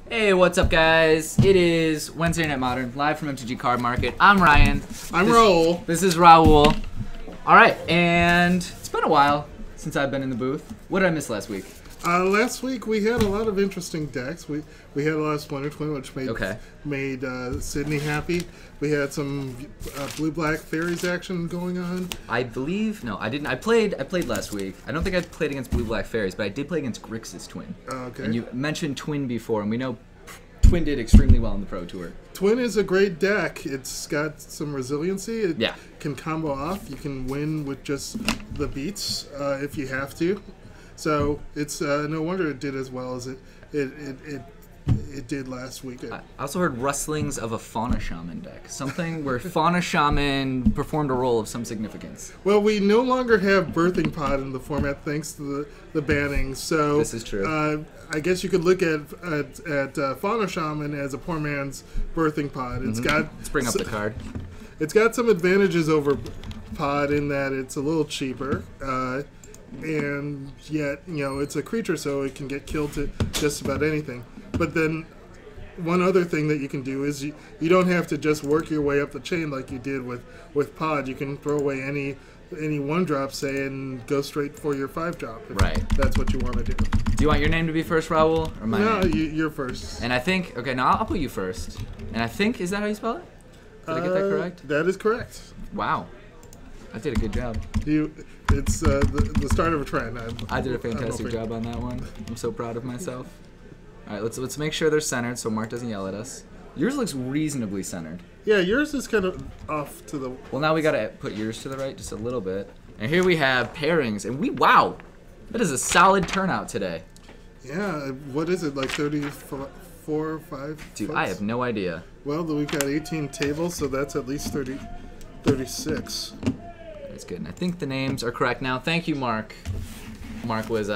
Hey, what's up, guys? It is Wednesday Night Modern, live from MTG Card Market. I'm Ryan. I'm Raul. This is Raul. All right, and it's been a while since I've been in the booth. What did I miss last week? Last week we had a lot of interesting decks. We had a lot of Splinter Twin, which made Sydney happy. We had some blue-black fairies action going on. I believe I didn't. I played last week. I don't think I played against blue-black fairies, but I did play against Grixis Twin. Okay. And you mentioned Twin before, and we know Twin did extremely well in the Pro Tour. Twin is a great deck. It's got some resiliency. It can combo off. You can win with just the beats if you have to. So it's no wonder it did as well as it did last week. I also heard rustlings of a Fauna Shaman deck. Something where Fauna Shaman performed a role of some significance. Well, we no longer have Birthing Pod in the format thanks to the banning. So this is true. I guess you could look at Fauna Shaman as a poor man's Birthing Pod. It's got Let's bring up the card. It's got some advantages over Pod in that it's a little cheaper. And yet, it's a creature, so it can get killed to just about anything. But then, one other thing that you can do is you don't have to just work your way up the chain like you did with Pod. You can throw away any 1-drop, say, and go straight for your 5-drop. Right. That's what you want to do. Do you want your name to be first, Raul, or my name? No, you're first. And I think, okay, now I'll put you first. And I think, is that how you spell it? Did I get that correct? That is correct. Wow. I did a good job. It's the start of a trend. I did a fantastic job on that one. I'm so proud of myself. All right, let's make sure they're centered so Mark doesn't yell at us. Yours looks reasonably centered. Yeah, yours is kind of off to the... Well, now we got to put yours to the right just a little bit. And here we have pairings, and wow, that is a solid turnout today. Yeah, what is it, like 34 or 5? Dude, I have no idea. Well, we've got 18 tables, so that's at least 36. That's good. And I think the names are correct now. Thank you, Mark. Mark was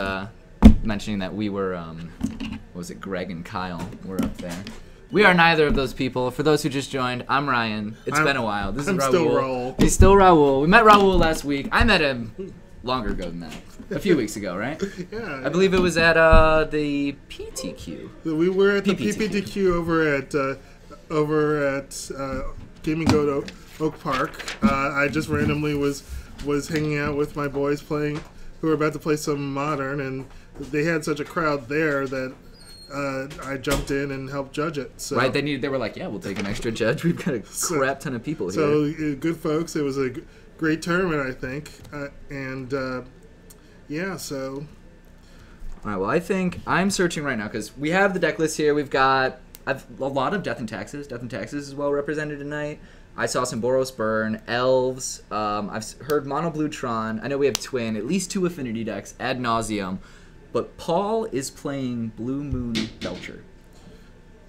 mentioning that we were, what was it, Greg and Kyle were up there. We are neither of those people. For those who just joined, I'm Ryan. It's been a while. This is Raul. Still Raul. He's still Raul. We met Raul last week. I met him longer ago than that. A few weeks ago, right? Yeah. I believe it was at the PTQ. We were at the PPTQ over at Gaming Goat Oak Park. I just randomly was hanging out with my boys who were about to play some Modern, and they had such a crowd there that I jumped in and helped judge it. So. Right, they were like, yeah, we'll take an extra judge. We've got a crap ton of people here. So good folks. It was a great tournament, I think, yeah. So. All right. Well, I think I'm searching right now because we have the deck list here. We've got a lot of Death and Taxes. Death and Taxes is well represented tonight. I saw some Boros Burn, Elves. I've heard Mono Blue Tron. I know we have Twin, at least 2 Affinity decks ad nauseum. But Paul is playing Blue Moon Belcher.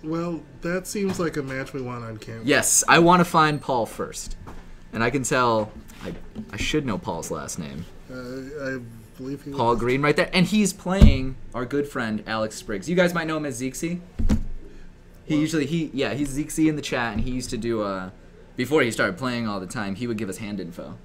Well, that seems like a match we want on camera. Yes, I want to find Paul first. And I can tell, I should know Paul's last name. I believe he Paul Green right there. And he's playing our good friend Alex Spriggs. You guys might know him as Zixi. He's Zixi in the chat, and he used to do before he started playing all the time, he would give us hand info.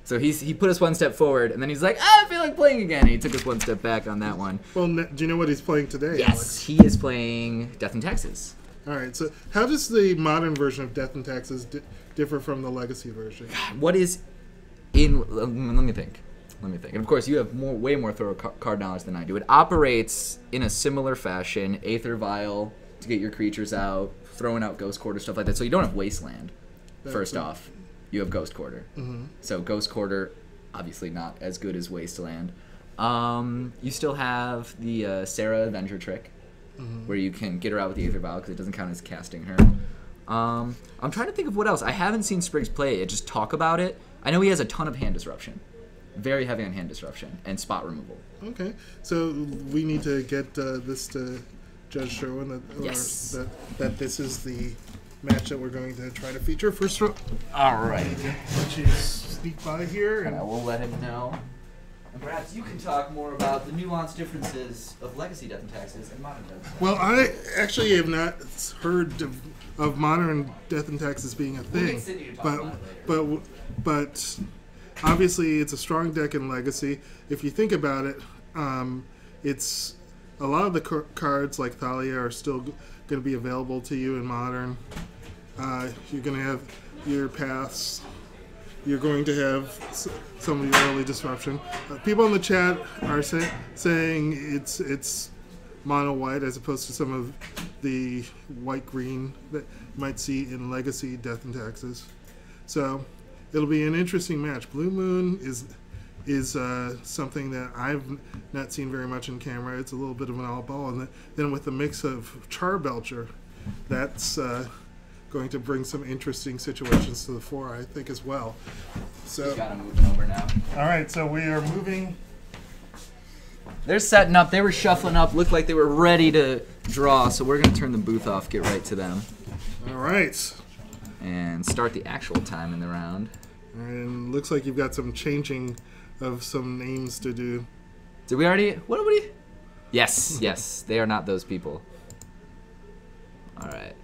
So he put us one step forward, and then he's like, I feel like playing again. And he took us one step back on that one. Well, do you know what he's playing today, Yes, Alex? He is playing Death and Taxes. All right, so how does the modern version of Death and Taxes differ from the legacy version? What is in... Let me think. And of course, you have way more thorough card knowledge than I do. It operates in a similar fashion. Aether Vial to get your creatures out, throwing out Ghost Quarter, stuff like that. So you don't have Wasteland, first off. You have Ghost Quarter. So Ghost Quarter, obviously not as good as Wasteland. You still have the Sarah Avenger trick, where you can get her out with the Aether Vial because it doesn't count as casting her. I'm trying to think of what else. I haven't seen Spriggs play it, just talk about it. I know he has a ton of hand disruption. Very heavy on hand disruption and spot removal. Okay, so we need to get this to Judge Sherwin that this is the match that we're going to try to feature first. All right. Let you sneak by here, and I will let him know. And perhaps you can talk more about the nuanced differences of Legacy Death and Taxes and Modern Death and Taxes. Well, I actually have not heard of Modern Death and Taxes being a thing, but obviously it's a strong deck in Legacy. If you think about it, it's a lot of the cards like Thalia are still going to be available to you in Modern. You're going to have your paths. You're going to have some of the early disruption. People in the chat are saying it's mono white as opposed to some of the white green that you might see in Legacy Death and Taxes. So it'll be an interesting match. Blue Moon is something that I've not seen very much in camera. It's a little bit of an oddball, and then with the mix of Char Belcher, that's going to bring some interesting situations to the fore, I think, as well. So Got them moving over now. all right, so we are moving. They're setting up. They were shuffling up. Looked like they were ready to draw. So we're gonna turn the booth off. Get right to them. All right, And start the actual time in the round. and looks like you've got some changing of some names to do. Did we already? What did we? Yes, yes. They are not those people. All right.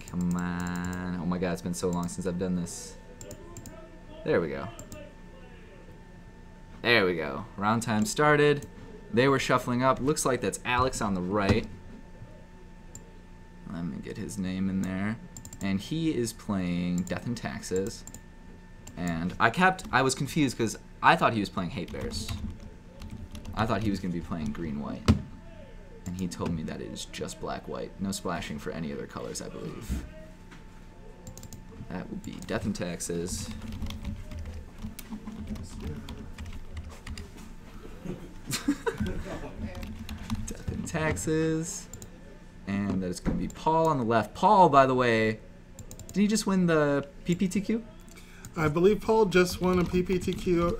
Come on. Oh my God, it's been so long since I've done this. There we go. There we go. Round time started. They were shuffling up. Looks like that's Alex on the right. Let me get his name in there. And he is playing Death and Taxes. And I was confused because I thought he was playing Hate Bears. I thought he was going to be playing green-white. And he told me that it is just black-white. No splashing for any other colors, I believe. That will be Death and Taxes. Death and Taxes. And that is going to be Paul on the left. Paul, by the way, did he just win the PPTQ? I believe Paul just won a PPTQ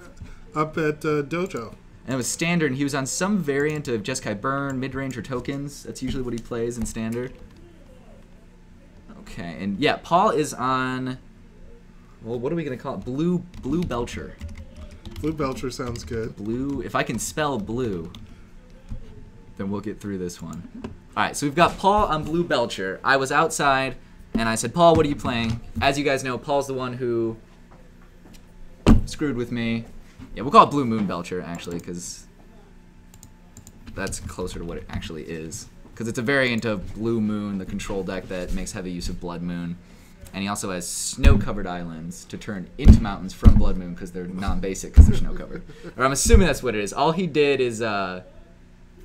up at Dojo. And it was standard, and he was on some variant of Jeskai Burn, mid-range, or tokens. That's usually what he plays in standard. Okay, and yeah, Paul is on, well, what are we going to call it? Blue Belcher. Blue Belcher sounds good. Blue, if I can spell blue, then we'll get through this one. All right, so we've got Paul on Blue Belcher. I was outside, and I said, Paul, what are you playing? As you guys know, Paul's the one who screwed with me. Yeah, we'll call it Blue Moon Belcher, actually, because that's closer to what it actually is. Because it's a variant of Blue Moon, the control deck that makes heavy use of Blood Moon. And he also has snow-covered islands to turn into mountains from Blood Moon because they're non-basic because they're snow-covered. Or I'm assuming that's what it is. All he did is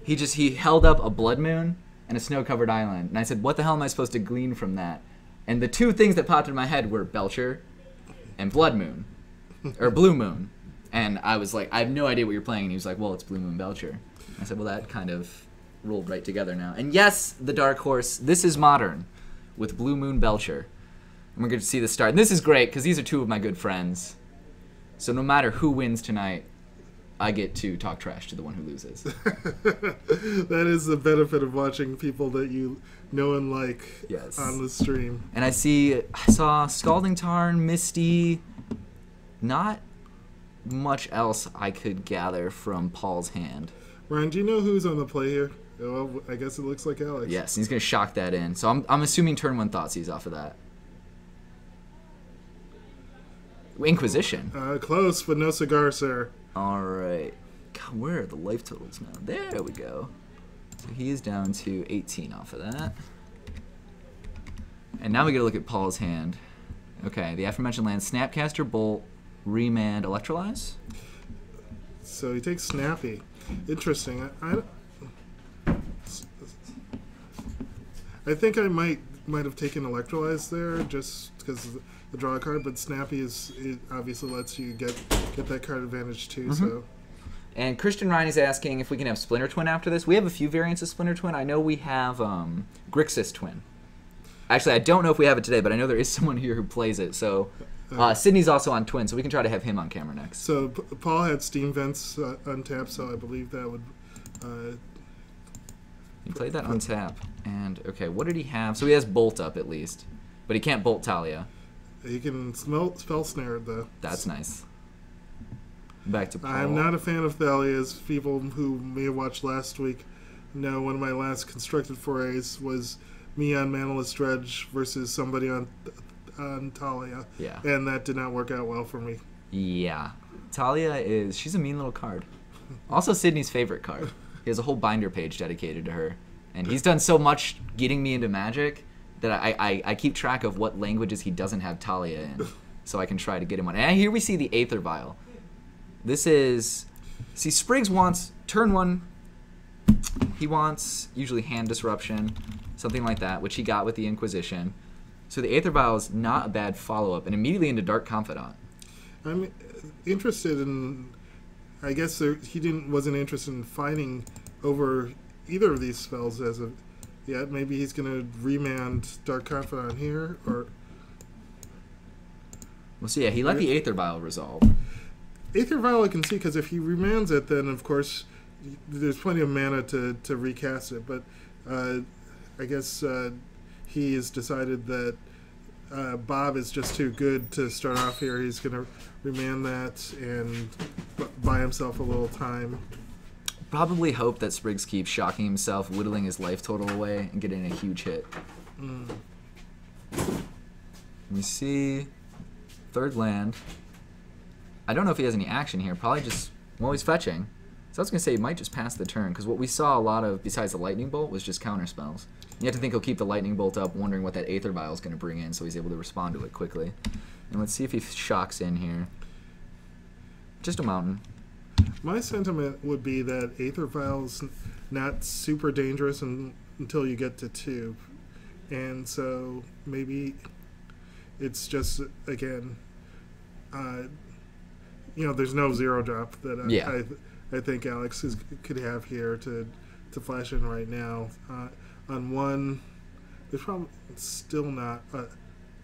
he held up a Blood Moon and a snow-covered island. And I said, what the hell am I supposed to glean from that? And the two things that popped in my head were Belcher and Blood Moon. Or Blue Moon. And I was like, I have no idea what you're playing. And he was like, well, it's Blue Moon Belcher. And I said, well, that kind of rolled right together now. And yes, the Dark Horse, this is Modern with Blue Moon Belcher. And we're going to see the start. And this is great because these are two of my good friends. So no matter who wins tonight, I get to talk trash to the one who loses. That is the benefit of watching people that you know and like on the stream. And I saw Scalding Tarn, Misty, not much else I could gather from Paul's hand. Ryan, do you know who's on the play here? Well, I guess it looks like Alex. Yes, he's going to shock that in. So I'm assuming turn one Thoughtseize off of that. Inquisition. Close, but no cigar, sir. All right. God, where are the life totals now? There we go. So he is down to 18 off of that. And now we got to look at Paul's hand. Okay, the aforementioned land, Snapcaster, Bolt, Remand, Electrolyze. So he takes Snappy. Interesting. I think I might have taken Electrolyze there just because of the draw card, but Snappy it obviously lets you get that card advantage too. So. And Christian Ryan is asking if we can have Splinter Twin after this. We have a few variants of Splinter Twin. I know we have Grixis Twin. Actually, I don't know if we have it today, but I know there is someone here who plays it. So Sydney's also on Twin, so we can try to have him on camera next. So Paul had Steam Vents untapped, so I believe that would... he played that on tap. And, okay, what did he have? So he has Bolt up, at least. But he can't Bolt Talia. He can spell snare, though. That's nice. Back to Paul. I'm not a fan of Thalia's. People who may have watched last week know one of my last constructed forays was me on Manaless Dredge versus somebody on Talia. Yeah. And that did not work out well for me. Yeah. Talia she's a mean little card. Also Sydney's favorite card. He has a whole binder page dedicated to her. And he's done so much getting me into Magic that I keep track of what languages he doesn't have Talia in, so I can try to get him on. And here we see the Aether Vial. This is... See, Spriggs wants... Turn 1, he wants usually Hand Disruption, something like that, which he got with the Inquisition. So the Aether Vial is not a bad follow-up, and immediately into Dark Confidant. I'm interested in... I guess he wasn't interested in fighting over either of these spells as of yet. Maybe he's going to remand Dark Confidant here, or... Well, so yeah, he let the Aether Vial resolve. Aether Vial I can see, because if he remands it, then of course there's plenty of mana to recast it. But I guess he has decided that Bob is just too good to start off here. He's going to remand that and buy himself a little time. Probably hope that Spriggs keeps shocking himself, whittling his life total away, and getting a huge hit. Let me see. Third land. I don't know if he has any action here. Probably just... Well, he's fetching. So I was going to say he might just pass the turn, because what we saw a lot of, besides the Lightning Bolt, was just counter spells. You have to think he'll keep the Lightning Bolt up, wondering what that Aether Vial is going to bring in, so he's able to respond to it quickly. And let's see if he shocks in here. Just a mountain. My sentiment would be that Aether Vial's not super dangerous until you get to 2. And so maybe it's just, again, there's no 0-drop that I think Alex could have here to flash in right now. On 1, there's probably still not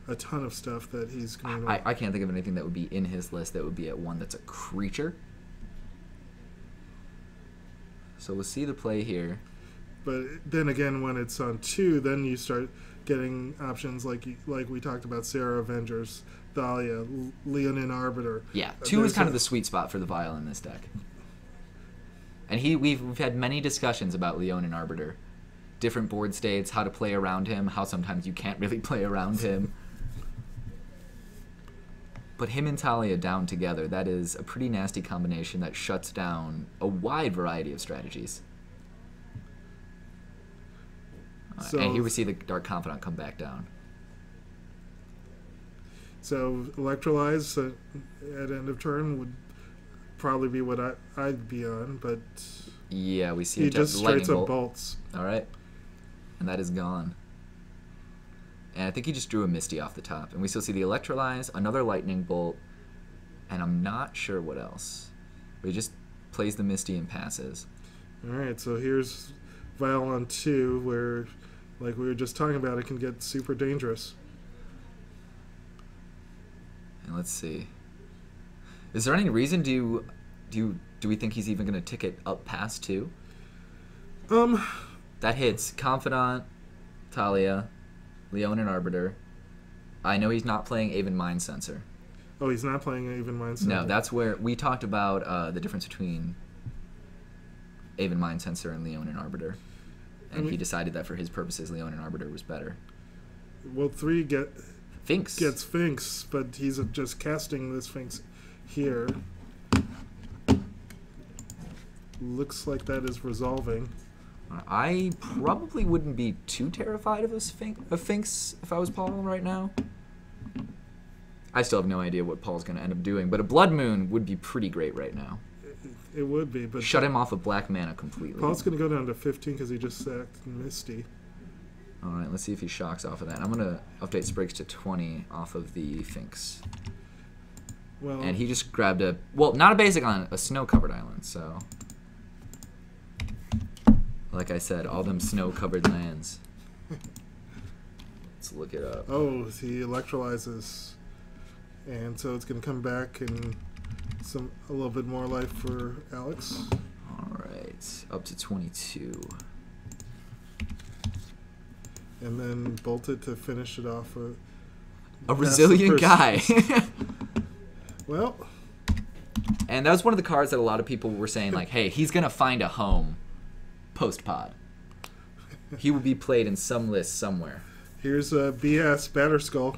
a ton of stuff that he's going to... I can't think of anything that would be in his list that would be at 1 that's a creature. So we'll see the play here. But then again, when it's on 2, then you start getting options like we talked about, Sarah Avengers, Thalia, Leonin Arbiter. Yeah, 2 is kind of the sweet spot for the Vial in this deck. And we've had many discussions about Leonin Arbiter. Different board states, how to play around him, how sometimes you can't really play around him. But him and Talia down together, that is a pretty nasty combination that shuts down a wide variety of strategies. So, and here we see the Dark Confidant come back down. So Electrolyze at end of turn would probably be what I'd be on, but yeah, we see he just straight up bolts. All right, and that is gone. And I think he just drew a Misty off the top. And we still see the Electrolyze, another Lightning Bolt, and I'm not sure what else. But he just plays the Misty and passes. All right, so here's Vial on 2, where, like we were just talking about, it can get super dangerous. And let's see. Is there any reason do we think he's even going to tick it up past 2? That hits Confidant, Talia, Leonin Arbiter. I know he's not playing Aven Mind Sensor. Oh, he's not playing Aven Mind Sensor? No, that's where we talked about the difference between Aven Mind Sensor and Leonin Arbiter. And he decided that for his purposes, Leonin Arbiter was better. Well, 3 Finks. Gets Sphinx, but he's just casting this Sphinx here. Looks like that is resolving. I probably wouldn't be too terrified of a Sphinx if I was Paul right now. I still have no idea what Paul's going to end up doing, but a Blood Moon would be pretty great right now. It would be, but... Shut him off of black mana completely. Paul's going to go down to 15 because he just sacked Misty. Alright, let's see if he shocks off of that. I'm going to update Spriggs to 20 off of the Finks. Well, and he just grabbed a... Well, not a basic island, a snow-covered island, so... Like I said, all them snow-covered lands. Let's look it up. Oh, he electrolyzes. And so it's going to come back and a little bit more life for Alex. Alright, up to 22. And then bolted to finish it off. A resilient guy. Well. And that was one of the cards that a lot of people were saying, like, hey, he's going to find a home post-pod. He will be played in some list somewhere. Here's a BS Batterskull.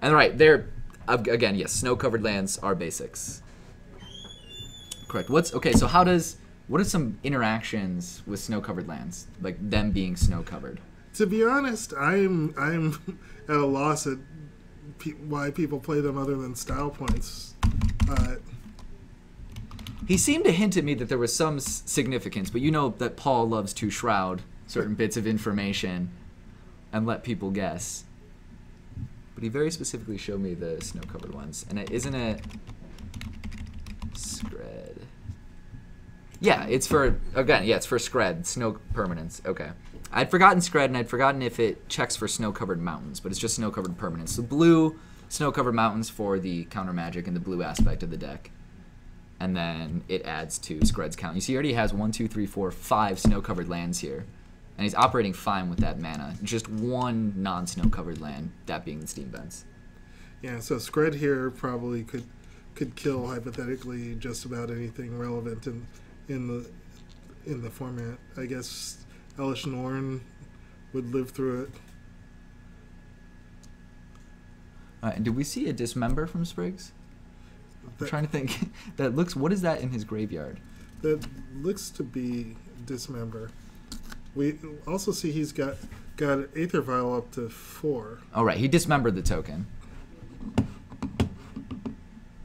And right, there, again, yes, snow-covered lands are basics. Correct. Okay? So what are some interactions with snow-covered lands, like them being snow-covered? To be honest, I'm at a loss at why people play them other than style points. He seemed to hint at me that there was some significance, but you know that Paul loves to shroud certain bits of information and let people guess. But he very specifically showed me the snow-covered ones. And isn't it Scred? Yeah, it's for Scred, snow permanence. Okay. I'd forgotten Scred, and I'd forgotten if it checks for snow-covered mountains, but it's just snow-covered permanence. So blue snow-covered mountains for the counter magic and the blue aspect of the deck. And then it adds to Scred's count. You see, he already has 1, 2, 3, 4, 5 snow-covered lands here. And he's operating fine with that mana. Just one non-snow-covered land, that being the Steam Vents. Yeah, so Scred here probably could kill, hypothetically, just about anything relevant in the format. I guess Elish Norn would live through it. And did we see a Dismember from Spriggs? I'm trying to think. What is that in his graveyard? That looks to be Dismember. We also see he's got Aether Vial up to 4. Oh, right. He dismembered the token.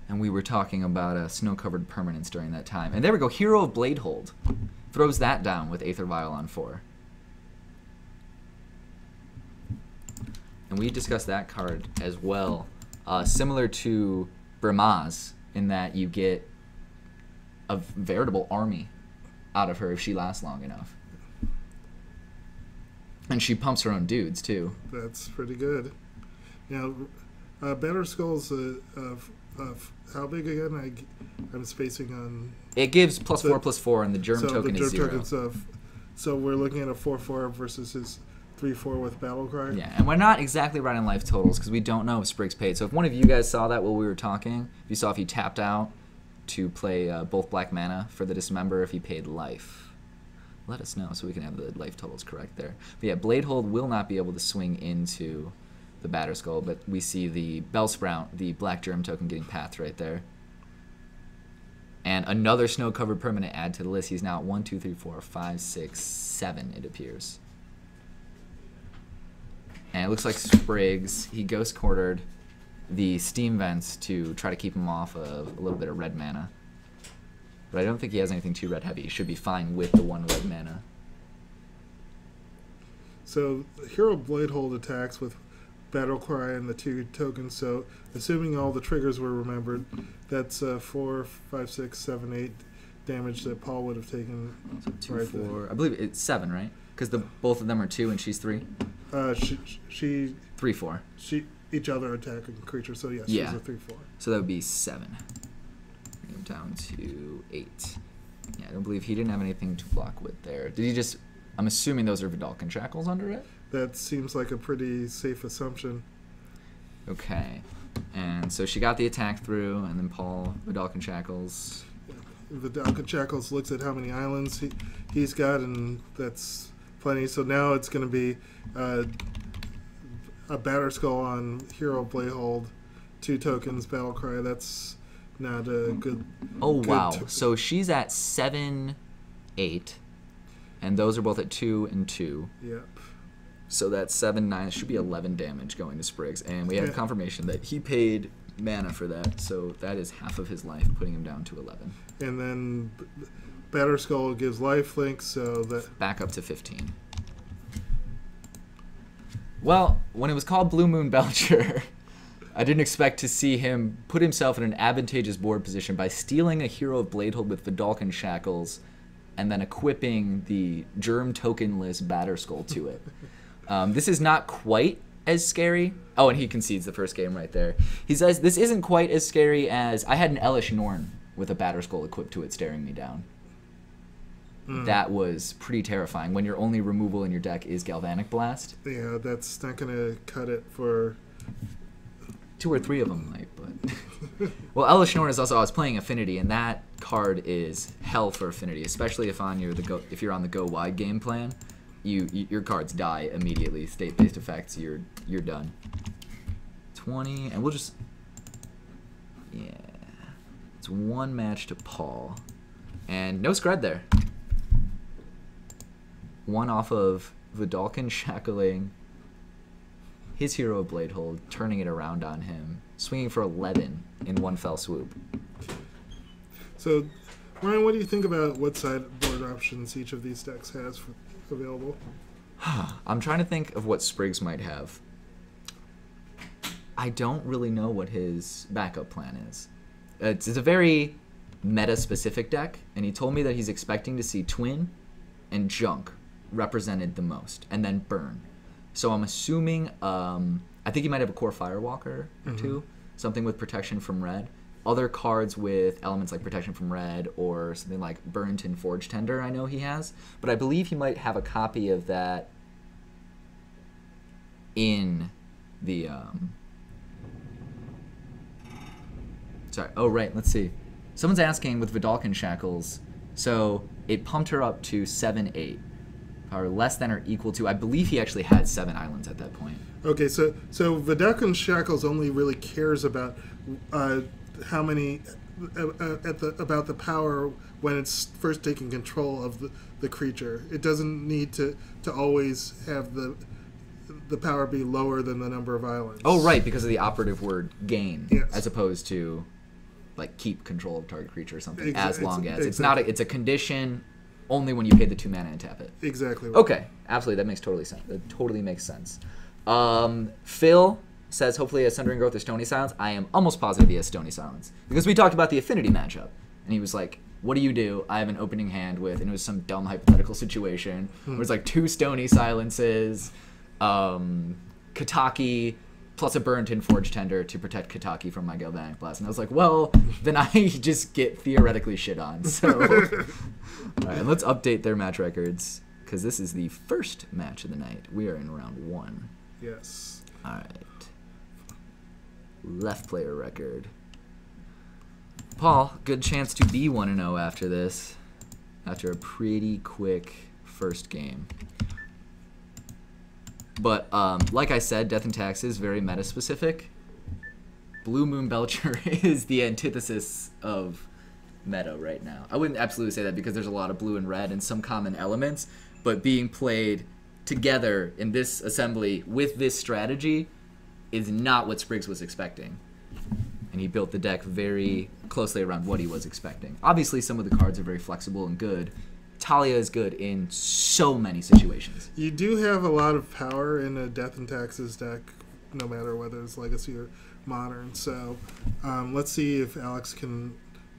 And we were talking about a snow-covered permanence during that time. And there we go. Hero of Bladehold. Throws that down with Aether Vial on 4. And we discussed that card as well. Similar to Burn.GR, in that you get a veritable army out of her if she lasts long enough. And she pumps her own dudes, too. That's pretty good. Now, Batterskull's of how big again? I'm spacing on... It gives +4/+4, and the germ token is 0. So we're looking at a 4/4 versus his 3/4 with Battlecry. Yeah, and we're not exactly running life totals because we don't know if Spriggs paid. So if one of you guys saw that while we were talking, if you saw if he tapped out to play both black mana for the Dismember, if he paid life, let us know so we can have the life totals correct there. But yeah, Bladehold will not be able to swing into the Batterskull, but we see the Bellsprout, the black germ token, getting pathed right there. And another snow-covered permanent add to the list. He's now at 1, 2, 3, 4, 5, 6, 7, it appears. And it looks like Spriggs, he ghost quartered the Steam Vents to try to keep him off of a little bit of red mana. But I don't think he has anything too red heavy. He should be fine with the 1 red mana. So Hero Bladehold attacks with Battlecry and the 2 tokens. So assuming all the triggers were remembered, that's 4, 5, 6, 7, 8 damage that Paul would have taken. So 2, right 4. there. I believe it's 7, right? Because both of them are 2 and she's 3. She 3, 4. Each other attacking creature. So yes, Yeah. she's a 3/4. So that would be 7. Bring him down to 8. Yeah, I don't believe he didn't have anything to block with there. Did he just? I'm assuming those are Vidalcan Shackles under it. That seems like a pretty safe assumption. Okay. And so she got the attack through, and then Paul, Vidalcan Shackles. Vidalcan Shackles looks at how many islands he's got, and that's plenty. So now it's going to be a Batterskull on Hero Bladehold, 2 tokens, Battlecry. That's not a good... Oh, wow. So she's at 7, 8, and those are both at 2 and 2. Yep. So that's 7, 9. It should be 11 damage going to Spriggs. And we have confirmation that he paid mana for that. So that is half of his life, putting him down to 11. And then Batterskull gives lifelink, so that... Back up to 15. Well, when it was called Blue Moon Belcher, I didn't expect to see him put himself in an advantageous board position by stealing a Hero of Bladehold with Vidalcan Shackles and then equipping the germ tokenless Batterskull to it. This is not quite as scary. Oh, and he concedes the first game right there. He says, this isn't quite as scary as I had an Elish Norn with a Batterskull equipped to it staring me down. That was pretty terrifying when your only removal in your deck is Galvanic Blast. Yeah, that's not going to cut it for... 2 or 3 of them might, but... Well, Elish Norn is also... I was playing Affinity, and that card is hell for Affinity, especially if if you're on the go wide game plan. Your cards die immediately. State-based effects, you're done. 20, and we'll just... Yeah. It's 1 match to Paul. And no Scred there. One off of Vidalcan shackling his hero of Blade Hold, turning it around on him, swinging for 11 in one fell swoop. So, Ryan, what do you think about what sideboard options each of these decks has available? I'm trying to think of what Spriggs might have. I don't really know what his backup plan is. It's a very meta-specific deck, and he told me that he's expecting to see Twin and Junk represented the most, and then Burn. So I'm assuming, I think he might have a Core Firewalker or two, something with protection from red. Other cards with elements like protection from red or something like Burnt and Forge Tender I know he has. But I believe he might have a copy of that in the... Sorry. Oh, right. Let's see. Someone's asking with Vidalcan Shackles, so it pumped her up to 7/8. Or less than or equal to, I believe he actually had 7 islands at that point. Okay, so Vidalcan Shackles only really cares about how many about the power when it's first taking control of the creature. It doesn't need to always have the power be lower than the number of islands. Oh, right, because of the operative word gain, yes, as opposed to like keep control of target creature or something. As long as exactly. it's not, it's a condition. Only when you pay the 2 mana and tap it. Exactly. Right. Okay, absolutely, that makes totally sense. That totally makes sense. Phil says hopefully he has Sundering Growth or Stony Silence. I am almost positive he has Stony Silence because we talked about the Affinity matchup, and he was like, "What do you do? I have an opening hand with," and it was some dumb hypothetical situation where it's like 2 Stony Silences, Kataki, plus a Burnt and Forge Tender to protect Kataki from my Galvanic Blast. And I was like, well, then I just get theoretically shit on. So, all right, let's update their match records because this is the first match of the night. We are in round 1. Yes. All right. Left player record. Paul, good chance to be 1-0 after this, after a pretty quick first game. But like I said, Death and Taxes, very meta-specific. Blue Moon Belcher is the antithesis of meta right now. I wouldn't absolutely say that because there's a lot of blue and red and some common elements, but being played together in this assembly with this strategy is not what Spriggs was expecting. And he built the deck very closely around what he was expecting. Obviously, some of the cards are very flexible and good. Talia is good in so many situations. You do have a lot of power in a Death and Taxes deck, no matter whether it's Legacy or Modern. So let's see if Alex can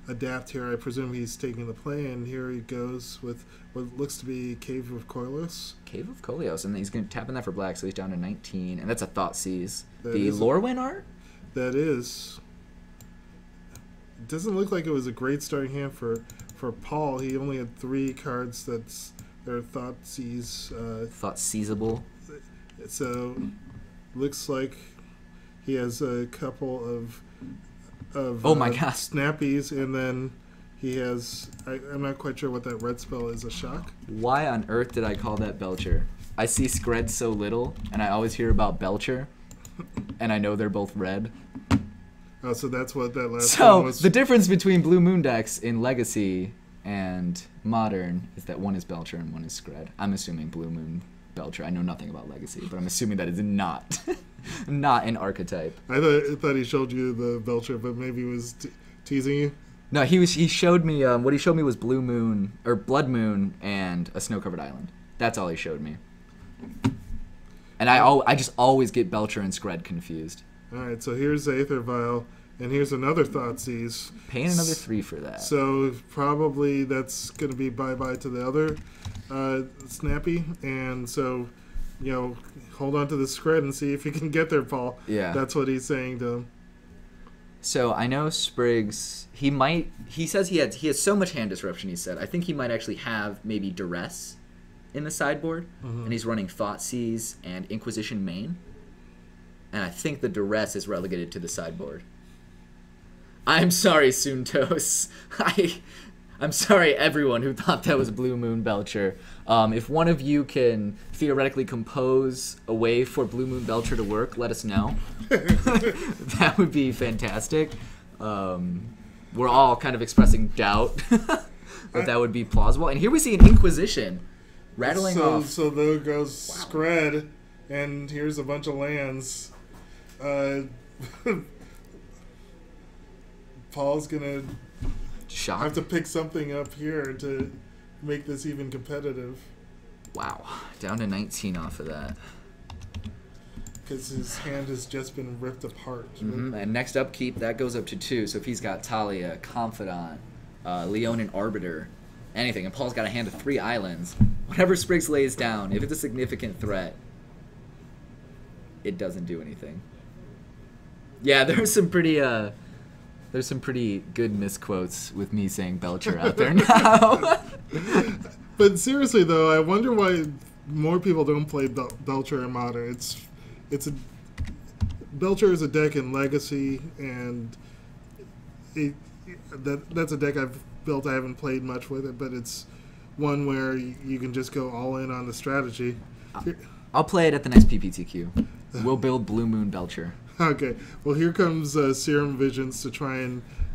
adapt here. I presume he's taking the play, and here he goes with what looks to be Cave of Koilos. Cave of Koilos, and he's going to tap in that for black, so he's down to 19, and that's a Thoughtseize. That the Lorwyn art? That is. It doesn't look like it was a great starting hand for Paul. He only had 3 cards they're Thoughtseize. Thoughtseizable. So looks like he has a couple of oh my gosh, snappies, and then he has I'm not quite sure what that red spell is. A shock. Why on earth did I call that Belcher? I see Scred so little, and I always hear about Belcher, and I know they're both red. Oh, so that's what that last one one was. The difference between Blue Moon decks in Legacy and Modern is that one is Belcher and one is Scred. I'm assuming Blue Moon Belcher. I know nothing about Legacy, but I'm assuming that is not not an archetype. I thought he showed you the Belcher, but maybe he was teasing you. No, he showed me what he showed me was Blue Moon or Blood Moon and a snow-covered island. That's all he showed me. And I just always get Belcher and Scred confused. All right, so here's Aether Vial, and here's another Thoughtseize. Paying another 3 for that. So probably that's going to be bye-bye to the other Snappy, and so, hold on to the Scred and see if you can get there, Paul. Yeah. That's what he's saying to him. So I know Spriggs, he says he has so much hand disruption, he said. I think he might actually have maybe Duress in the sideboard, and he's running Thoughtseize and Inquisition main. And I think the Duress is relegated to the sideboard. I'm sorry, Suntos. I'm sorry, everyone who thought that was Blue Moon Belcher. If one of you can theoretically compose a way for Blue Moon Belcher to work, let us know. That would be fantastic. We're all kind of expressing doubt if that would be plausible. And here we see an Inquisition rattling off. So there goes Scred, and here's a bunch of lands. Paul's gonna have to pick something up here to make this even competitive. Wow, down to 19 off of that. Because his hand has just been ripped apart. And next upkeep, that goes up to 2. So if he's got Talia, Confidant, Leonin Arbiter, anything, and Paul's got a hand of 3 islands, whatever Spriggs lays down, if it's a significant threat, it doesn't do anything. Yeah, there's some pretty good misquotes with me saying Belcher out there now. But seriously though, I wonder why more people don't play Belcher in Modern. Belcher is a deck in Legacy, and that's a deck I've built. I haven't played much with it, but it's one where you can just go all in on the strategy. I'll play it at the next PPTQ. We'll build Blue Moon Belcher. Okay. Well, here comes Serum Visions to try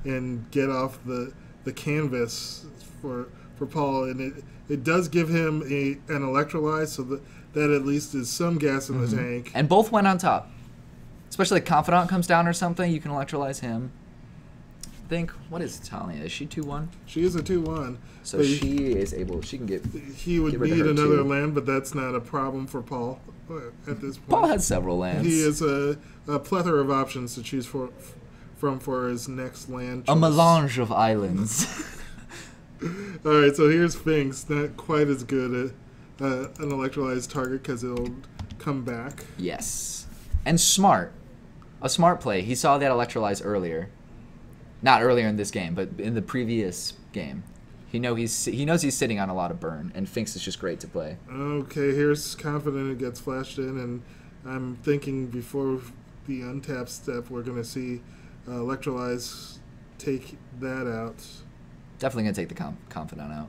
and get off the canvas for Paul, and it does give him an Electrolyze, so that at least is some gas in the tank. And both went on top. Especially if Confidant comes down or something, you can Electrolyze him. I think, what is Talia? Is she 2-1? She is a 2-1. So she is able, she can get. He would need another land, but that's not a problem for Paul at this point. Paul has several lands. He has a plethora of options to choose from for his next land choice. A melange of islands. Alright, so here's Sphinx. Not quite as good an Electrolyzed target because it'll come back. Yes. And smart. A smart play. He saw that Electrolyze earlier. Not earlier in this game, but in the previous game. He knows he's sitting on a lot of burn, and Finks is just great to play. Okay, here's Confident. It gets flashed in, and I'm thinking before the untap step, we're going to see Electrolyze take that out. Definitely going to take the Confidant out.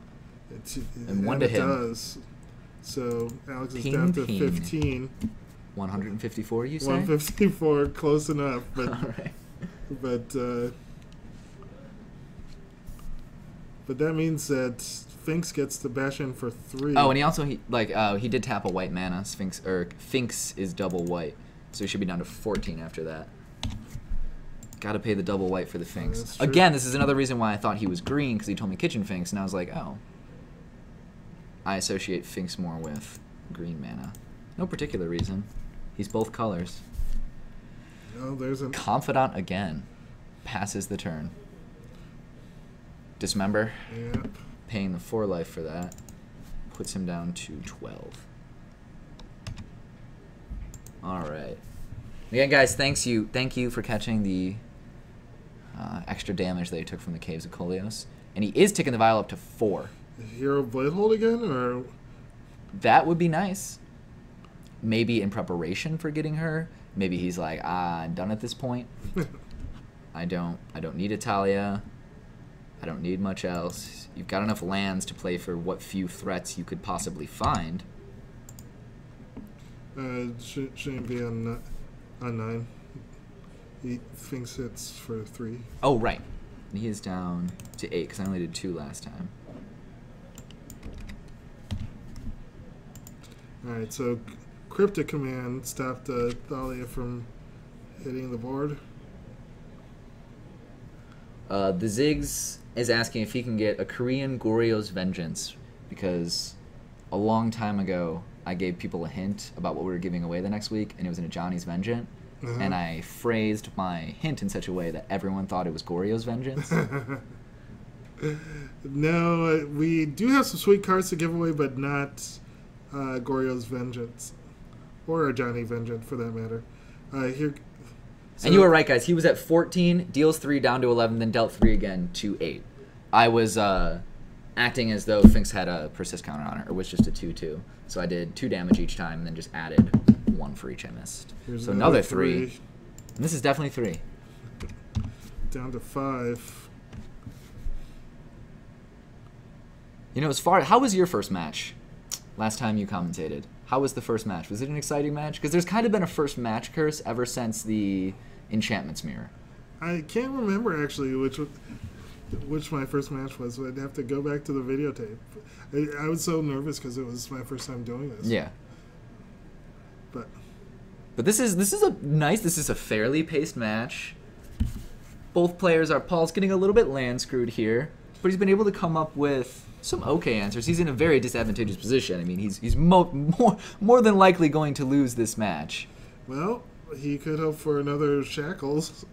And 1 to it him. Does. So Alex is down to 15. 154, you say? 154, close enough. But, all right. But that means that Finks gets to bash in for 3. Oh, and he also he did tap a white mana. Finks is double white, so he should be down to 14 after that. Got to pay the double white for the Finks. Again, this is another reason why I thought he was green, because he told me Kitchen Finks, and I was like, oh. I associate Finks more with green mana. No particular reason. He's both colors. Oh, there's a Confidant again. Passes the turn. Dismember. Yep. Paying the 4 life for that. Puts him down to 12. Alright. Again, guys, thank you for catching the extra damage that he took from the Caves of Kolios. And he is taking the vial up to 4. Hero Bladehold again, or that would be nice. Maybe in preparation for getting her. Maybe he's like, I'm done at this point. I don't need Italia. I don't need much else. You've got enough lands to play for what few threats you could possibly find. Shouldn't be on 9. He thinks it's for 3. Oh, right. He is down to 8 because I only did 2 last time. Alright, so Cryptic Command stopped Thalia from hitting the board. The Ziggs is asking if he can get a Korean Goryo's Vengeance, because a long time ago I gave people a hint about what we were giving away the next week, and it was in a Johnny's Vengeance, and I phrased my hint in such a way that everyone thought it was Goryo's Vengeance. No, we do have some sweet cards to give away, but not Goryo's Vengeance, or a Johnny Vengeance for that matter. So and you were right, guys. He was at 14, deals 3 down to 11, then dealt 3 again to 8. I was acting as though Finks had a persist counter on it, or was just a 2/2. So I did 2 damage each time, and then just added 1 for each I missed. Here's so another 3. And this is definitely 3. Down to 5. You know, how was your first match? Last time you commentated. How was the first match? Was it an exciting match? Because there's kind of been a first match curse ever since the Enchantment's Mirror. I can't remember actually which. which my first match was. So I'd have to go back to the videotape. I was so nervous because it was my first time doing this. Yeah. But this is a fairly paced match. Both players are. Paul's getting a little bit land screwed here, but he's been able to come up with some okay answers. He's in a very disadvantageous position. I mean, he's more than likely going to lose this match. Well, he could hope for another shackles.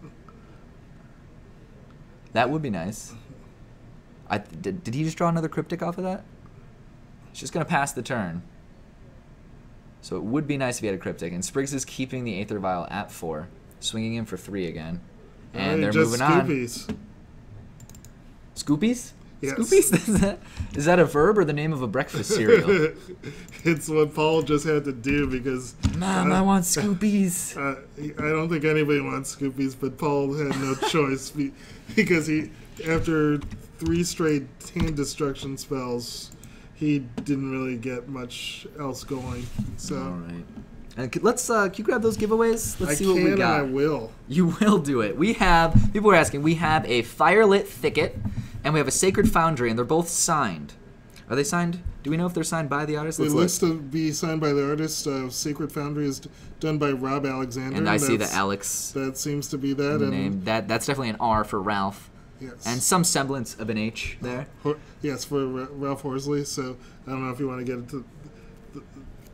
That would be nice. Did he just draw another cryptic off of that? He's just gonna pass the turn. So it would be nice if he had a cryptic. And Spriggs is keeping the Aether Vial at 4, swinging in for 3 again. And they're moving Scoopies. on. Scoopies? Yes. Scoopies? Is that a verb or the name of a breakfast cereal? It's what Paul just had to do because... Mom, I want Scoopies. I don't think anybody wants Scoopies, but Paul had no choice because after 3 straight hand destruction spells... he didn't really get much else going. So. All right. And can you grab those giveaways? Let's see what we got. I will. You will do it. We have, people are asking, we have a Firelit Thicket, and we have a Sacred Foundry, and they're both signed. Are they signed? Do we know if they're signed by the artist? It looks to be signed by the artist. Sacred Foundry is done by Rob Alexander. And I see the Alex. That seems to be that. Name. That's definitely an R for Ralph. Yes. And some semblance of an H there. Yes, for Ralph Horsley. So I don't know if you want to get into...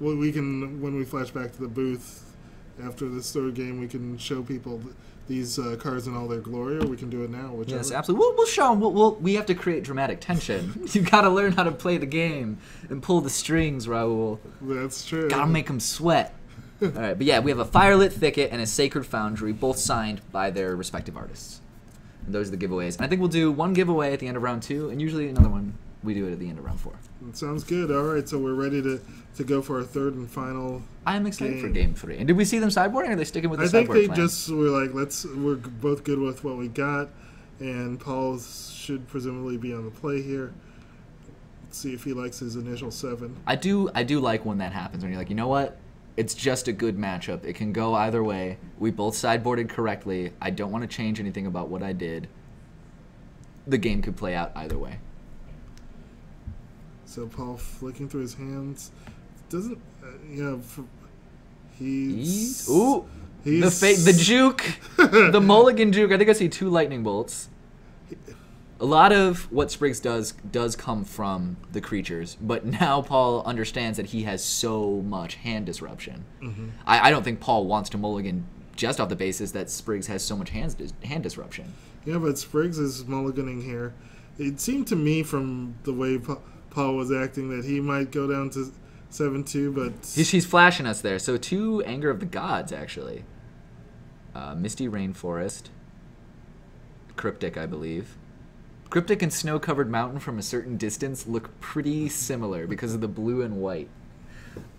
Well, we can, when we flash back to the booth after this third game, we can show people these cards in all their glory, or we can do it now. Whichever. Yes, absolutely. We'll show them. We have to create dramatic tension. You've got to learn how to play the game and pull the strings, Raul. That's true. Got to make them sweat. All right, but yeah, we have a Firelit Thicket and a Sacred Foundry, both signed by their respective artists. And those are the giveaways. And I think we'll do one giveaway at the end of round 2, and usually another one we do it at the end of round 4. That sounds good. All right, so we're ready to go for our third and final. I am excited for game 3. And did we see them sideboarding, or are they sticking with the sideboard plan? I plan? think they just were like, we're both good with what we got, and Paul should presumably be on the play here. Let's see if he likes his initial 7. I do like when that happens, when you're like, you know what? It's just a good matchup. It can go either way. We both sideboarded correctly. I don't want to change anything about what I did. The game could play out either way. So Paul flicking through his hands doesn't, he's the juke, the mulligan juke. I think I see 2 lightning bolts. A lot of what Spriggs does come from the creatures, but now Paul understands that he has so much hand disruption. Mm-hmm. I don't think Paul wants to mulligan just off the basis that Spriggs has so much hand disruption. Yeah, but Spriggs is mulliganing here. It seemed to me from the way Paul was acting that he might go down to 7-2, but... He's flashing us there. So 2 Anger of the Gods, actually. Misty Rainforest. Cryptic, I believe. Cryptic and Snow-Covered Mountain from a certain distance look pretty similar because of the blue and white.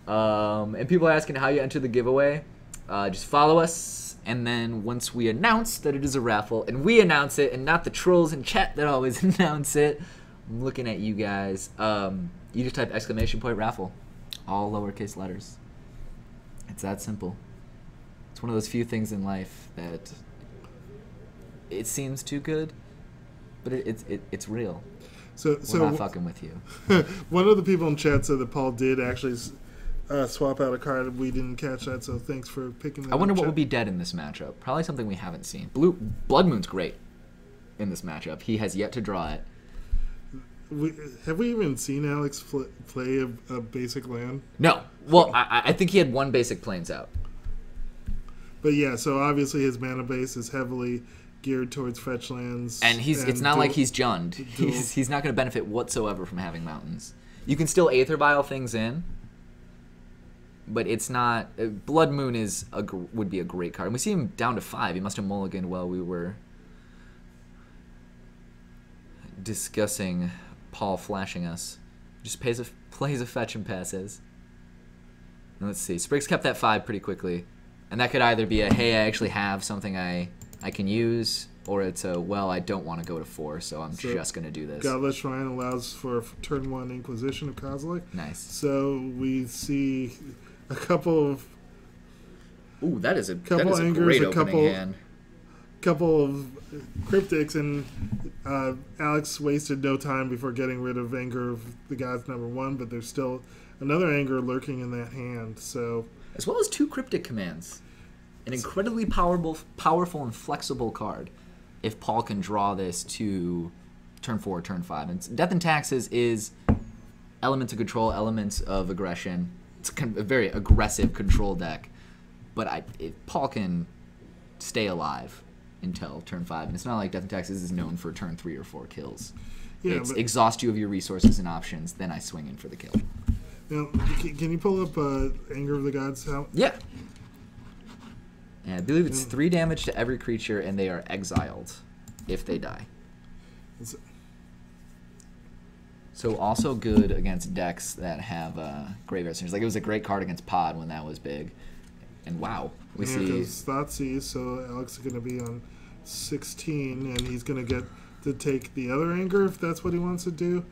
And people are asking how you enter the giveaway. Just follow us, and then once we announce that it is a raffle, and we announce it, and not the trolls in chat that always announce it, I'm looking at you guys, you just type !raffle. All lowercase letters. It's that simple. It's one of those few things in life that it seems too good, but it's real. So we're not fucking with you. One of the people in chat said that Paul did actually swap out a card. We didn't catch that, so thanks for picking that I wonder up, what chat. would be dead in this matchup. Probably something we haven't seen. Blood Moon's great in this matchup. He has yet to draw it. Have we even seen Alex play a basic land? No. Well, I think he had 1 basic planes out. But yeah, so obviously his mana base is heavily geared towards fetch lands. And it's not like he's Jund. He's not going to benefit whatsoever from having mountains. You can still Aether Vial things in, but it's not... Blood Moon would be a great card. And we see him down to 5. He must have mulliganed while we were discussing Paul flashing us. Just plays a fetch and passes. And let's see. Spriggs kept that 5 pretty quickly. And that could either be a, hey, I actually have something I can use, or it's a, well, I don't want to go to 4, so I'm just going to do this. Godless Shrine allows for turn 1 Inquisition of Kozilek. Nice. So we see a couple of... Ooh, that is a great opening hand. couple of cryptics, and Alex wasted no time before getting rid of Anger of the Gods #1, but there's still another Anger lurking in that hand. So, as well as 2 cryptic commands. An incredibly powerful and flexible card if Paul can draw this to turn 4, turn 5. And Death and Taxes is elements of control, elements of aggression. It's a very aggressive control deck. But if Paul can stay alive until turn 5, and it's not like Death and Taxes is known for turn 3 or 4 kills. Yeah, it's exhaust you of your resources and options, then I swing in for the kill. Now, can you pull up Anger of the Gods? Yeah. And I believe it's 3 damage to every creature, and they are exiled if they die. So also good against decks that have graveyard signatures. Like, it was a great card against Pod when that was big. And wow, we see... Thoughtseize, so Alex is going to be on 16, and he's going to get to take the other Anger if that's what he wants to do.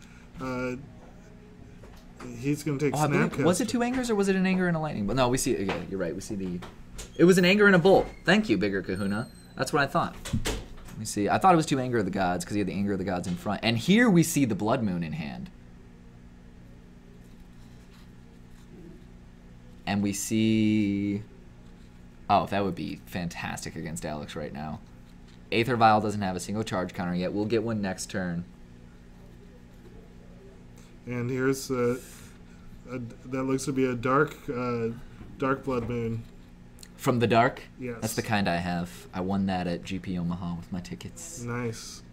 He's going to take Snapcaster. Was it 2 Angers, or was it an Anger and a Lightning? But no, we see... Yeah, you're right. We see the... It was an Anger and a Bolt. Thank you, Bigger Kahuna. That's what I thought. Let me see. I thought it was 2 Anger of the Gods because he had the Anger of the Gods in front. And here we see the Blood Moon in hand. And we see... Oh, that would be fantastic against Alex right now. Aether Vial doesn't have a single charge counter yet. We'll get one next turn. And here's... that looks to be a dark Blood Moon. From the dark? Yes. That's the kind I have. I won that at GP Omaha with my tickets. Nice.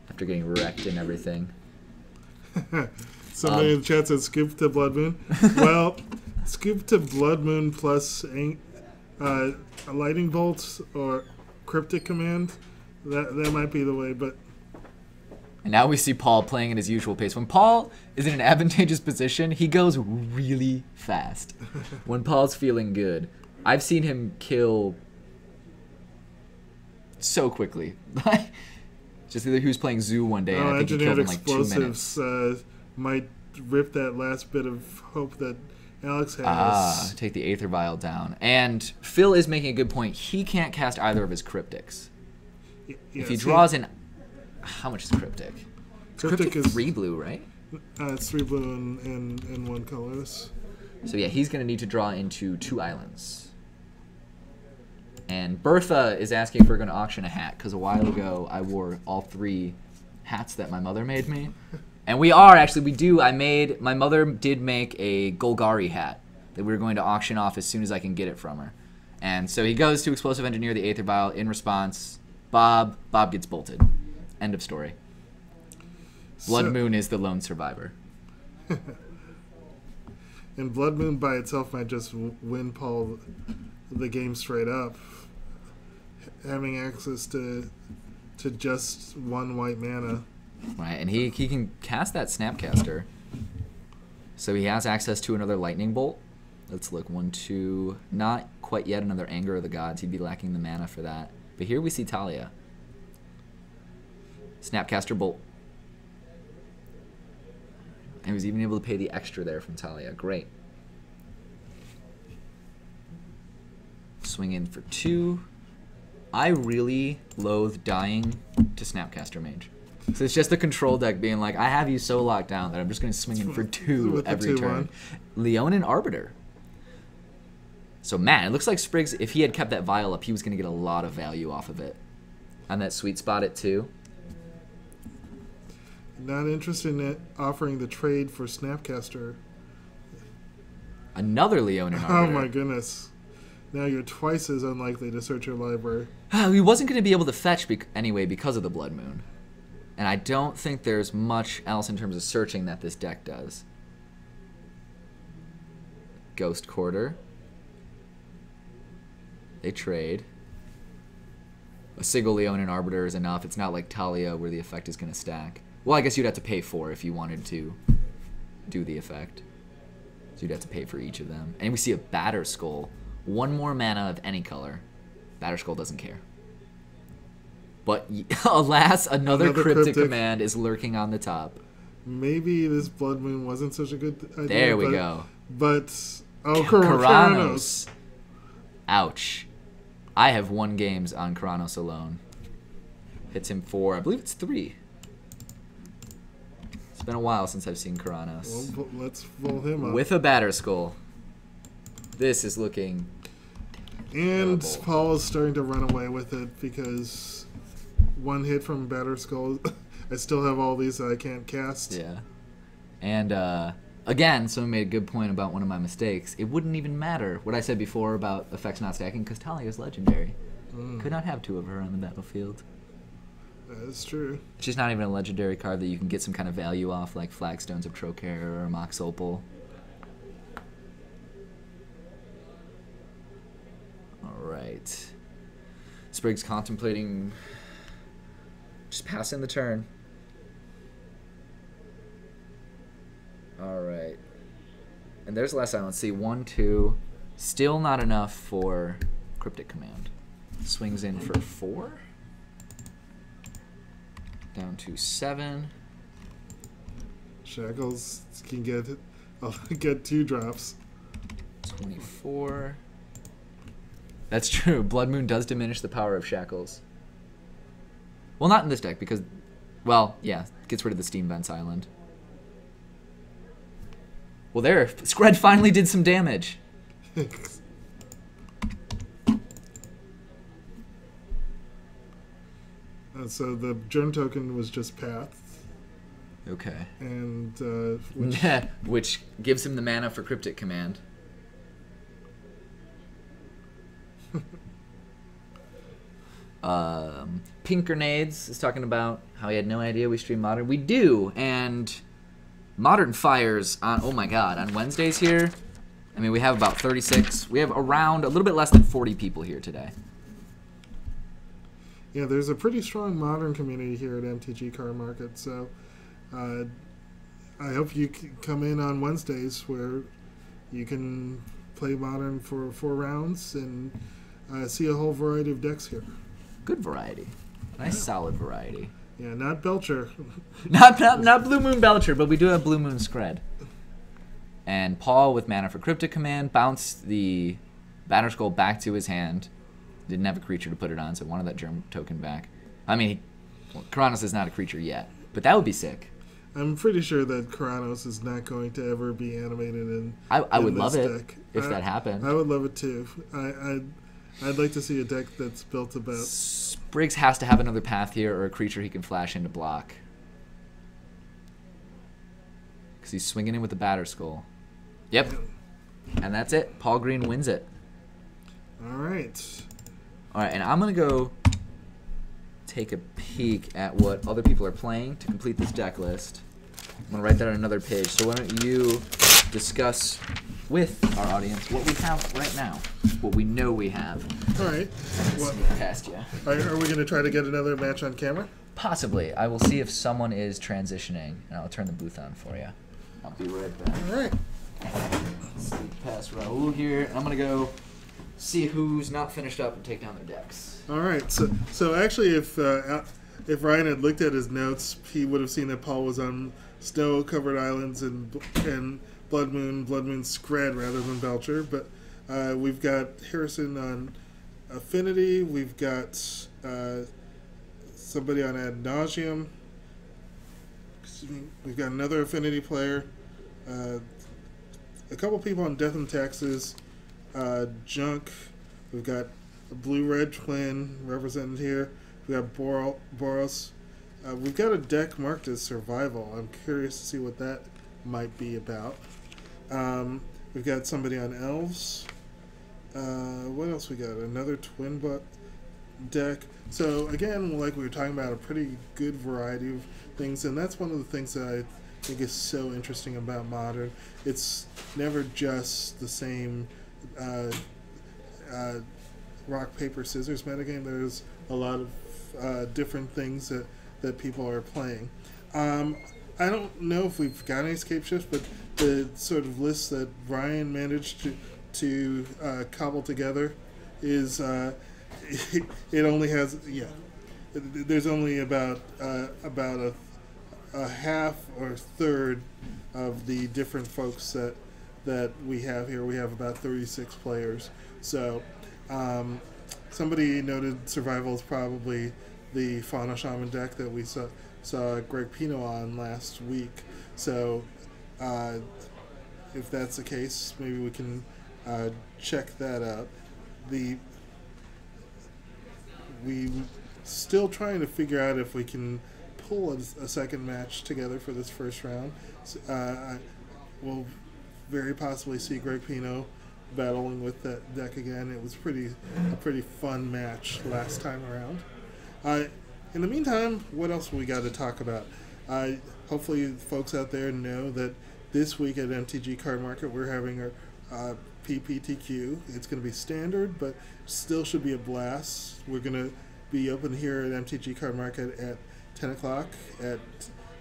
After getting wrecked and everything. Somebody in the chat said scoop to Blood Moon. Well, scoop to Blood Moon plus a Lightning Bolt or Cryptic Command. That might be the way, but... And now we see Paul playing at his usual pace. When Paul is in an advantageous position, he goes really fast. When Paul's feeling good. I've seen him kill so quickly. Just he was playing Zoo one day, and I think he killed in like 2 minutes. Might rip that last bit of hope that Alex has. Take the Aether Vial down. And Phil is making a good point. He can't cast either of his Cryptics. Yes, if he draws in... How much is Cryptic? Cryptic is 3 blue, right? It's 3 blue and 1 colorless. So yeah, he's going to need to draw into 2 islands. And Bertha is asking if we're going to auction a hat, because a while ago I wore all 3 hats that my mother made me. And we are, actually, we do. My mother did make a Golgari hat that we were going to auction off as soon as I can get it from her. And so he goes to Explosive Engineer the Aether Vial. In response, Bob gets bolted. End of story. Blood Moon is the lone survivor. And Blood Moon by itself might just win Paul the game straight up. Having access to just 1 white mana. Right, and he can cast that Snapcaster. So he has access to another Lightning Bolt. Let's look. 1, 2. Not quite yet another Anger of the Gods. He'd be lacking the mana for that. But here we see Talia. Snapcaster Bolt. And he was even able to pay the extra there from Talia. Great. Swing in for 2. I really loathe dying to Snapcaster Mage. So it's just the control deck being like, I have you so locked down that I'm just going to swing in for 2 every turn. Leonin Arbiter. So man, it looks like Spriggs, if he had kept that vial up, he was going to get a lot of value off of it. On that sweet spot at 2. Not interested in offering the trade for Snapcaster. Another Leonin Arbiter. Oh my goodness. Now you're twice as unlikely to search your library. He wasn't going to be able to fetch anyway because of the Blood Moon. And I don't think there's much else in terms of searching that this deck does. Ghost Quarter. They trade. A single Leonin Arbiter is enough. It's not like Talia where the effect is going to stack. Well, I guess you'd have to pay 4 if you wanted to do the effect. So you'd have to pay for each of them. And we see a Batter Skull. 1 more mana of any color. Batter Skull doesn't care. But alas, another cryptic command is lurking on the top. Maybe this Blood Moon wasn't such a good idea. There we go. But Karanos. Ouch. I have won games on Karanos alone. Hits him for, I believe it's 3. It's been a while since I've seen Karanos. Well, let's roll him up. With a batter skull. This is looking And terrible. Paul is starting to run away with it because 1 hit from batter skull. I still have all these that I can't cast. Yeah. And again, someone made a good point about one of my mistakes. It wouldn't even matter what I said before about effects not stacking because Talia is legendary. Could not have 2 of her on the battlefield. That is true. She's not even a legendary card that you can get some kind of value off, like Flagstones of Trocaire or Mox Opal. Alright. Sprig's contemplating just passing the turn. Alright. And there's less islands. See, 1, 2. Still not enough for Cryptic Command. Swings in for 4. Down to 7. Shackles can get get 2 drops. 24. That's true. Blood Moon does diminish the power of Shackles. Well, not in this deck because, well, yeah, gets rid of the Steam Vents Island. Well, there, Scred finally did some damage. So the Germ token was just Path. Okay. And which gives him the mana for Cryptic Command. Pink Grenades is talking about how he had no idea we stream Modern. We do, and Modern fires on, oh my god, on Wednesdays here. I mean, we have about 36. We have around a little bit less than 40 people here today. Yeah, there's a pretty strong Modern community here at MTG Card Market, so I hope you can come in on Wednesdays where you can play Modern for 4 rounds and see a whole variety of decks here. Good variety. Nice, solid variety. Yeah, not Belcher. Not Blue Moon Belcher, but we do have Blue Moon Scred. And Paul, with mana for Cryptic Command, bounced the Batter Skull back to his hand. Didn't have a creature to put it on, so wanted that Germ token back. I mean, well, Karanos is not a creature yet, but that would be sick. I'm pretty sure that Karanos is not going to ever be animated in I would love it deck. if that happened. I would love it too. I'd like to see a deck that's built about... Spriggs has to have another path here or a creature he can flash into block. Because he's swinging in with the Batter Skull. Yep. And that's it. Paul Green wins it. All right. All right, and I'm going to go take a peek at what other people are playing to complete this deck list. I'm going to write that on another page. So why don't you discuss with our audience what we have right now, what we know we have. All right. Sneak past you. Are we going to try to get another match on camera? Possibly. I will see if someone is transitioning, and I'll turn the booth on for you. I'll be right back. All right. Sneak past Raul here, and I'm going to go see who's not finished up and take down their decks. All right. So actually, if Ryan had looked at his notes, he would have seen that Paul was on snow-covered islands and Blood Moon Scred rather than Belcher. But we've got Harrison on Affinity. We've got somebody on Ad Nauseam. We've got another Affinity player. A couple people on Death and Taxes. Junk. We've got a Blue-Red Twin represented here. We've got Boros. We've got a deck marked as Survival. I'm curious to see what that might be about. We've got somebody on Elves. What else we got? Another Twin Butt deck. So again, like we were talking about, a pretty good variety of things, and that's one of the things that I think is so interesting about Modern. It's never just the same rock, paper, scissors metagame. There's a lot of different things that people are playing. I don't know if we've got any escape shifts, but the sort of list that Ryan managed to cobble together is it only has there's only about a half or third of the different folks that we have here. We have about 36 players. So somebody noted Survival is probably the Fauna Shaman deck that we saw Greg Pino on last week. So if that's the case, maybe we can check that out. We still trying to figure out if we can pull a second match together for this first round. We'll very possibly see Greg Pino battling with that deck again. It was a pretty fun match last time around. In the meantime, what else we got to talk about? Hopefully folks out there know that this week at MTG Card Market we're having our PPTQ. It's going to be standard, but still should be a blast. We're going to be open here at MTG Card Market at 10 o'clock at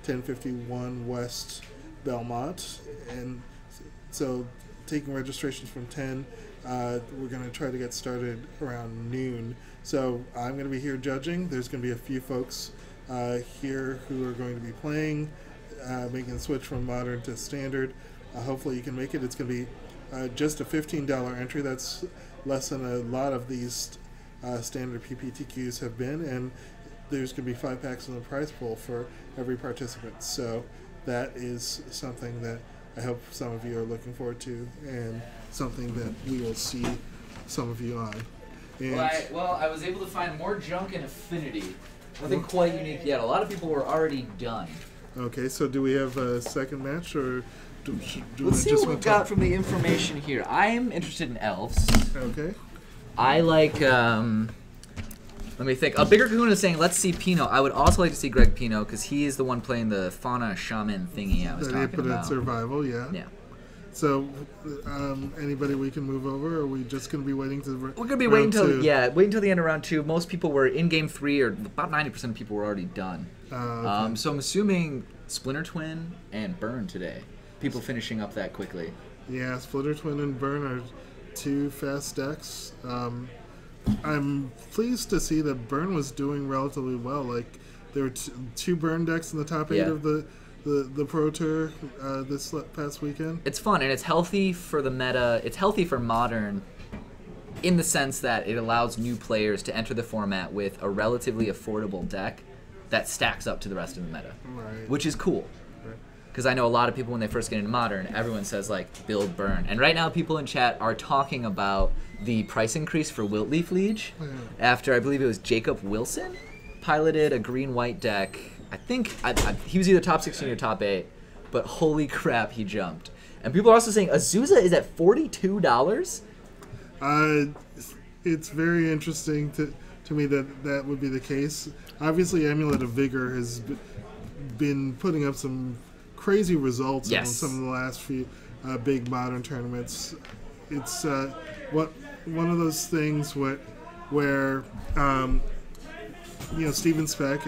1051 West Belmont. And so taking registrations from 10, we're going to try to get started around noon. So I'm going to be here judging. There's going to be a few folks here who are going to be playing, making the switch from Modern to Standard. Hopefully you can make it. It's going to be just a $15 entry. That's less than a lot of these standard PPTQs have been, and there's going to be 5 packs in the prize pool for every participant. So that is something that I hope some of you are looking forward to, and something that we will see some of you on. And I was able to find more junk in Affinity. Nothing quite unique yet. A lot of people were already done. Okay, so do we have a second match, or let's see what we've got from the information here. I am interested in elves. Okay. I like, let me think. A Bigger Kahuna is saying, let's see Pino. I would also like to see Greg Pino, because he is the one playing the Fauna Shaman thingy I was talking about. Survival, yeah. Yeah. So, anybody we can move over, or are we just going to be waiting to We're going to be waiting till, wait until the end of round 2. Most people were in game 3, or about 90% of people were already done. Okay. So I'm assuming Splinter Twin and Burn today. People finishing up that quickly. Yeah, Splinter Twin and Burn are 2 fast decks. I'm pleased to see that Burn was doing relatively well. Like, there were 2 Burn decks in the top 8 of the Pro Tour this past weekend. It's fun, and it's healthy for the meta. It's healthy for Modern in the sense that it allows new players to enter the format with a relatively affordable deck that stacks up to the rest of the meta, which is cool. Because I know a lot of people, when they first get into Modern, everyone says, like, build Burn. And right now, people in chat are talking about the price increase for Wiltleaf Liege after, I believe it was Jacob Wilson piloted a green-white deck. I think he was either top 16 or top 8, but holy crap, he jumped. And people are also saying Azusa is at $42? It's very interesting to me that would be the case. Obviously, Amulet of Vigor has been putting up some crazy results in some of the last few big Modern tournaments. It's one of those things where Steven Speck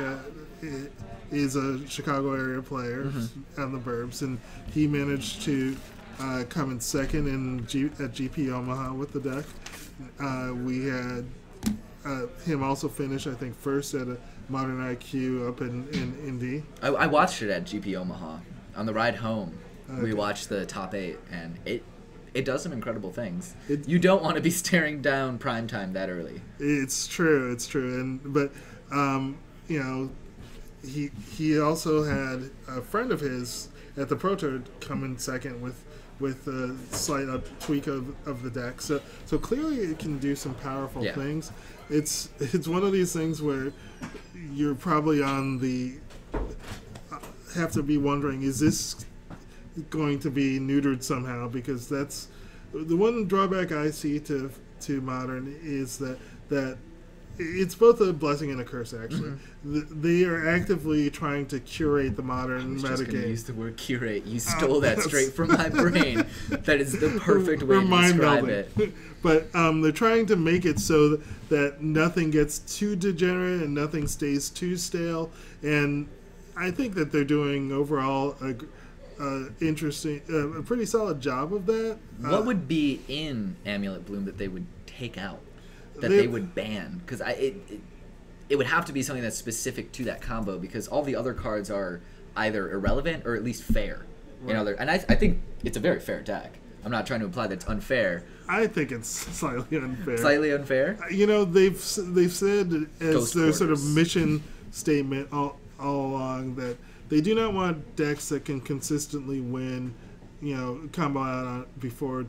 is a Chicago area player on the Burbs, and he managed to come in second at GP Omaha with the deck. We had him also finish, I think, first at a Modern IQ up in Indy. I watched it at GP Omaha. On the ride home, we watched the top 8, and it does some incredible things. You don't want to be staring down primetime that early. It's true, but he also had a friend of his at the Pro Tour come in second with a slight tweak of the deck. So clearly it can do some powerful things. It's one of these things where you're probably on the have to be wondering, is this going to be neutered somehow? Because that's the one drawback I see to Modern is that it's both a blessing and a curse, actually. They are actively trying to curate the Modern metagame. I was just going to use the word curate. You stole that straight from my brain. That is the perfect way to describe it. But they're trying to make it so that nothing gets too degenerate and nothing stays too stale. And I think that they're doing overall a pretty solid job of that. What would be in Amulet Bloom that they would take out? That they would ban? Because it would have to be something that's specific to that combo, because all the other cards are either irrelevant or at least fair. And I think it's a very fair deck. I'm not trying to imply that's unfair. I think it's slightly unfair. Slightly unfair? You know, they've said as Ghost their sort of quarters. mission statement all along that they do not want decks that can consistently win, you know, combo out before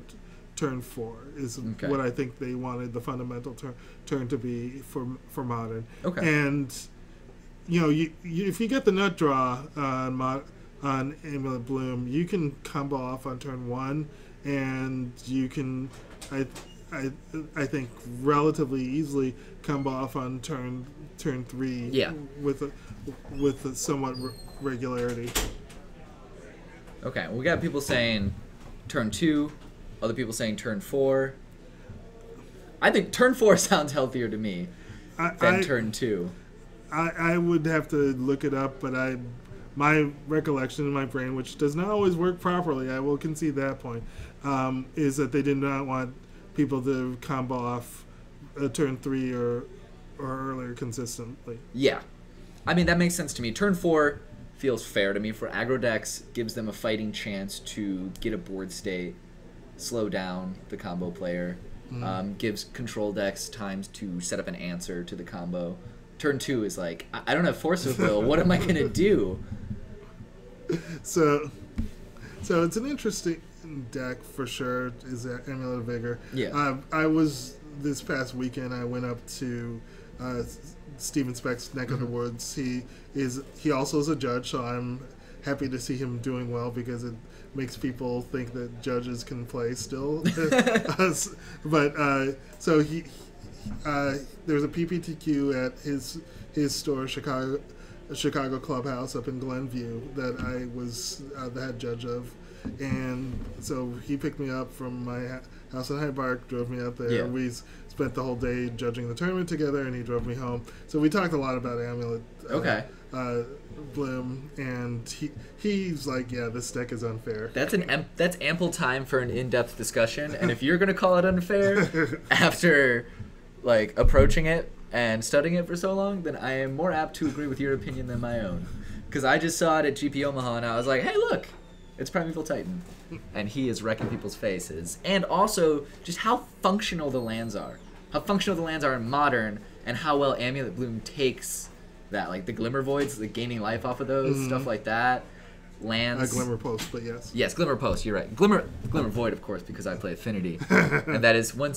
turn 4 is Okay. what I think they wanted the fundamental turn to be for Modern. Okay. And you know, if you get the nut draw on Amulet Bloom, you can combo off on turn 1, and you can, I think, relatively easily combo off on turn 3. Yeah. With a somewhat regularity. Okay, we got people saying turn 2, other people saying turn 4. I think turn 4 sounds healthier to me than turn 2. I would have to look it up, but my recollection in my brain, which does not always work properly, I will concede that point, is that they did not want people to combo off turn 3 or earlier consistently. Yeah. I mean, that makes sense to me. Turn 4 feels fair to me for aggro decks, gives them a fighting chance to get a board state, slow down the combo player, gives control decks times to set up an answer to the combo. Turn 2 is like, I don't have Force of Will, what am I going to do? So it's an interesting deck for sure, is that Amulet of Vigor. Yeah. I was, this past weekend, I went up to Steven Speck's neck of the woods. He also is a judge, so I'm happy to see him doing well because it makes people think that judges can play still. But so he there's a PPTQ at his store, Chicago Clubhouse up in Glenview, that I was the head judge of, and so he picked me up from my house in Hyde Park, drove me out there. Yeah. We spent the whole day judging the tournament together, and he drove me home. So we talked a lot about Amulet. Okay. Bloom, and he's like, yeah, this deck is unfair. That's that's ample time for an in-depth discussion, and if you're going to call it unfair after like approaching it and studying it for so long, then I am more apt to agree with your opinion than my own. Because I just saw it at GP Omaha, and I was like, hey, look, it's Primeval Titan. And he is wrecking people's faces. And also, just how functional the lands are. How functional the lands are in Modern, and how well Amulet Bloom takes that. Like, the Glimmer Voids, like, gaining life off of those, stuff like that. Lands. Glimmer Post, but yes. Yes, Glimmer Post, you're right. Glimmer Void, of course, because I play Affinity. And that is when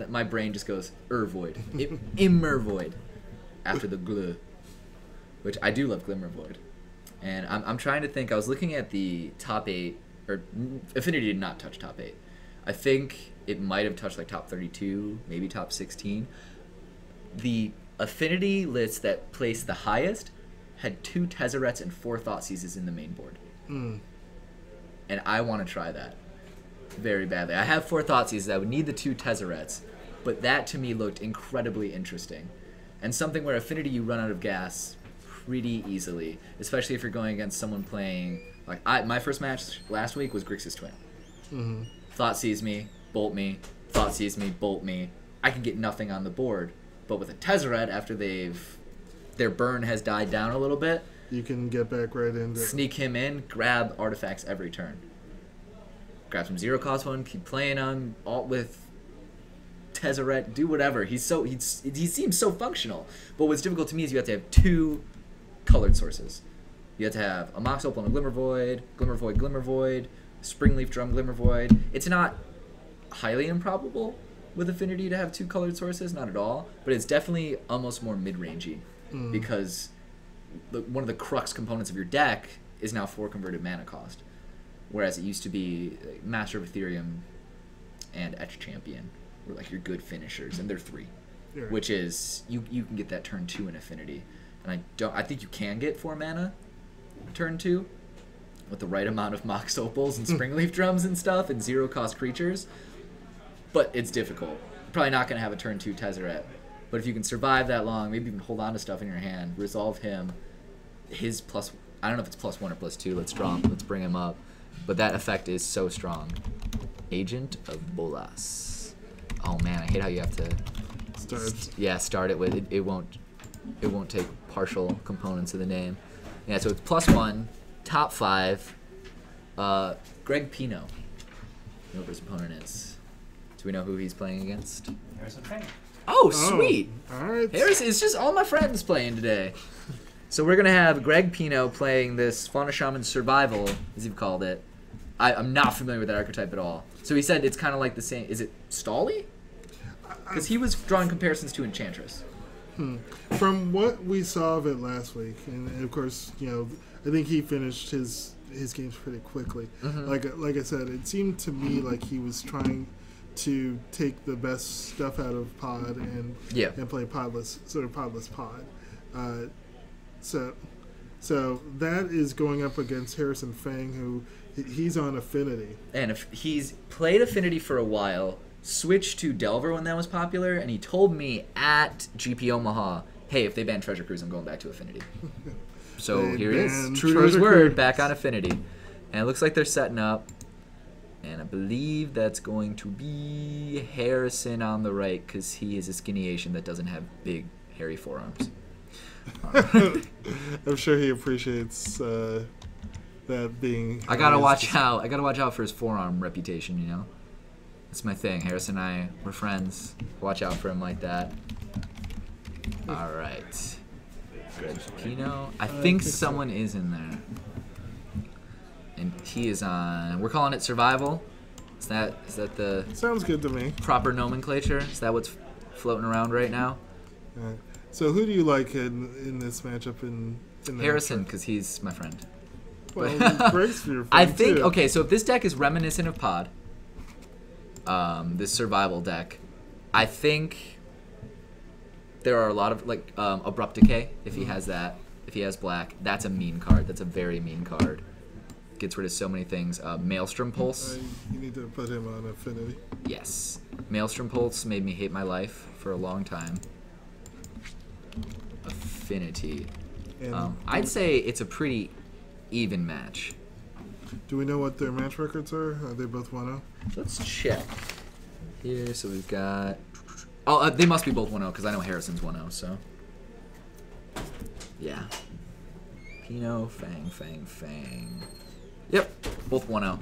my brain just goes Void, Immer Void, after the Gl, which I do love Glimmer Void, and I'm trying to think. I was looking at the top 8, or Affinity did not touch top 8. I think it might have touched like top 32, maybe top 16. The Affinity list that placed the highest had 2 Tezzerets and 4 Thoughtseizes in the main board, and I want to try that very badly. I have 4 Thoughtseizes. I would need the 2 Tezzerets, but that to me looked incredibly interesting, and something where Affinity you run out of gas pretty easily, especially if you're going against someone playing like my first match last week was Grixis Twin. Thoughtseize me, bolt me, Thoughtseize me, bolt me. I can get nothing on the board, but with a Tezzeret, after their burn has died down a little bit, You can get back right into sneak him in, grab artifacts every turn. Grab some 0-cost one, keep playing on alt with Tezzeret, do whatever. He seems so functional. But what's difficult to me is you have to have 2 colored sources. You have to have a Mox Opal and a Glimmer Void, Glimmer Void, Springleaf Drum, Glimmer Void. It's not highly improbable with Affinity to have 2 colored sources, not at all, but it's definitely almost more mid-rangey because one of the crux components of your deck is now 4 converted mana cost. Whereas it used to be Master of Ethereum and Etch Champion were like your good finishers, and they're 3, which is you can get that turn 2 in Affinity, and I think you can get 4 mana turn 2 with the right amount of Mox Opals and Springleaf Drums and stuff and 0-cost creatures, but it's difficult. You're probably not going to have a turn 2 Tezzeret, but if you can survive that long, maybe even hold on to stuff in your hand, resolve him, his plus, I don't know if it's +1 or +2. Let's draw him. Let's bring him up. But that effect is so strong. Agent of Bolas. Oh man, I hate how you have to start it with it won't take partial components of the name. Yeah, so it's +1, top 5. Greg Pino. whoever his opponent is. Do we know who he's playing against? Harrison Fang. Oh, sweet! All right. Harrison, it's just all my friends playing today. So we're gonna have Greg Pino playing this Fauna Shaman Survival, as you've called it. I'm not familiar with that archetype at all. So he said it's kind of like the same. Is it Stally? Because he was drawing comparisons to Enchantress. From what we saw of it last week, and of course, I think he finished his games pretty quickly. Like I said, it seemed to me like he was trying to take the best stuff out of Pod and play podless Pod. So that is going up against Harrison Fang, who he's on Affinity. And if he's played Affinity for a while, switched to Delver when that was popular, and he told me at GP Omaha, hey, if they ban Treasure Cruise, I'm going back to Affinity. So here he is, true to his word, back on Affinity. And it looks like they're setting up. And I believe that's going to be Harrison on the right, because he is a skinny Asian that doesn't have big, hairy forearms. I'm sure he appreciates that being. I gotta watch out. I gotta watch out for his forearm reputation. You know, that's my thing. Harrison and I, we're friends. Watch out for him like that. All right, Greg Pino. I think someone is in there, and he is on. We're calling it Survival. Is that the sounds good to me? Proper nomenclature? Is that what's floating around right now? So who do you like in this matchup? In Harrison, because he's my friend. Well, Greg's your friend I think too. Okay. So if this deck is reminiscent of Pod, this survival deck, I think there are a lot of like Abrupt Decay. If he has that, if he has black, that's a mean card. That's a very mean card. Gets rid of so many things. Maelstrom Pulse. You need to put him on Affinity. Yes, Maelstrom Pulse made me hate my life for a long time. Affinity. I'd say it's a pretty even match. Do we know what their match records are? Are they both 1-0? Let's check. Here, so we've got... Oh, they must be both 1-0, because I know Harrison's 1-0, so... Yeah. Pino, Fang. Yep, both 1-0.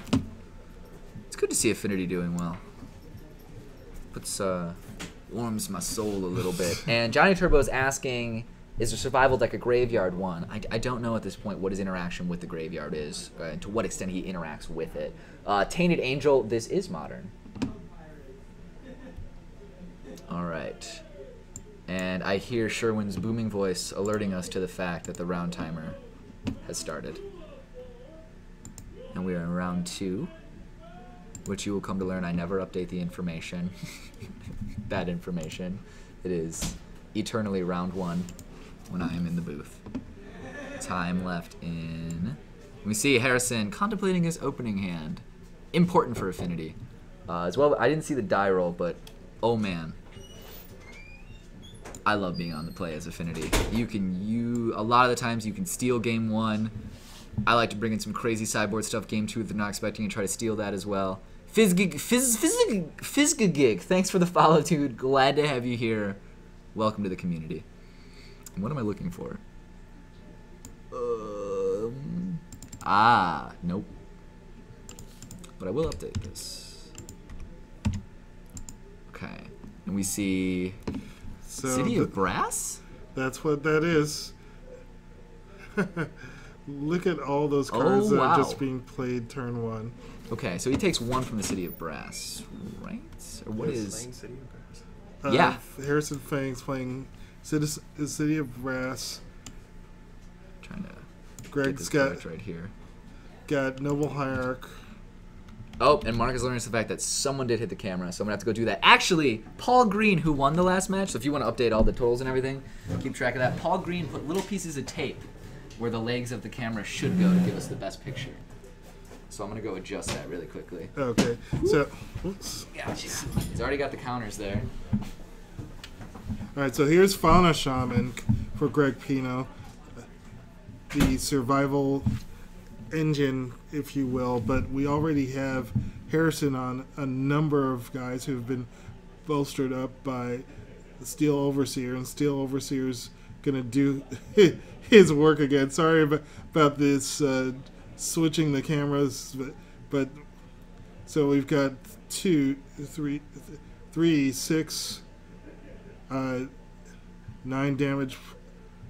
It's good to see Affinity doing well. Puts, warms my soul a little bit. And Johnny Turbo's asking, is the survival deck a graveyard one? I don't know at this point what his interaction with the graveyard is, and to what extent he interacts with it. Tainted Angel, this is modern. Alright. And I hear Sherwin's booming voice alerting us to the fact that the round timer has started. And we are in round 2, which you will come to learn I never update the information. Bad information. It is eternally round 1 when I am in the booth. Time left in... We see Harrison contemplating his opening hand. Important for Affinity. As well, I didn't see the die roll, but oh man. I love being on the play as Affinity. A lot of the times you can steal game 1. I like to bring in some crazy sideboard stuff game 2 if they're not expecting and try to steal that as well. Fizgig, thanks for the follow, dude. Glad to have you here. Welcome to the community. And what am I looking for? Nope. But I will update this. Okay. And we see City of Brass? That's what that is. Look at all those cards that are just being played turn 1. Okay, so he takes 1 from the City of Brass, right? Or what is... City of Brass. Yeah. Harrison Fang's playing City of Brass. Trying to Greg's get this right here. Got Noble Hierarch. Oh, and Mark is learning us the fact that someone did hit the camera, so I'm going to have to go do that. Actually, Paul Green, who won the last match, so if you want to update all the totals and everything, keep track of that. Paul Green put little pieces of tape where the legs of the camera should go to give us the best picture. So I'm going to go adjust that really quickly. Okay, so... Oops. Gotcha. He's already got the counters there. Alright, so here's Fauna Shaman for Greg Pino. The survival engine, if you will, but we already have Harrison on a number of guys who have been bolstered up by the Steel Overseer, and Steel Overseer's going to do his work again. Sorry about this switching the cameras, but So we've got 2, 3, 6, 9 damage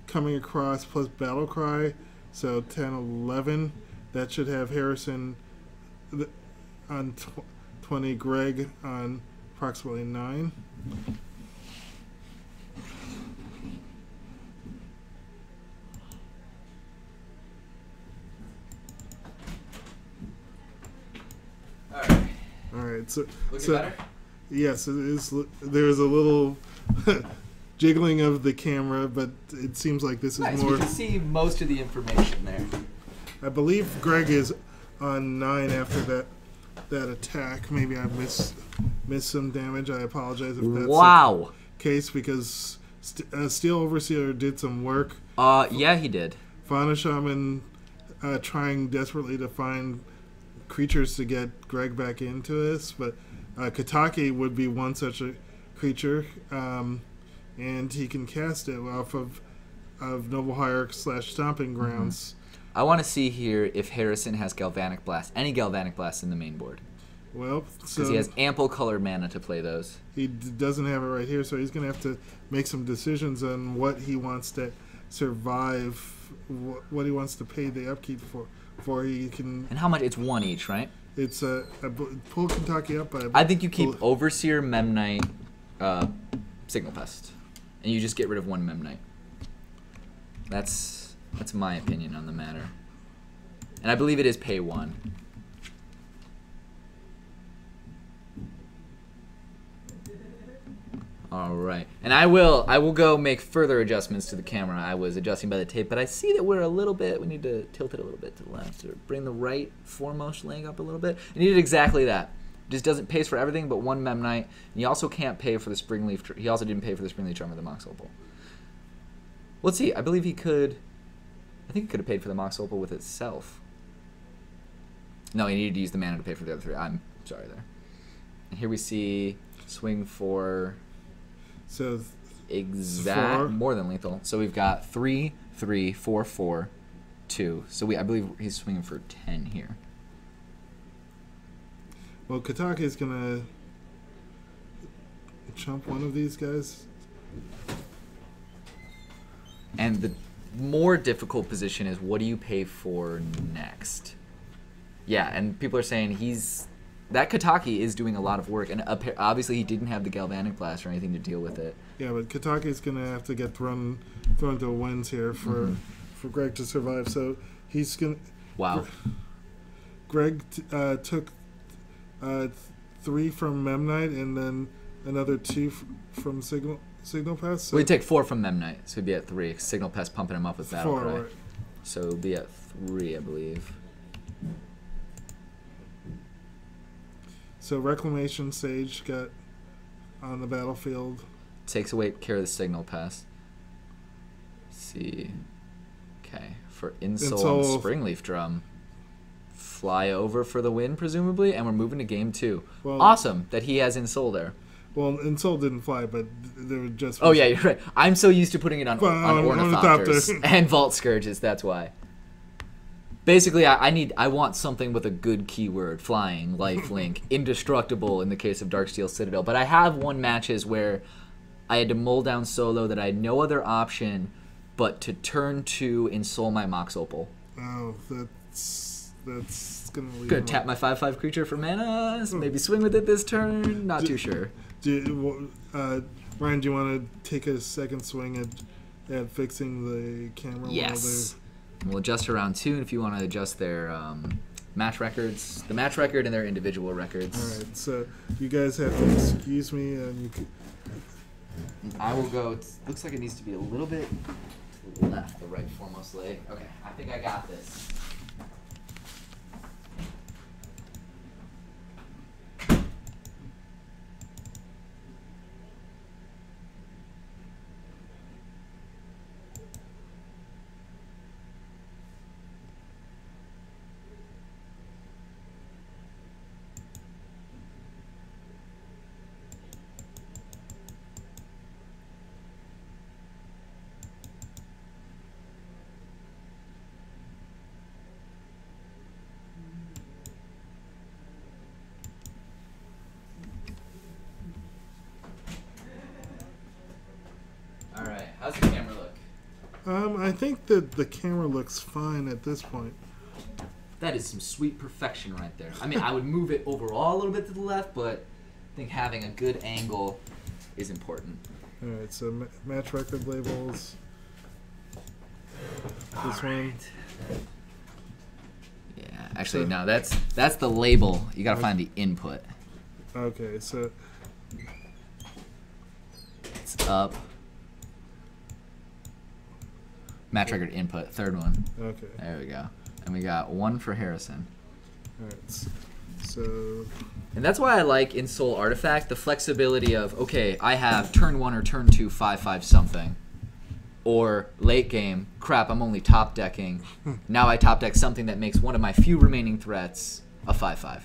coming across plus battle cry, so 10, 11. That should have Harrison on 20, Greg on approximately 9. All right. So better? Yes, it is. There's a little jiggling of the camera, but it seems like this is Nice. more. We can see most of the information there. I believe Greg is on 9 after that attack. Maybe I missed some damage. I apologize if that's Wow. the case, because Steel Overseer did some work. Yeah, he did. Fauna Shaman trying desperately to find creatures to get Greg back into this, but Kataki would be one such a creature, and he can cast it off of Noble Hierarch / Stomping Grounds. I want to see here if Harrison has Galvanic Blast, any Galvanic Blast in the main board. Well, Because he has ample colored mana to play those. he doesn't have it right here, so he's going to have to make some decisions on what he wants to survive, what he wants to pay the upkeep for. He can. And how much? It's 1 each, right? It's pull Kentucky up. I think you keep Overseer, Memnite, Signal Pest, and you just get rid of 1 Memnite. That's my opinion on the matter. And I believe it is pay 1. All right, and I will go make further adjustments to the camera. I was adjusting by the tape, but I see that we need to tilt it a little bit to the left, or bring the right foremost leg up a little bit. I needed exactly that. Just doesn't pays for everything but 1 Memnite, and he also can't pay for the Springleaf. He also didn't pay for the Springleaf Charm or the Mox Opal. Let's see. I believe he could. I think he could have paid for the Mox Opal with itself. No, he needed to use the mana to pay for the other 3. I'm sorry there. And here we see swing for. So more than lethal. So we've got 3, 3, 4, 4, 2. So I believe he's swinging for 10 here. Well, Kataki is gonna chump one of these guys. And the more difficult position is, what do you pay for next? Yeah, and people are saying that Kataki is doing a lot of work, and obviously he didn't have the Galvanic Blast or anything to deal with it. Yeah, but Kataki's going to have to get thrown to the winds here for Greg to survive. So he's going to... Wow. Greg took 3 from Memnite and then another 2 from Signal Pest. So We'd take 4 from Memnite, so we'd be at 3. Signal Pest pumping him up with Battle 4, Cry. right. So we'll be at 3, I believe. So Reclamation Sage got on the battlefield. Takes away care of the Signal Pest. Let's see. Okay, for Insole and Springleaf Drum. Fly over for the win, presumably, and we're moving to game 2. Well, awesome that he has Insole there. Well, Insole didn't fly, but there were just... Oh, yeah, you're right. I'm so used to putting it on Ornithopters and Vault Scourges, that's why. Basically, I want something with a good keyword: flying, lifelink, indestructible in the case of Darksteel Citadel. But I have won matches where I had to mull down solo that I had no other option but to turn to Insole my Mox Opal. Oh, that's gonna leave. Gonna tap my 5/5 creature for mana. Maybe swing with it this turn. Not too sure. Ryan, do you want to take a second swing at fixing the camera? Yes. We'll adjust around 2, and if you want to adjust their match records, the match record and their individual records. All right, so you guys have to excuse me, and I will go. It looks like it needs to be a little bit to the left, the right foremost leg. Okay, I think I got this. I think that the camera looks fine at this point. That is some sweet perfection right there. I mean, I would move it overall a little bit to the left, but I think having a good angle is important. All right, so match record labels. This one. Yeah, actually, no, that's the label. You gotta find the input. Okay, so it's up. Match record input, third one. okay. There we go. And we got one for Harrison. All right, so. And that's why I like in Soul Artifact the flexibility of, okay, I have turn 1 or turn 2 5/5 something. Or late game, crap, I'm only top decking. Now I top deck something that makes one of my few remaining threats a 5/5.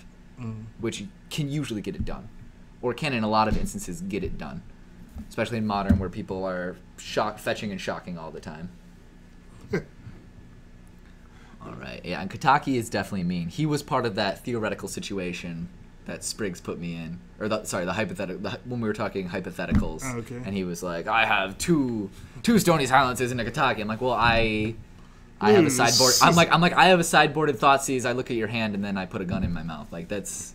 Which can usually get it done. Or can in a lot of instances get it done. Especially in Modern where people are fetching and shocking all the time. Alright, yeah, and Kataki is definitely mean. He was part of that theoretical situation that Spriggs put me in. Or, the hypothetical, when we were talking hypotheticals. Oh, okay. And he was like, I have two Stony Silences and a Kataki. I'm like, well, I have a sideboard. I'm like, I have a sideboarded Thoughtseize. I look at your hand, and then I put a gun in my mouth. Like, that's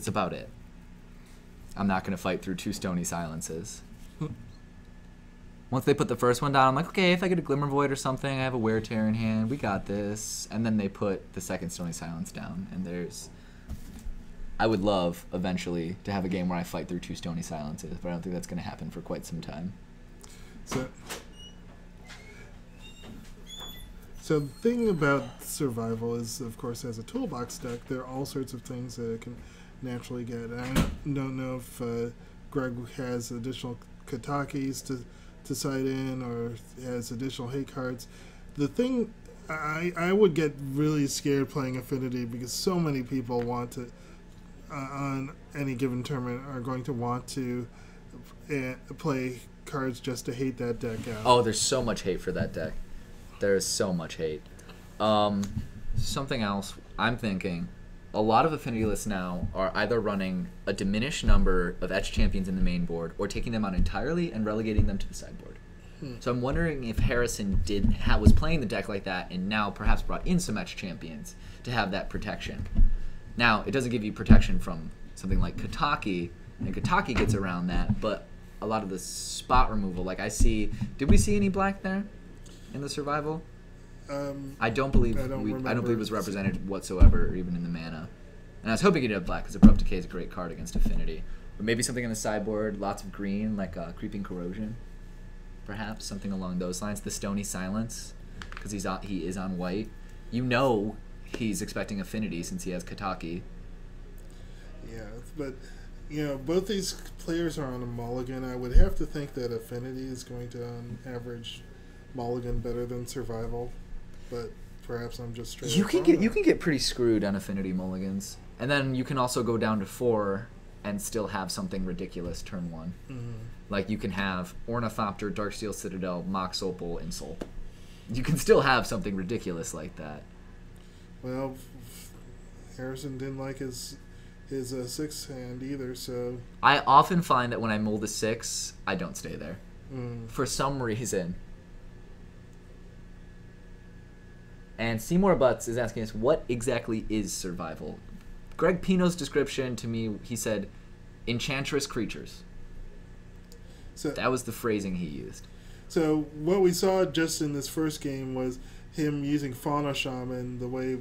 about it. I'm not going to fight through 2 Stony Silences. Once they put the first one down, I'm like, okay, if I get a Glimmer Void or something, I have a Wear Tear in hand, we got this. And then they put the second Stony Silence down, and I would love, eventually, to have a game where I fight through 2 Stony Silences, but I don't think that's going to happen for quite some time. So the thing about Survival is, of course, as a toolbox deck, there are all sorts of things that it can naturally get. And I don't know if Greg has additional Katakis to side in or has additional hate cards. The thing, I would get really scared playing Affinity because so many people want to, on any given tournament, are going to want to play cards just to hate that deck out. Oh, there's so much hate for that deck. There is so much hate. Something else, I'm thinking, a lot of Affinity lists now are either running a diminished number of Etched Champions in the main board or taking them out entirely and relegating them to the sideboard. So I'm wondering if Harrison was playing the deck like that and now perhaps brought in some Etched Champions to have that protection. Now, it doesn't give you protection from something like Kataki, and Kataki gets around that, but a lot of the spot removal, like did we see any black there in the Survival? I don't believe it was represented whatsoever, or even in the mana. And I was hoping you'd have black, because Abrupt Decay is a great card against Affinity. But maybe something in the sideboard, lots of green, like Creeping Corrosion, perhaps, something along those lines. The Stony Silence, because he is on white. You know he's expecting Affinity since he has Kataki. Yeah, but both these players are on a mulligan. I would have to think that Affinity is going to, on average, mulligan better than Survival. But perhaps I'm just straight. You can get pretty screwed on Affinity mulligans, and then you can also go down to 4 and still have something ridiculous turn 1. Like you can have Ornithopter, Darksteel Citadel, Mox Opal, and Soul. You can still have something ridiculous like that. Well, Harrison didn't like his 6 hand either, so I often find that when I mold a 6, I don't stay there for some reason. And Seymour Butts is asking us, what exactly is Survival? Greg Pino's description to me, he said, enchantress creatures. So that was the phrasing he used. So what we saw just in this first game was him using Fauna Shaman the way,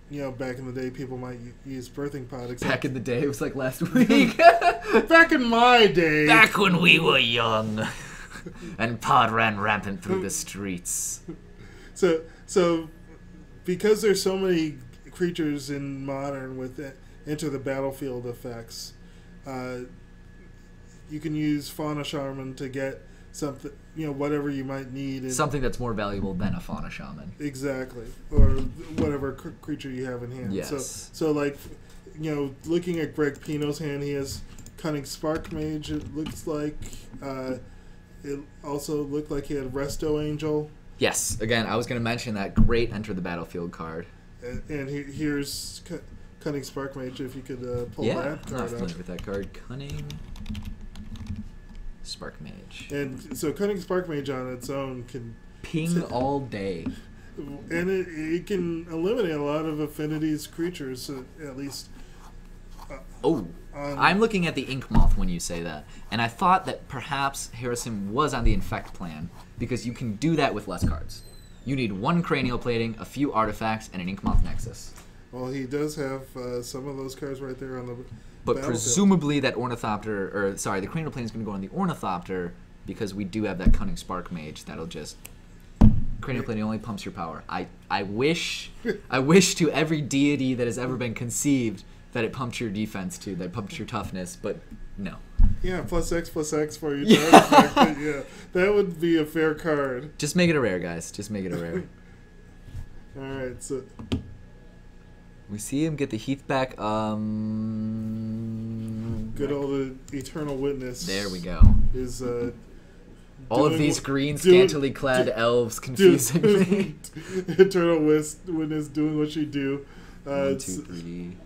back in the day people might use Birthing Pod. Back in the day? It was like last week. Back in my day. Back when we were young. And Pod ran rampant through the streets. So because there's so many creatures in Modern with Enter the Battlefield effects, you can use Fauna Shaman to get something, whatever you might need. Something that's more valuable than a Fauna Shaman. Exactly. Or whatever creature you have in hand. Yes. So like, looking at Greg Pino's hand, he has Cunning Spark Mage, it looks like. It also looked like he had Resto Angel. Yes, again, I was going to mention that great Enter the Battlefield card. And here's Cunning Spark Mage, if you could pull that card out. Yeah, I'm familiar with that card. Cunning Spark Mage. And so Cunning Spark Mage on its own can Ping all day. And it can eliminate a lot of Affinity's creatures, at least. I'm looking at the Ink Moth when you say that. And I thought that perhaps Harrison was on the Infect plan, because you can do that with less cards. You need 1 Cranial Plating, a few artifacts, and an Ink Moth Nexus. Well, he does have some of those cards right there on the But battlefield. presumably that Ornithopter, or sorry, the Cranial Plating is going to go on the Ornithopter, because we do have that Cunning Spark Mage that'll just... Cranial Plating only pumps your power. I wish to every deity that has ever been conceived that it pumped your defense too, that it pumped your toughness, but no. Yeah, +X for your target. Yeah, that would be a fair card. Just make it a rare, guys. Just make it a rare. Alright, so... We see him get the Heath back. Good old Eternal Witness. There we go. Is... All of these green, scantily clad elves confusing me. Eternal Witness doing what she do. 1, 2, 3.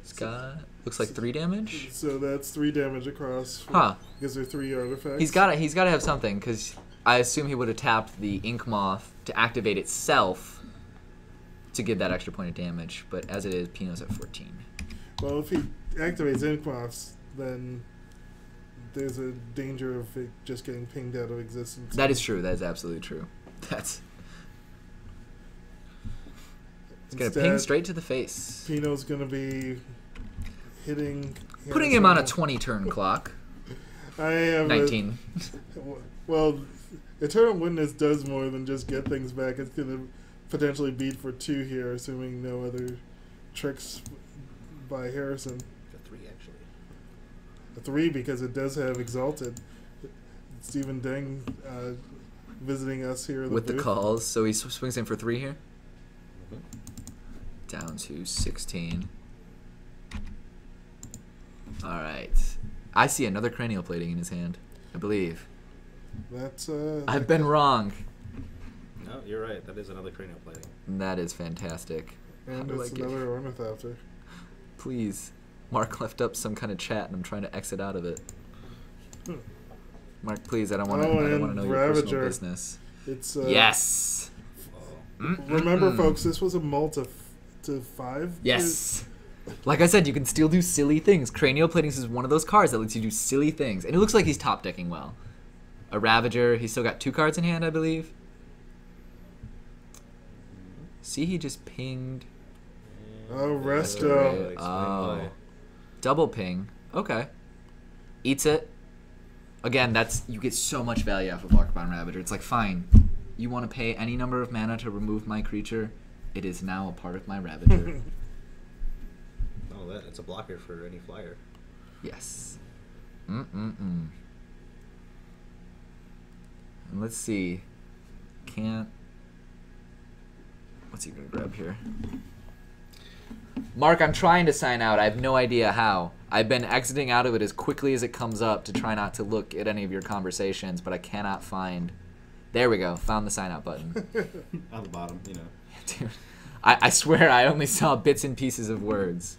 Scott. Looks like 3 damage. So that's 3 damage across. Huh. Because they're 3 artifacts. He's got to have something, because I assume he would have tapped the Ink Moth to activate itself to give that extra point of damage. But as it is, Pino's at 14. Well, if he activates Ink Moths, then there's a danger of it just getting pinged out of existence. That is true. That is absolutely true. It's going to ping straight to the face. Pino's going to be hitting... Putting him on a 20-turn clock. I have 19. Well, Eternal Witness does more than just get things back. It's going to potentially beat for 2 here, assuming no other tricks by Harrison. A 3, actually. A 3 because it does have Exalted. Stephen Deng visiting us here With the booth. calls. So he swings in for 3 here. Down to 16. Alright. I see another Cranial Plating in his hand, I believe. That's I've been wrong. No, you're right. That is another cranial plating. That is fantastic. and How do it's I get another Ornithopter. Please. Mark left up some kind of chat and I'm trying to exit out of it. Mark, please, I don't want to and know your personal Ravager. business. It's Yes! remember, folks, this was a mull to 5. Yes! Like I said, you can still do silly things. Cranial Plating is one of those cards that lets you do silly things. And it looks like he's top decking well. A Ravager, he's still got 2 cards in hand, I believe. See, he just pinged. Oh, Resto. Oh. Double ping. Okay. Eats it. Again, you get so much value off of Arcbound Ravager. It's like, fine, you want to pay any number of mana to remove my creature? It is now a part of my Ravager. Oh, it's a blocker for any flyer. Yes. And let's see. What's he gonna grab here? Mark, I'm trying to sign out. I have no idea how. I've been exiting out of it as quickly as it comes up to try not to look at any of your conversations, but I cannot find... There we go. Found the sign out button. On the bottom, you know. Dude, I swear I only saw bits and pieces of words.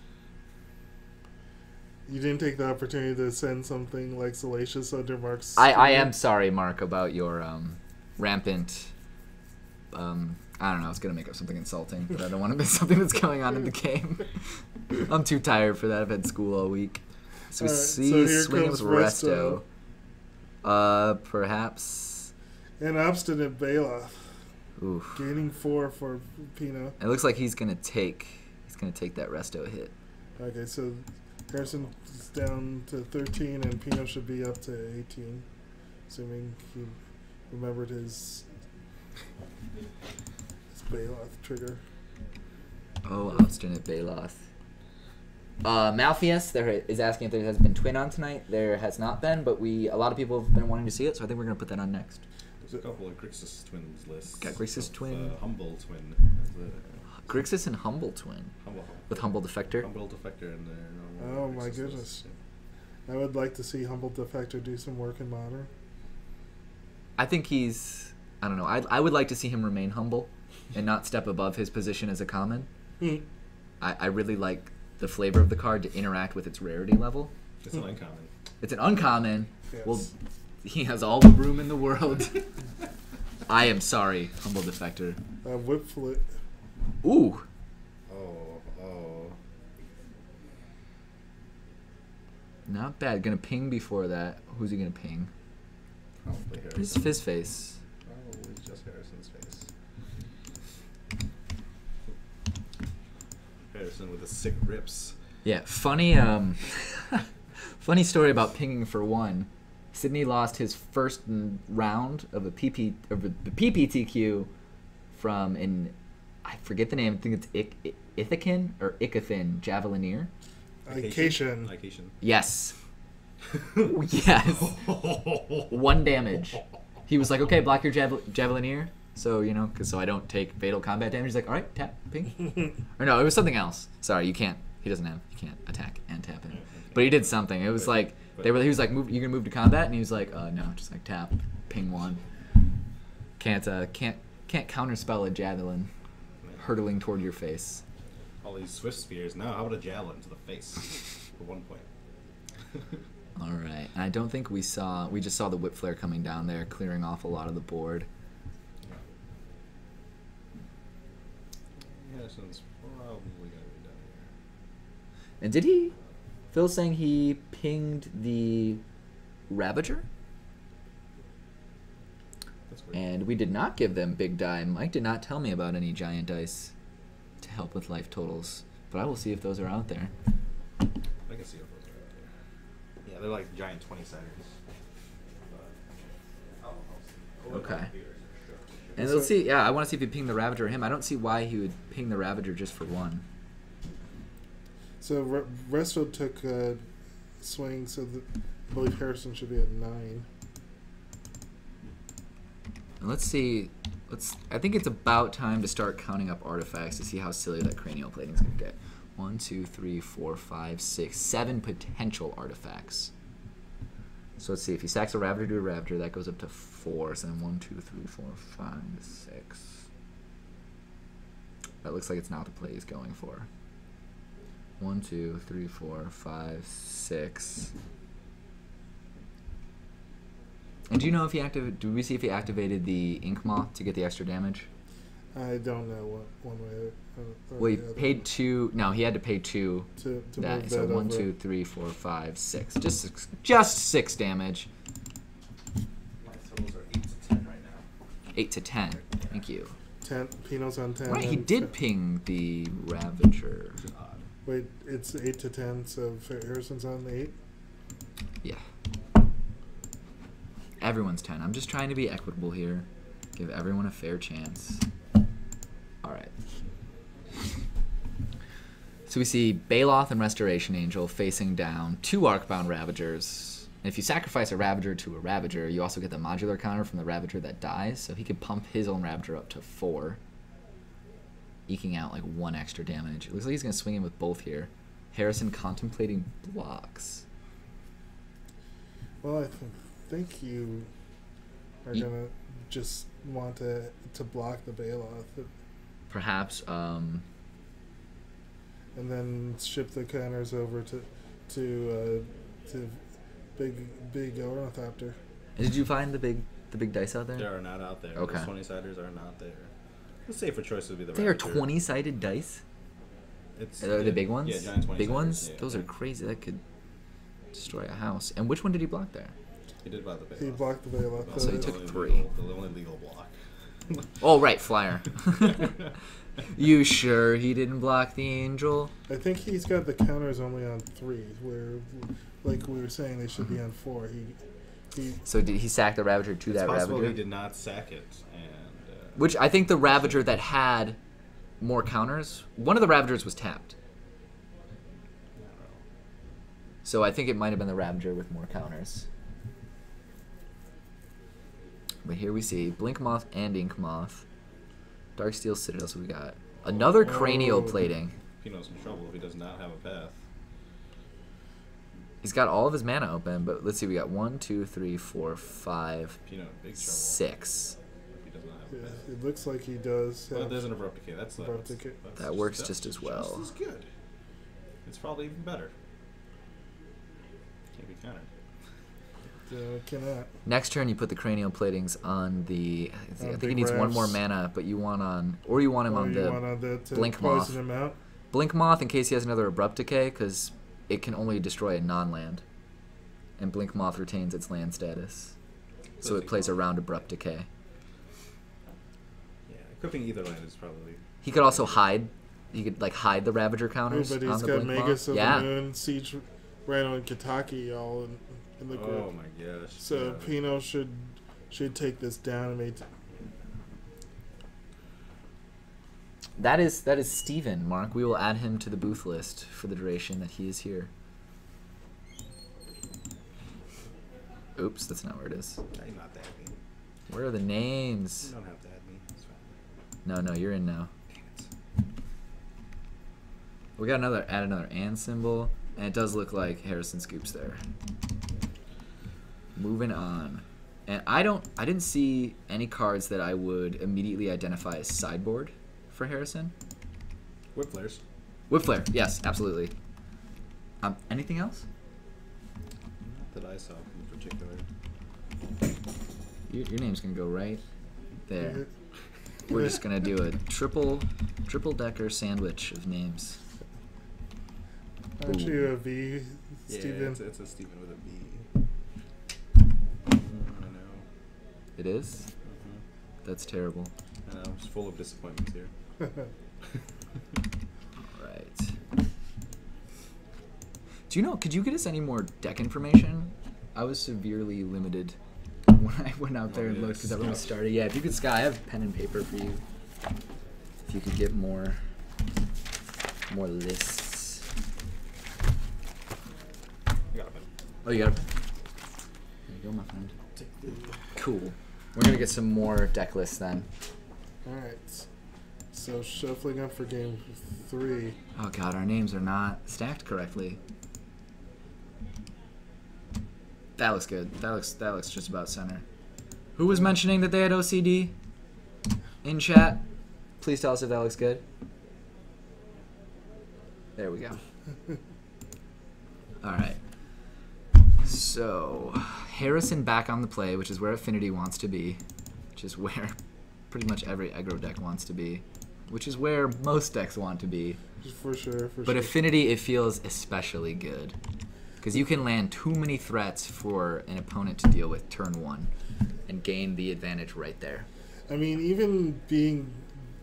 You didn't take the opportunity to send something like Salacious under Mark's... I am sorry, Mark, about your rampant... I don't know, I was going to make up something insulting, but I don't want to miss something that's going on in the game. I'm too tired for that. I've had school all week. So we see swinging with Resto. Perhaps... An Obstinate Baloth. Oof. Gaining 4 for Pino. It looks like he's gonna take that Resto hit. Okay, so Harrison is down to 13 and Pino should be up to 18. Assuming he remembered his Baloth trigger. Oh, Obstinate Baloth. Malpheus there is asking if there has been Twin on tonight. There has not been, but a lot of people have been wanting to see it, so I think we're gonna put that on next. There's a couple of Grixis twins lists. Got Grixis twin. Humble twin. Grixis and Humble twin. With Humble Defector. Humble Defector in there. Oh my goodness. I would like to see Humble Defector do some work in Modern. I think he's... I don't know. I would like to see him remain humble and not step above his position as a common. I really like the flavor of the card to interact with its rarity level. It's an uncommon. It's an uncommon. Yes. Well, he has all the room in the world. I am sorry, humble defector. Whip flit. Ooh. Oh. Not bad. Gonna ping before that. Who's he gonna ping? Probably His Harrison. fizz face. Probably just Harrison's face. Harrison with the sick rips. Yeah, funny funny story about pinging for one. Sydney lost his first round of the PPTQ from I forget the name. I think it's Ithacan or Icathin Javelineer. Ication. Yes. Yes. 1 damage. He was like, okay, block your Javelineer. So, you know, so I don't take fatal combat damage. He's like, all right, tap, ping. Or no, it was something else. Sorry, you can't attack and tap him. But he did something. It was like, he was like, you can move to combat? And he was like, no, just like tap, ping 1. Can't counterspell a javelin hurtling toward your face. All these swift spears. Now, how about a javelin to the face for 1 point? All right. And I don't think we just saw the whip flare coming down there, clearing off a lot of the board. Harrison's probably going to be down here. And Phil's saying he pinged the Ravager? That's weird. And we did not give them big die. Mike did not tell me about any giant dice to help with life totals. But I will see if those are out there. I can see if those are out there. Yeah, they're like giant 20-siders. Okay. And let's see, yeah, I want to see if he pinged the Ravager or him. I don't see why he would ping the Ravager just for 1. So Resto took a swing, so I believe Harrison should be at 9. And let's see. I think it's about time to start counting up artifacts to see how silly that cranial plating is going to get. 1, 2, 3, 4, 5, 6, 7 potential artifacts. So let's see. If he sacks a Ravager to a Ravager, that goes up to 4. So then 1, 2, 3, 4, 5, 6. That looks like it's not the play he's going for. 1, 2, 3, 4, 5, 6. And do you know if he activated? Do we see if he activated the Ink Moth to get the extra damage? I don't know one way or Well, he the other. paid 2. No, he had to pay 2. to That move so that 1, over. 2, 3, 4, 5, 6. Just 6 damage. My totals are 8 to 10 right now. 8 to 10. Thank you. 10. Pino's on 10. Right, he and did ping the Ravager. Wait, it's 8 to 10, so Harrison's on 8. Yeah. Everyone's 10. I'm just trying to be equitable here. Give everyone a fair chance. Alright. So we see Baloth and Restoration Angel facing down 2 Arcbound Ravagers. And if you sacrifice a Ravager to a Ravager, you also get the modular counter from the Ravager that dies. So he could pump his own Ravager up to 4. Eking out like 1 extra damage. It looks like he's going to swing in with both here. Harrison contemplating blocks. Well, I think you are going to just want to block the Baloth Perhaps, and then ship the counters over to big Ornithopter. did you find the big dice out there? They are not out there. Okay. Those 20-siders are not there. The safer choice would be the They are Ravager. 20-sided dice? It's Are the big ones? Yeah, giant 20-siders. Big ones? Yeah. Those are crazy. That could destroy a house. And which one did he block there? He did block the Baloth. He blocked the Baloth. So he The took only 3. The only legal block. Oh, right, Flyer. You sure he didn't block the Angel? I think he's got the counters only on 3, where, like we were saying, they should be on 4. So did he sack the Ravager to It's that possible Ravager? he did not sack it. And, Which I think the Ravager that had more counters, one of the Ravagers was tapped. I don't know. So I think it might have been the Ravager with more counters. But here we see Blink Moth and Ink Moth. Darksteel Citadel, so we got another cranial plating. Pino's in trouble if he does not have a path. He's got all of his mana open, but let's see, we got 1, 2, 3, 4, 5, Pino in big trouble 6. if he does not have a Yeah, path. it looks like he does. Well, have- there's an abrupt decay. That's That works just as well. Just as good. It's probably even better. Can't be countered. Cannot. Next turn, you put the cranial platings on the. I think he Big needs one Ravs. more mana, but you want on, or you want him on You the want on the to Blink poison Moth. him out. Blink Moth in case he has another Abrupt Decay, because it can only destroy a non-land, and Blink Moth retains its land status, so it plays around Abrupt Decay. Yeah, equipping either land is probably. He could also hide. He could like hide the Ravager Ooh, counters but on he's the got Blink Magus Moth. of Yeah. the Moon, Siege Rhino, and Kataki all in the group. Oh my gosh. So yeah. Pino should take this down and make. That is Steven, Mark. We will add him to the booth list for the duration that he is here. Oops, that's not where it is. You're not that mean. Where are the names? You don't have to add me. It's fine. No, you're in now. Dang it. We got add another and symbol, and it does look like Harrison Scoops there. Moving on. And I didn't see any cards that I would immediately identify as sideboard for Harrison. Whip flares. Whip Flare, yes, absolutely. Anything else? Not that I saw in particular. Your name's gonna go right there. We're just gonna do a triple decker sandwich of names. Aren't Ooh. you a V, Yeah, Steven? it's a Steven with a B. I know. It is? That's terrible. I know. I'm just full of disappointments here. Right. Do you know, could you get us any more deck information? I was severely limited when I went out there and looked because everyone started. Yeah, if you could, Sky, I have pen and paper for you. If you could get more lists. I got a pen. Oh, you got a pen? There you go, my friend. Cool. We're going to get some more deck lists then. Alright. So shuffling up for game 3. Oh god, our names are not stacked correctly. That looks good. That looks just about center. Who was mentioning that they had OCD in chat? Please tell us if that looks good. There we go. Alright. So, Harrison back on the play, which is where Affinity wants to be. Which is where pretty much every aggro deck wants to be. Which is where most decks want to be. For sure. But Affinity, it feels especially good. Because you can land too many threats for an opponent to deal with turn 1 and gain the advantage right there. I mean, even being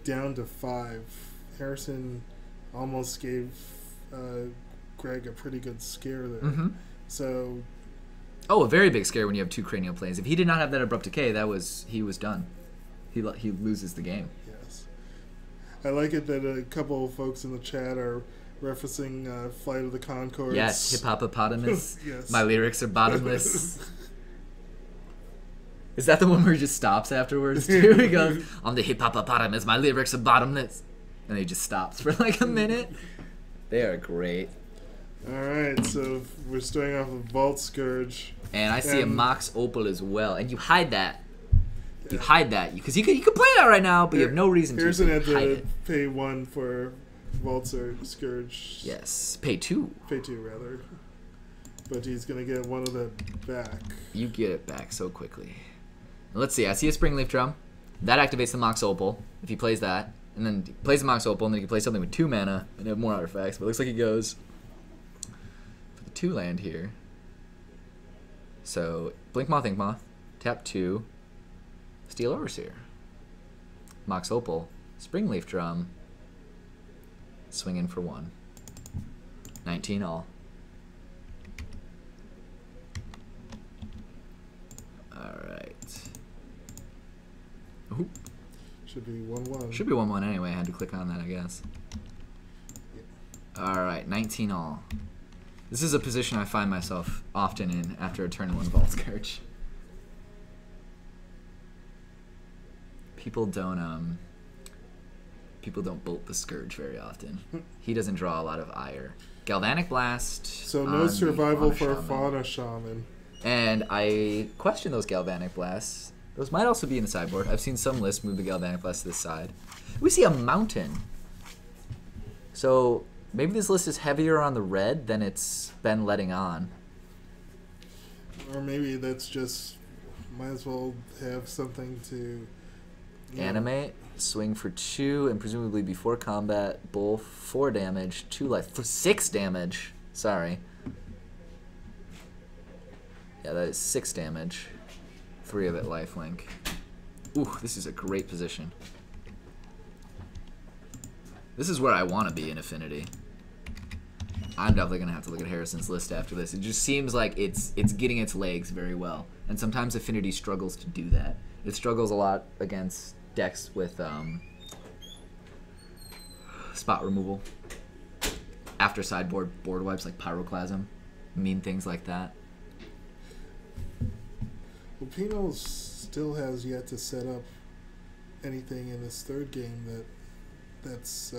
down to 5, Harrison almost gave Greg a pretty good scare there. Mm-hmm. So, oh, a very big scare when you have 2 cranial planes. If he did not have that abrupt decay, he was done. He loses the game. yes. I like it that a couple of folks in the chat are referencing Flight of the Conchords. Yes, hippopotamus. Yes. My lyrics are bottomless. Is that the one where he just stops afterwards? Here we go. I'm the hippopotamus. My lyrics are bottomless. And he just stops for like a minute. They are great. Alright, so we're starting off with Vault Scourge. And I see a Mox Opal as well. And you hide that. You hide that. Because you could play that right now, but you have no reason to. Harrison had hide to it. pay 1 for Vault Scourge. Yes. Pay 2. Pay 2, rather. But he's going to get 1 of that back. You get it back so quickly. Let's see. I see a Springleaf Drum. That activates the Mox Opal if he plays that. And then he plays the Mox Opal, and then he can play something with 2 mana and have more artifacts. But it looks like he goes for the 2 land here. So, Blink Moth, Ink Moth. Tap 2. Steel Overseer. Mox Opal. Springleaf Drum. Swing in for 1. 19 all. Alright. Ooh. Should be 1-1. Should be 1-1 anyway. I had to click on that, I guess. Alright, 19 all. This is a position I find myself often in after a turn 1 Vault Scourge. People don't bolt the Scourge very often. He doesn't draw a lot of ire. Galvanic Blast. So on no the survival Fauna for Shaman. Fauna Shaman. And I question those Galvanic Blasts. Those might also be in the sideboard. I've seen some lists move the Galvanic Blast to this side. We see a Mountain. So maybe this list is heavier on the red than it's been letting on. Or maybe that's just, might as well have something to... Animate, swing for 2, and presumably before combat, bowl 4 damage, 2 life, for 6 damage. Sorry. Yeah, that is 6 damage. 3 of it lifelink. Ooh, this is a great position. This is where I want to be in Affinity. I'm definitely going to have to look at Harrison's list after this. It just seems like it's getting its legs very well. And sometimes Affinity struggles to do that. It struggles a lot against decks with spot removal. After sideboard board wipes like Pyroclasm. Mean things like that. Well, Pino still has yet to set up anything in his third game that's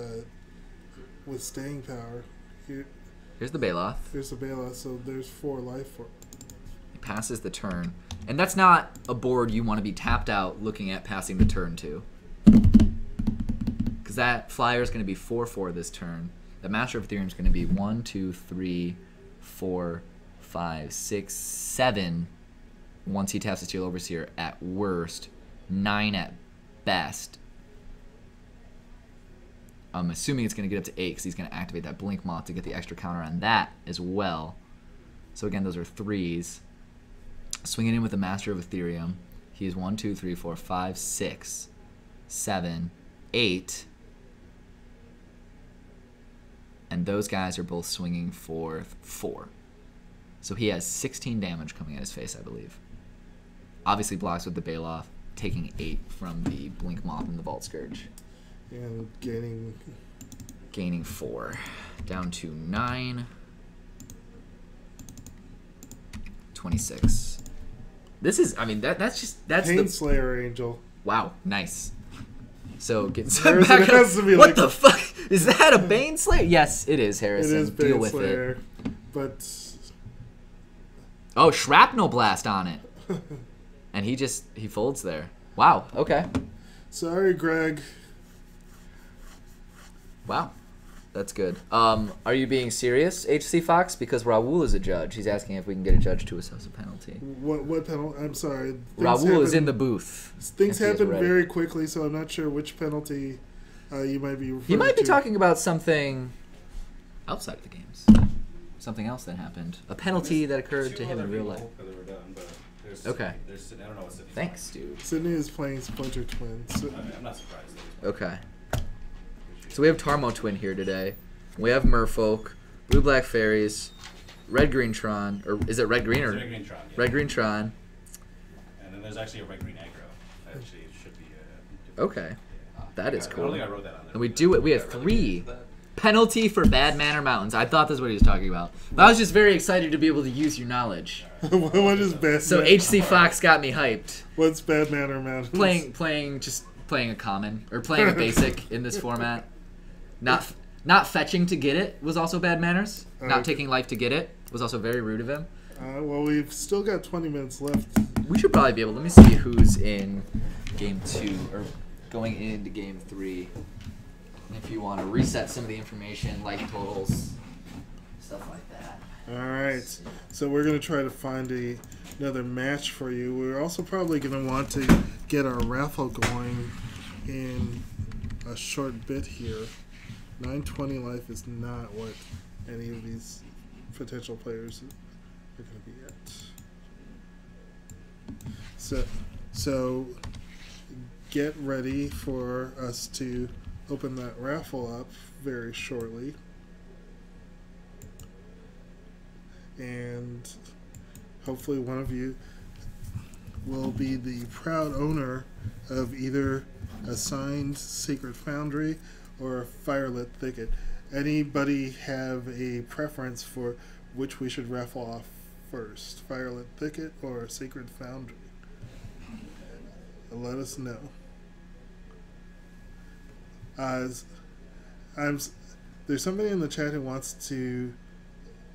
with staying power. Here's the Baloth. There's the Baloth, so there's 4 life for... He passes the turn. And that's not a board you want to be tapped out looking at passing the turn to. Because that flyer is going to be 4/4 this turn. The Master of Ethereum is going to be 1, 2, 3, 4, 5, 6, 7. Once he taps the Steel Overseer at worst. 9 at best. I'm assuming it's going to get up to 8 because he's going to activate that Blink Moth to get the extra counter on that as well. So again, those are 3s. Swinging in with the Master of Ethereum. He's 1, 2, 3, 4, 5, 6, 7, 8. And those guys are both swinging for 4. So he has 16 damage coming at his face, I believe. Obviously blocks with the Baloth, taking 8 from the Blink Moth and the Vault Scourge. And gaining 4. Down to 9. 26. This is, I mean, that's Painslayer Angel. Wow, nice. So getting Harrison, back it has to be what like the fuck? Is that a Baneslayer? Yes, it is, Harrison. It is Deal with Baneslayer, it. but... Oh, Shrapnel Blast on it. And he folds there. Wow, okay. Sorry, Greg. Wow. That's good. Are you being serious, HC Fox? Because Raul is a judge. He's asking if we can get a judge to assess a penalty. What penalty? I'm sorry. Raul is in the booth. Things happen very quickly, so I'm not sure which penalty you might be referring to. He might be talking about something outside of the games. Something else that happened. A penalty that occurred to him in real life. Okay. I don't know what Sydney. Thanks, dude. Sydney is playing Splinter Twin. So. I'm not surprised. Okay. So we have Tarmo Twin here today. We have Merfolk, Blue Black Fairies, Red Green Tron, or is it Red Green or Red Green Tron? Yeah. Red Green Tron. And then there's actually a Red Green Aggro. That actually should be. Okay, that is I cool. don't think I wrote that on there. And we have 3 penalty for Bad Manor Mountains. I thought that's what he was talking about. But I was just very excited to be able to use your knowledge. What is Bad? So HC Fox got me hyped. What's Bad Manor Mountains? Playing a common or playing a basic in this format. Not fetching to get it was also bad manners. Not taking life to get it was also very rude of him. Well, we've still got 20 minutes left. We should probably be able. Let me see who's in game 2 or going into game 3. If you want to reset some of the information, life totals, stuff like that. All right. So we're going to try to find another match for you. We're also probably going to want to get our raffle going in a short bit here. 920 life is not what any of these potential players are going to be at. So get ready for us to open that raffle up very shortly. And hopefully one of you will be the proud owner of either a signed Sacred Foundry or a Firelit Thicket. Anybody have a preference for which we should raffle off first? Firelit Thicket or Sacred Foundry? Let us know. There's somebody in the chat who wants to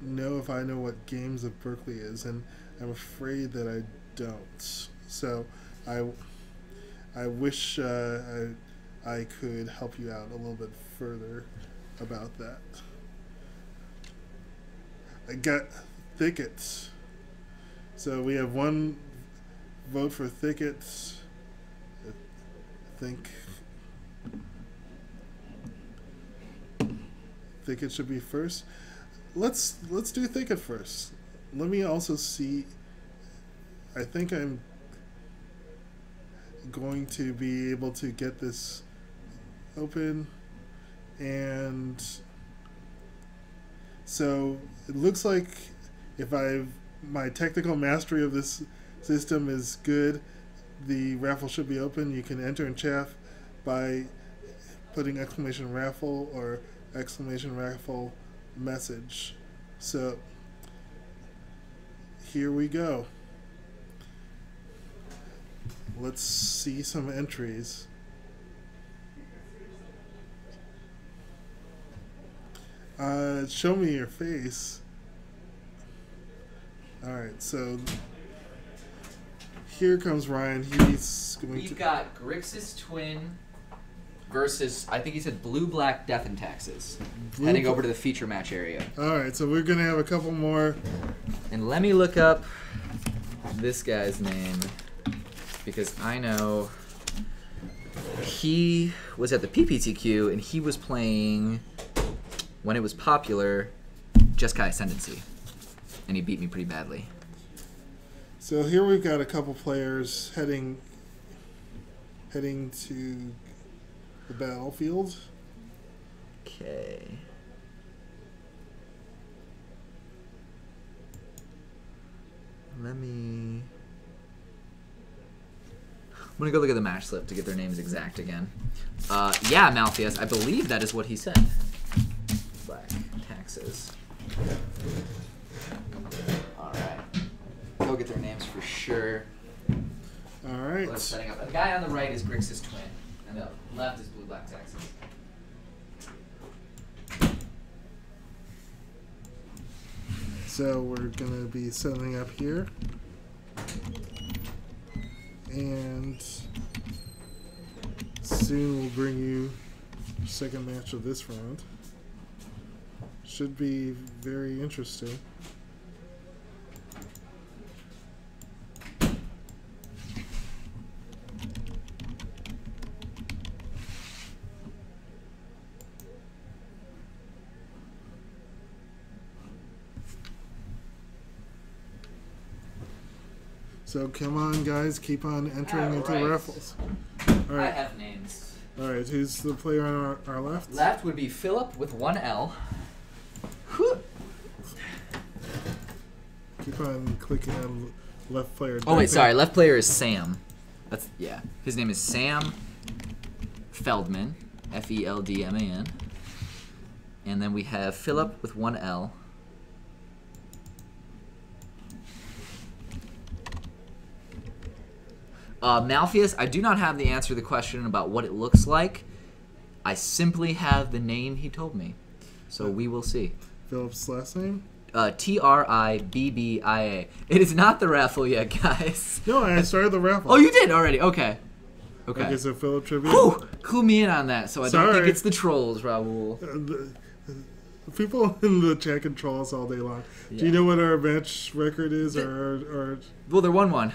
know if I know what Games of Berkeley is, and I'm afraid that I don't. So I wish I could help you out a little bit further about that. I got thickets. So we have one vote for Thicket. I think Thicket should be first. Let's do Thicket first. Let me also see. I think I'm going to be able to get this open, and so it looks like if my technical mastery of this system is good, the raffle should be open. You can enter in chat by putting exclamation raffle or exclamation raffle message. So here we go. Let's see some entries. Show me your face. Alright, so here comes Ryan. He's going We've got Grixis Twin versus, I think he said Blue Black Death and Taxes. Heading over to the feature match area. Alright, so we're going to have a couple more. And let me look up this guy's name, because I know he was at the PPTQ and he was playing, when it was popular, Jeskai Ascendancy. And he beat me pretty badly. So here we've got a couple players heading to the battlefield. Okay. Let me... I'm gonna go look at the match slip to get their names exact again. Yeah, Malthias, I believe that is what he said. Black taxes. Alright. Go get their names for sure. Alright. Setting up. The guy on the right is Grixis Twin, and the left is Blue Black Taxes. So we're going to be setting up here. And soon we'll bring you the second match of this round. Should be very interesting. So come on, guys, keep on entering into the raffles. All right. I have names. All right, who's the player on our left? Left would be Philip with one L. Keep on clicking on left player. Oh wait, sorry. Left player is Sam. That's yeah. His name is Sam Feldman, Feldman. And then we have Philip with one L. Malpheus, I do not have the answer to the question about what it looks like. I simply have the name he told me. So we will see. Philip's last name? Tribbia. It is not the raffle yet, guys. No, I started the raffle. Oh, you did already? Okay. Okay. Okay, so Philip Tribute. Whew! Clue me in on that, so I don't think it's the trolls, Raul. The people in the chat can troll us all day long. Yeah. Do you know what our match record is? Or Well, they're 1-1.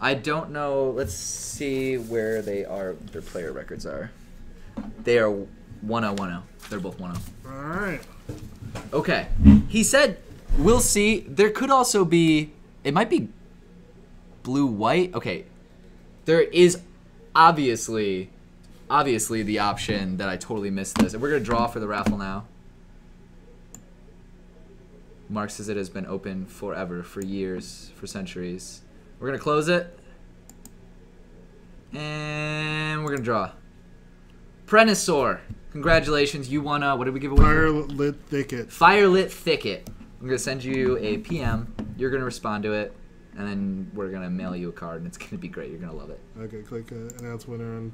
I don't know. Let's see where they are. Their player records are. They are 1-0-1-0. They're both 1-0. All right. Okay. He said, we'll see. There could also be, it might be blue-white. Okay. There is obviously the option that I totally missed this. And we're going to draw for the raffle now. Mark says it has been open forever, for years, for centuries. We're going to close it. And we're going to draw. Prenisor. Congratulations. You won what did we give away? Firelit Thicket. Firelit Thicket. I'm going to send you a PM. You're going to respond to it. And then we're going to mail you a card. And it's going to be great. You're going to love it. Okay, click announce winner on...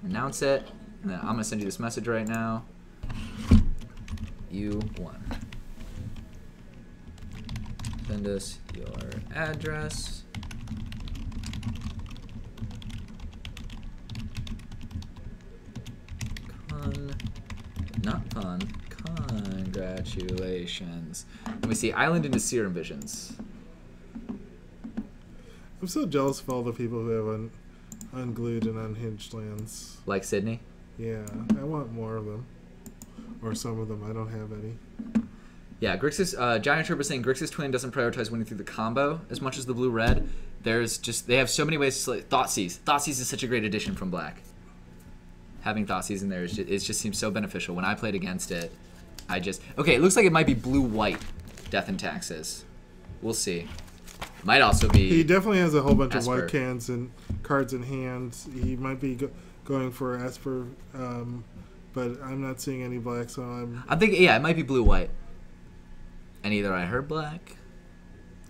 Announce it. And then I'm going to send you this message right now. You won. Send us your address. Not fun. Congratulations. Let me see. Island into Serum Visions. I'm so jealous of all the people who have unglued and unhinged lands. Like Sydney? Yeah, I want more of them. Or some of them. I don't have any. Yeah, Grixis, Giant Trooper saying Grixis Twin doesn't prioritize winning through the combo as much as the blue-red. They have so many ways to select. Thoughtseize. Thoughtseize is such a great addition from black. Having Thoughtseize in there, it just seems so beneficial. When I played against it, okay, it looks like it might be blue-white Death and Taxes. We'll see. Might also be... He definitely has a whole bunch Esper. of white cans and cards in hand. He might be going for Esper, but I'm not seeing any black, so I'm thinking, yeah, it might be blue-white. And either I heard black,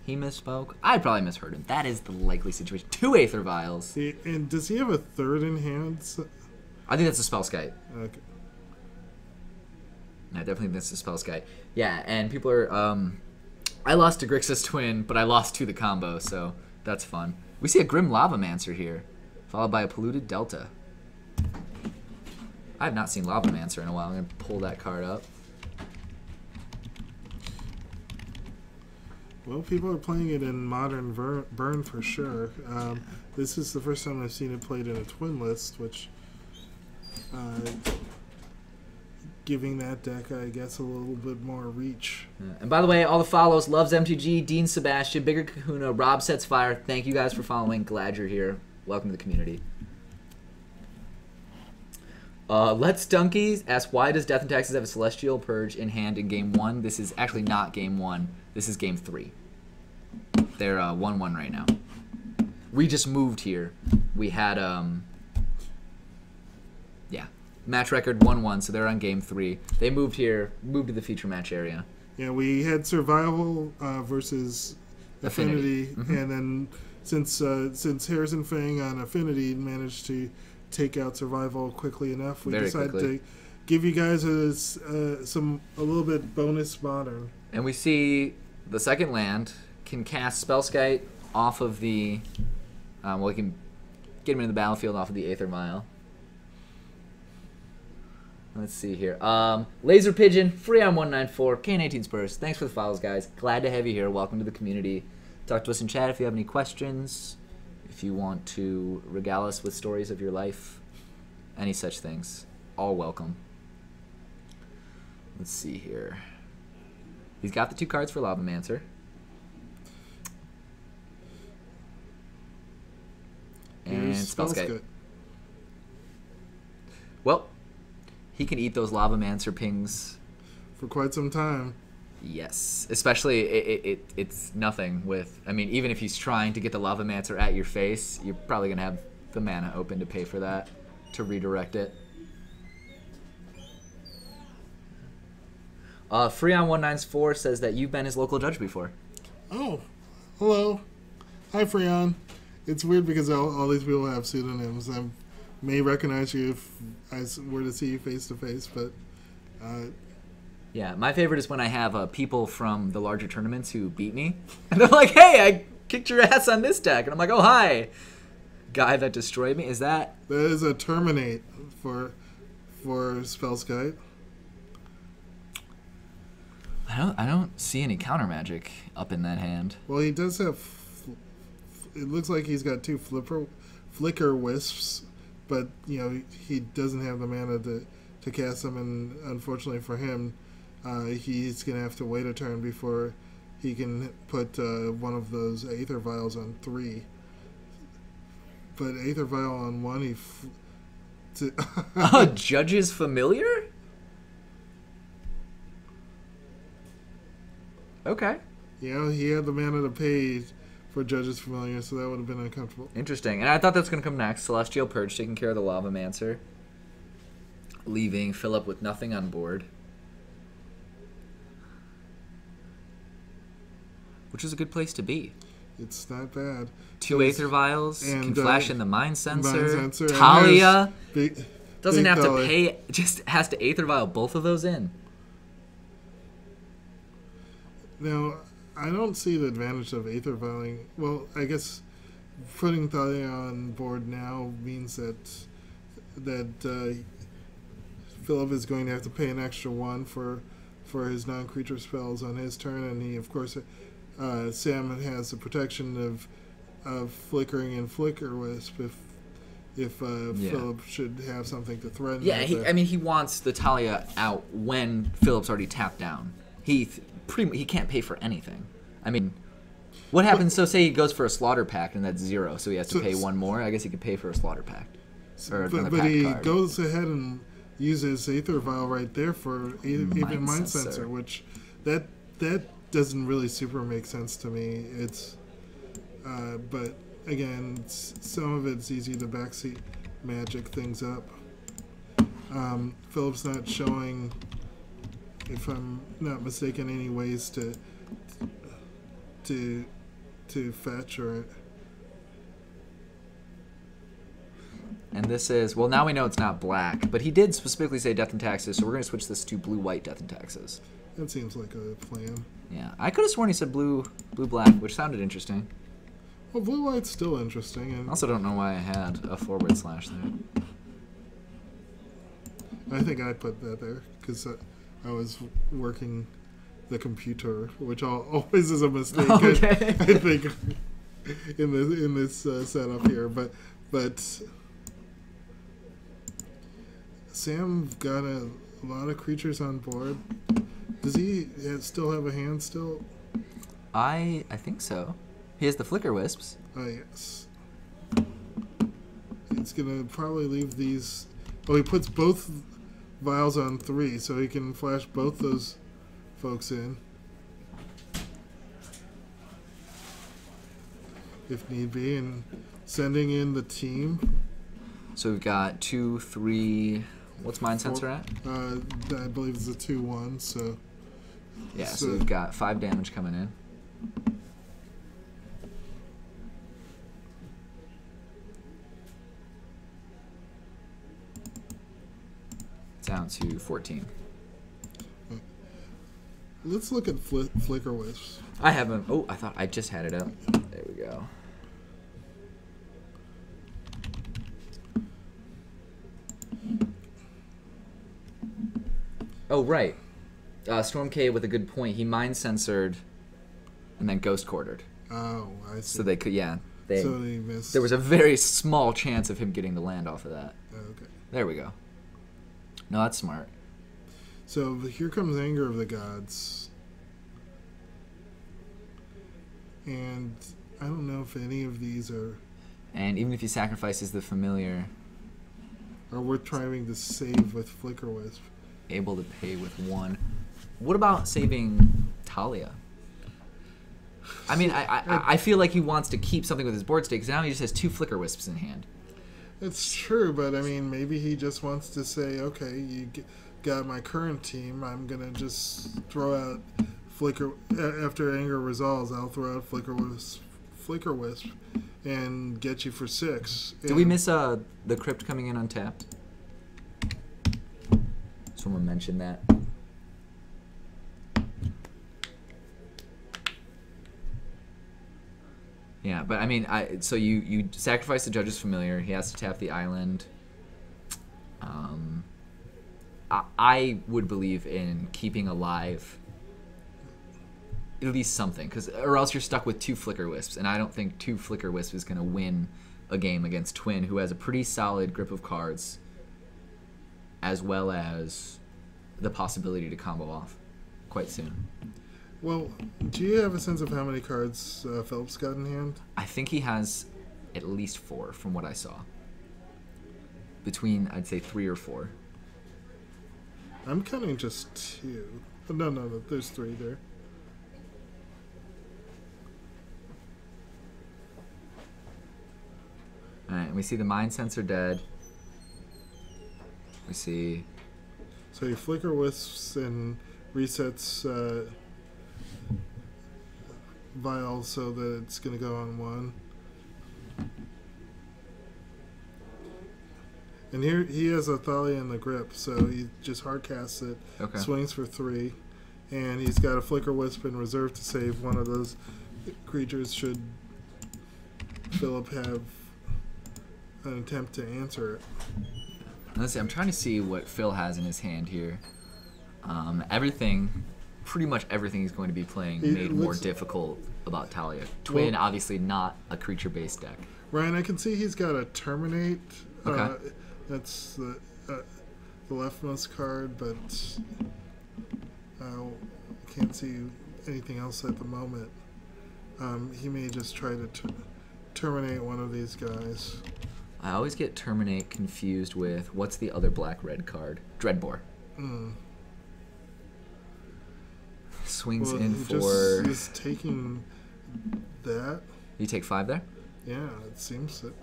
he misspoke. I probably misheard him. That is the likely situation. 2 Aether Vials. And does he have a third in hand? I think that's a Spellskite. Okay. I definitely think that's a Spellskite. Yeah, and people are... I lost to Grixis Twin, but I lost to the combo, so that's fun. We see a Grim Lavamancer here, followed by a Polluted Delta. I have not seen Lavamancer in a while. I'm going to pull that card up. Well, people are playing it in modern Burn for sure. This is the first time I've seen it played in a twin list, which giving that deck, I guess, a little bit more reach. And by the way, all the follows: Loves MTG, Dean Sebastian, Bigger Kahuna, Rob Sets Fire. Thank you guys for following. Glad you're here. Welcome to the community. Let's Dunkies asks, why does Death and Taxes have a Celestial Purge in hand in Game 1? This is actually not Game 1. This is Game 3. They're 1-1 right now. We just moved here. We had, yeah, match record 1-1, so they're on Game 3. They moved here, moved to the feature match area. Yeah, we had Survival versus Affinity, Mm-hmm. and then since Harrison Fang on Affinity managed to take out Survival quickly enough, we decided to give you guys a little bit bonus modern. And we see the second land can cast Spellskite off of the, well, we can get him into the battlefield off of the Aether Vial. Let's see here. Laser Pigeon, free on 194, Kane18 Spurs. Thanks for the follows, guys. Glad to have you here. Welcome to the community. Talk to us in chat if you have any questions. If you want to regale us with stories of your life, any such things, all welcome. Let's see here. He's got the 2 cards for Lavamancer. And Spellskite. Well, he can eat those Lavamancer pings For quite some time. Yes, especially it's nothing with. I mean, even if he's trying to get the Lavamancer at your face, you're probably gonna have the mana open to pay for that, to redirect it. Freon194 says that you've been his local judge before. Oh, hello. Hi, Freon. It's weird because all these people have pseudonyms. I may recognize you if I were to see you face to face, but... Yeah, my favorite is when I have people from the larger tournaments who beat me. And they're like, hey, I kicked your ass on this deck. And I'm like, oh, hi. Guy that destroyed me. Is that... That is a Terminate for Spellskite. I don't see any counter magic up in that hand. Well, he does have... It looks like he's got 2 Flicker Wisps, but, you know, he doesn't have the mana to cast them, and unfortunately for him, he's going to have to wait a turn before he can put one of those Aether Vials on 3. But Aether Vial on 1, Judge's Familiar? Okay. You know, he had the mana to pay for Judge's Familiar, so that would have been uncomfortable. Interesting. And I thought that's going to come next. Celestial Purge taking care of the Lavamancer. Leaving Philip with nothing on board. Which is a good place to be. It's not bad. 2 Aether Vials. And, can flash in the Mind Sensor. Mind Sensor. Talia. Big, Doesn't big have Talia. to pay. Just has to Aether Vial both of those in. Now, I don't see the advantage of Aether Vialing. Well, I guess putting Thalia on board now means that Philip is going to have to pay an extra 1 for his non-creature spells on his turn, and he, of course, Sam has the protection flickering and flicker wisp if Philip should have something to threaten. Yeah, I mean, he wants the Talia out when Philip's already tapped down. He can't pay for anything. I mean, what happens? So say he goes for a slaughter pact and that's 0, so he has to pay 1 more. I guess he could pay for a slaughter pact. But he goes ahead and uses Aether Vial right there for even Mind Sensor, which that doesn't really super make sense to me. It's but again, some of it's easy to backseat magic things up. Philip's not showing, if I'm not mistaken, any ways to fetch or. And this is, well, now we know it's not black, but he did specifically say Death and Taxes, so we're going to switch this to blue-white Death and Taxes. That seems like a plan. Yeah, I could have sworn he said blue-black, which sounded interesting. Well, blue-white's still interesting. And I also don't know why I had a forward slash there. I think I put that there because I was working the computer, which always is a mistake. Okay. I think in this setup here, but Sam got a lot of creatures on board. Does he still have a hand still? I think so. He has the Flicker Wisps. Oh, yes. It's going to probably leave these. Oh, he puts both vials on 3, so he can flash both those folks in. If need be, and sending in the team. So we've got 2, 3. What's Mind Sensor at? I believe it's a 2/1, so. Yeah, so we've got 5 damage coming in. Down to 14. Let's look at Flicker Wisps. I haven't. Oh, I thought I just had it up. There we go. Oh, right. Storm K with a good point. He mind censored and then ghost quartered. Oh, I see. So they could, yeah. So they missed. There was a very small chance of him getting the land off of that. Okay. There we go. No, that's smart. So here comes Anger of the Gods. And I don't know if any of these are... And even if he sacrifices the familiar... Are worth trying to save with Flicker Wisp. Able to pay with 1. What about saving Talia? I mean, I feel like he wants to keep something with his board state, because now he just has 2 Flicker Wisps in hand. It's true, but I mean, maybe he just wants to say, okay, you got my current team, I'm going to just throw out Flicker... After Anger resolves, I'll throw out Flicker Wisp and get you for 6. Did we miss the Crypt coming in untapped? Someone mentioned that. Yeah, but I mean, so you sacrifice the Judge's Familiar. He has to tap the island. I would believe in keeping alive at least something, or else you're stuck with 2 Flicker Wisps, and I don't think 2 Flicker Wisps is going to win a game against Twin, who has a pretty solid grip of cards, as well as the possibility to combo off quite soon. Well, do you have a sense of how many cards Philip's got in hand? I think he has at least 4 from what I saw. Between, I'd say, 3 or 4. I'm counting just 2. Oh, no, there's 3 there. Alright, we see the Mind Sensor dead. We see... So he Flicker Wisps and resets Vial so that it's going to go on 1. And here he has a Thalia in the grip, so he just hard casts it, swings for 3, and he's got a Flicker Wisp in reserve to save one of those creatures should Philip have an attempt to answer it. Let's see, I'm trying to see what Phil has in his hand here. Everything pretty much everything he's going to be playing It made more looks- difficult about Talia. Twin, Well- obviously not a creature-based deck. Ryan, I can see he's got a Terminate. Okay. That's the leftmost card, but I can't see anything else at the moment. He may just try to terminate one of these guys. I always get Terminate confused with, what's the other black-red card? Dreadbore. Swings in for... He's taking that. You take 5 there? Yeah, it seems it.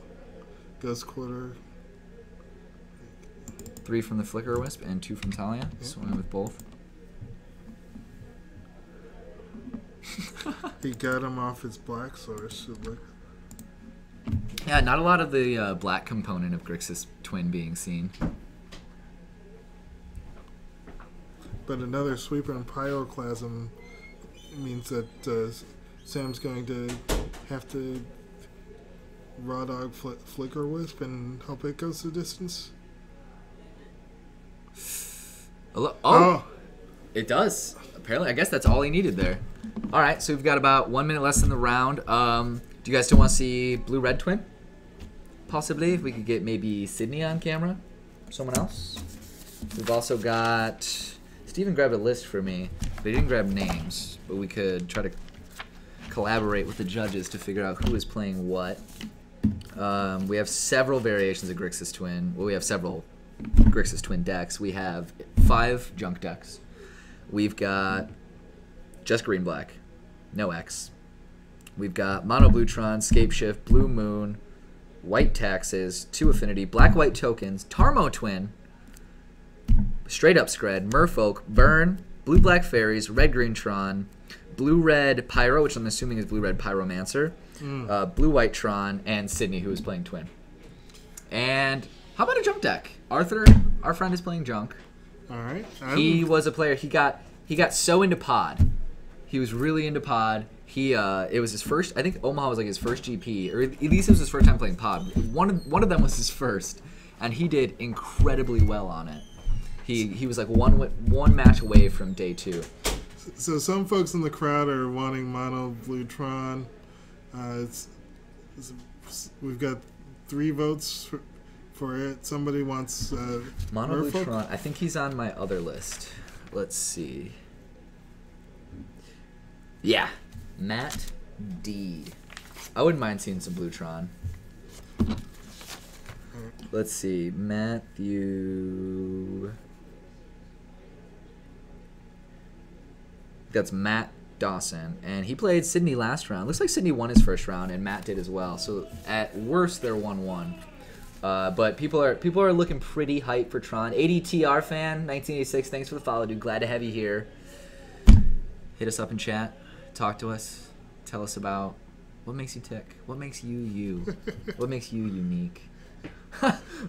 Ghost Quarter. 3 from the Flicker Wisp and 2 from Talia. Yeah. Swing with both. He got him off his black source. Yeah, not a lot of the black component of Grixis Twin being seen. But another Sweeper and Pyroclasm means that Sam's going to have to Raw Dog Flicker Wisp and hope it goes the distance. Oh! It does. Apparently, I guess that's all he needed there. All right, so we've got about 1 minute less in the round. Do you guys still want to see Blue-Red Twin? Possibly, if we could get maybe Sydney on camera. Someone else. We've also got... Steven grabbed a list for me. They didn't grab names, but we could try to collaborate with the judges to figure out who is playing what. We have several variations of Grixis Twin. Well, we have several Grixis Twin decks. We have 5 junk decks. We've got just green-black, no X. We've got Mono Blue Tron, Scape Shift, Blue Moon, White Taxes, 2 Affinity, Black-White Tokens, Tarmo Twin, Straight Up Scred, Merfolk, Burn, Blue-Black Fairies, Red-Green Tron, Blue-Red Pyro, which I'm assuming is Blue-Red Pyromancer, Blue-White Tron, and Sydney, who is playing Twin. And how about a junk deck? Arthur, our friend, is playing junk. All right. He was a player. He got so into Pod. He was really into Pod. It was his first. I think Omaha was like his first GP, or at least it was his first time playing Pod. One of them was his first, and he did incredibly well on it. He was like one match away from day 2. So some folks in the crowd are wanting Mono Blue Tron. We've got 3 votes for it. Somebody wants Mono Blue Merfolk. Tron. I think he's on my other list. Let's see. Yeah, Matt D. I wouldn't mind seeing some Bluetron. Let's see, Matthew. That's Matt Dawson, and he played Sydney last round. Looks like Sydney won his first round, and Matt did as well. So at worst, they're 1-1. But people are looking pretty hyped for Tron. ADTR fan, 1986. Thanks for the follow, dude. Glad to have you here. Hit us up in chat. Talk to us. Tell us about what makes you tick. What makes you you? What makes you unique?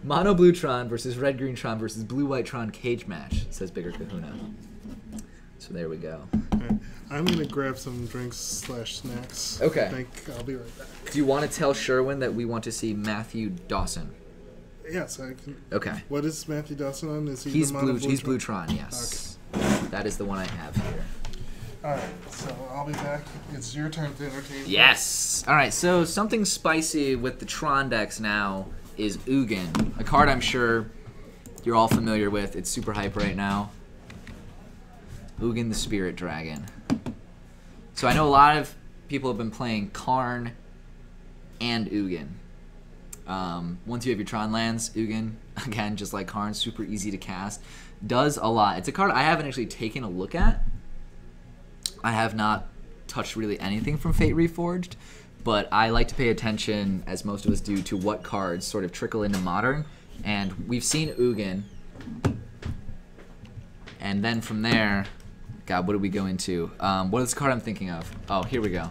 Mono Blue Tron versus Red Green Tron versus Blue White Tron cage match, says Bigger Kahuna. So there we go. Right. I'm going to grab some drinks/snacks. Okay. I think I'll be right back. Do you want to tell Sherwin that we want to see Matthew Dawson? Yes, I can. Okay. What is Matthew Dawson on? Is he He's the Mono He's Tron? Blue Tron, yes. Okay. That is the one I have here. All right, so I'll be back. It's your turn to entertain. Yes. All right. So something spicy with the Tron decks now is Ugin, a card I'm sure you're all familiar with. It's super hype right now. Ugin the Spirit Dragon. So I know a lot of people have been playing Karn and Ugin. Once you have your Tron lands, Ugin, again, just like Karn, super easy to cast. Does a lot. It's a card I haven't actually taken a look at. I have not touched really anything from Fate Reforged, but I like to pay attention, as most of us do, to what cards sort of trickle into Modern. And we've seen Ugin. And then from there, God, what did we go into? What is the card I'm thinking of? Oh, here we go.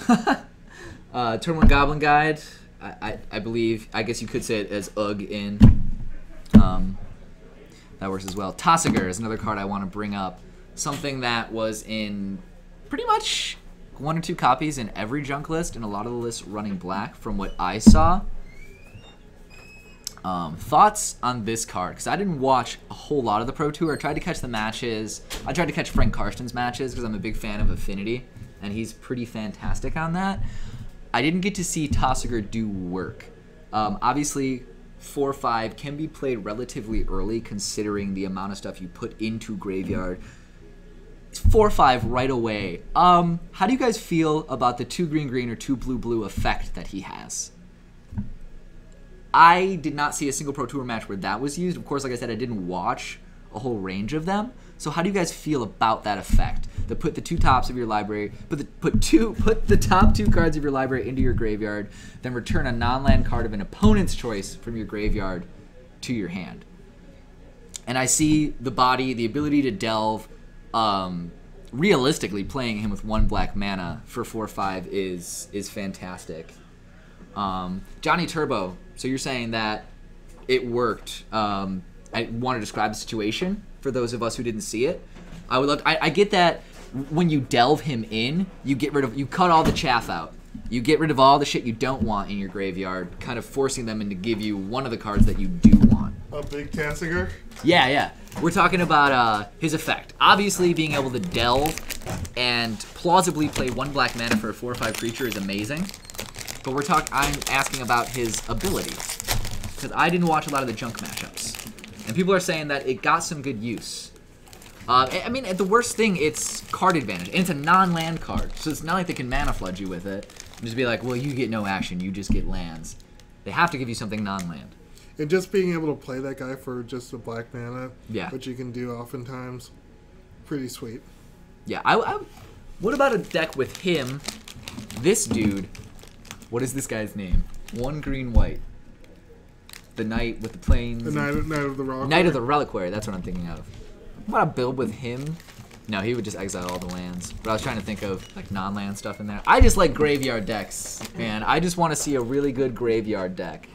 Turn 1 Goblin Guide. I believe, I guess you could say it as Ugin. That works as well. Tosiger is another card I want to bring up. Something that was in pretty much 1 or 2 copies in every junk list, and a lot of the lists running black from what I saw. Thoughts on this card? Because I didn't watch a whole lot of the Pro Tour. I tried to catch the matches. I tried to catch Frank Karsten's matches because I'm a big fan of Affinity, and he's pretty fantastic on that. I didn't get to see Tasigur do work. Obviously, 4/5 can be played relatively early considering the amount of stuff you put into Graveyard. 4/5 right away. How do you guys feel about the 2 green or 2 blue effect that he has? I did not see a single Pro Tour match where that was used. Of course, like I said, I didn't watch a whole range of them. So how do you guys feel about that effect? To put the 2 tops of your library, put the top 2 cards of your library into your graveyard, then return a non-land card of an opponent's choice from your graveyard to your hand. And I see the body, the ability to delve. Realistically, playing him with 1 black mana for 4/5 is fantastic. Johnny Turbo, so you're saying that it worked. I want to describe the situation for those of us who didn't see it. I would love. I get that when you delve him in, you cut all the chaff out. You get rid of all the shit you don't want in your graveyard, kind of forcing them into give you one of the cards that you do want. A big Tasigur? Yeah. We're talking about his effect. Obviously, being able to delve and plausibly play 1 black mana for a 4/5 creature is amazing. But I'm asking about his ability, because I didn't watch a lot of the junk matchups, and people are saying that it got some good use. I mean, the worst thing, it's card advantage, and it's a non-land card, so it's not like they can mana flood you with it and just be like, well, you get no action, you just get lands. They have to give you something non-land. And just being able to play that guy for just a black mana, Yeah. which you can do oftentimes, pretty sweet. Yeah, what about a deck with him, this dude, what is this guy's name? 1 green-white. The knight with the plains. The Knight of the Reliquary. Knight of the Reliquary, that's what I'm thinking of. What about a build with him? No, he would just exile all the lands. But I was trying to think of like non-land stuff in there. I just like graveyard decks, man. I just want to see a really good graveyard deck.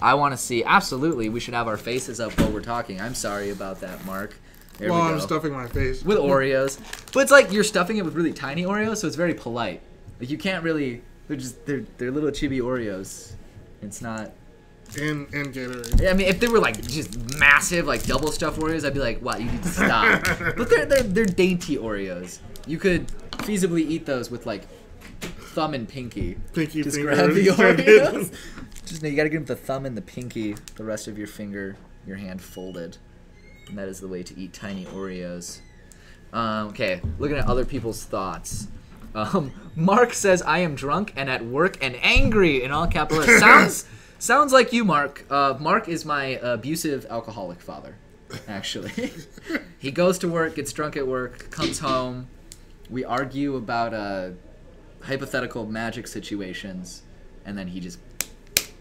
I want to see, absolutely, we should have our faces up while we're talking. I'm sorry about that, Mark. There we go. I'm stuffing my face. With Oreos. But it's like you're stuffing it with really tiny Oreos, so it's very polite. Like you can't really, they're little chibi Oreos. It's not... And Gatorade. I mean, if they were like just massive, like double stuffed Oreos, I'd be like, "Wow, you need to stop." But they're dainty Oreos. You could feasibly eat those with like thumb and pinky. Pinky just finger. grab the Oreos. Just you gotta give them the thumb and the pinky. The rest of your finger, your hand folded, and that is the way to eat tiny Oreos. Okay, looking at other people's thoughts. Mark says, "I am drunk and at work and angry," in all capital letters. Sounds like you, Mark. Mark is my abusive alcoholic father, actually. He goes to work, gets drunk at work, comes home. We argue about hypothetical magic situations, and then he just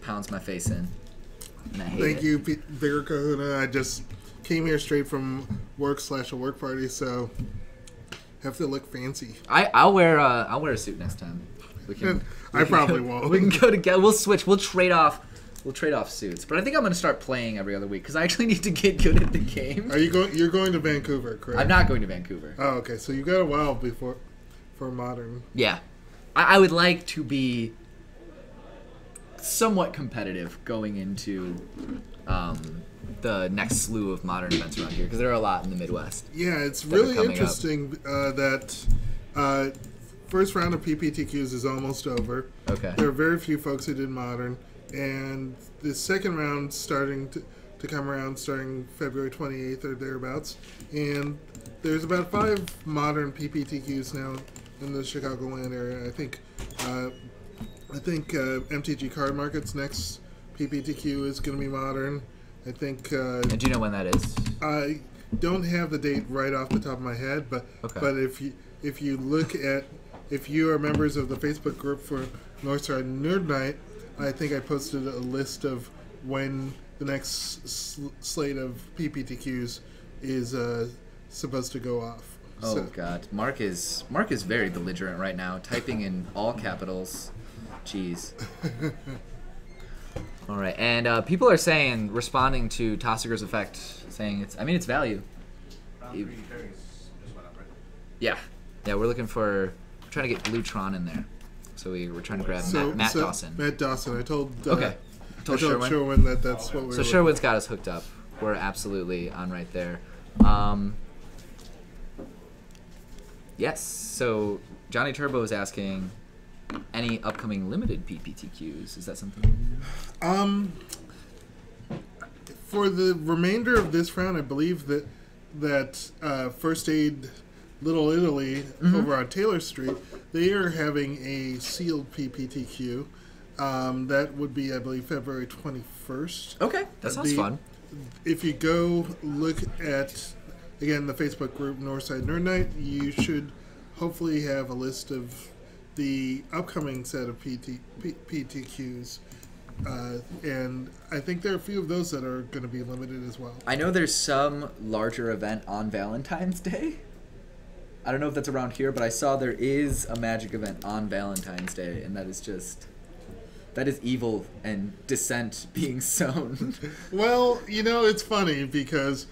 pounds my face in. And I hate Thank it. you, Bigger Kahuna. I just came here straight from work/a work party, so have to look fancy. I'll wear a suit next time. I probably won't. We can go together. We'll switch. We'll trade off suits. But I think I'm going to start playing every other week because I actually need to get good at the game. Are you going? You're going to Vancouver, correct? I'm not going to Vancouver. Oh, okay. So you got a while for Modern. Yeah, I would like to be somewhat competitive going into the next slew of Modern events around here because there are a lot in the Midwest. Yeah, it's that are really coming interesting that first round of PPTQs is almost over. Okay. There are very few folks who did Modern, and the second round starting to come around starting February 28th or thereabouts. And there's about 5 Modern PPTQs now in the Chicagoland area. I think MTG Card Market's next PPTQ is going to be Modern. I think. And do you know when that is? I don't have the date right off the top of my head, but Okay. but if you look at, if you are members of the Facebook group for Northside Nerd Night, I think I posted a list of when the next slate of PPTQs is supposed to go off. Oh So- God, Mark is very belligerent right now, typing in all capitals. Jeez. All right, and people are saying, responding to Tassigur's effect, saying it's value. Yeah, we're looking for, trying to get blue Tron in there, so we're trying to grab Matt Dawson. Matt Dawson. I told told Sherwin. Sherwin that that's what we were. So Sherwin's got us hooked up. We're absolutely on right there. Yes. So Johnny Turbo is asking, any upcoming limited PPTQs? Is that something? For the remainder of this round, I believe that First Aid Little Italy over on Taylor Street, they are having a sealed PPTQ. That would be, I believe, February 21st. Okay, that sounds fun. If you go look at, again, the Facebook group Northside Nerd Night, you should hopefully have a list of the upcoming set of PTQs. And I think there are a few of those that are going to be limited as well. I know there's some larger event on Valentine's Day. I don't know if that's around here, but I saw there is a Magic event on Valentine's Day, and that is evil and dissent being sown. Well, it's funny because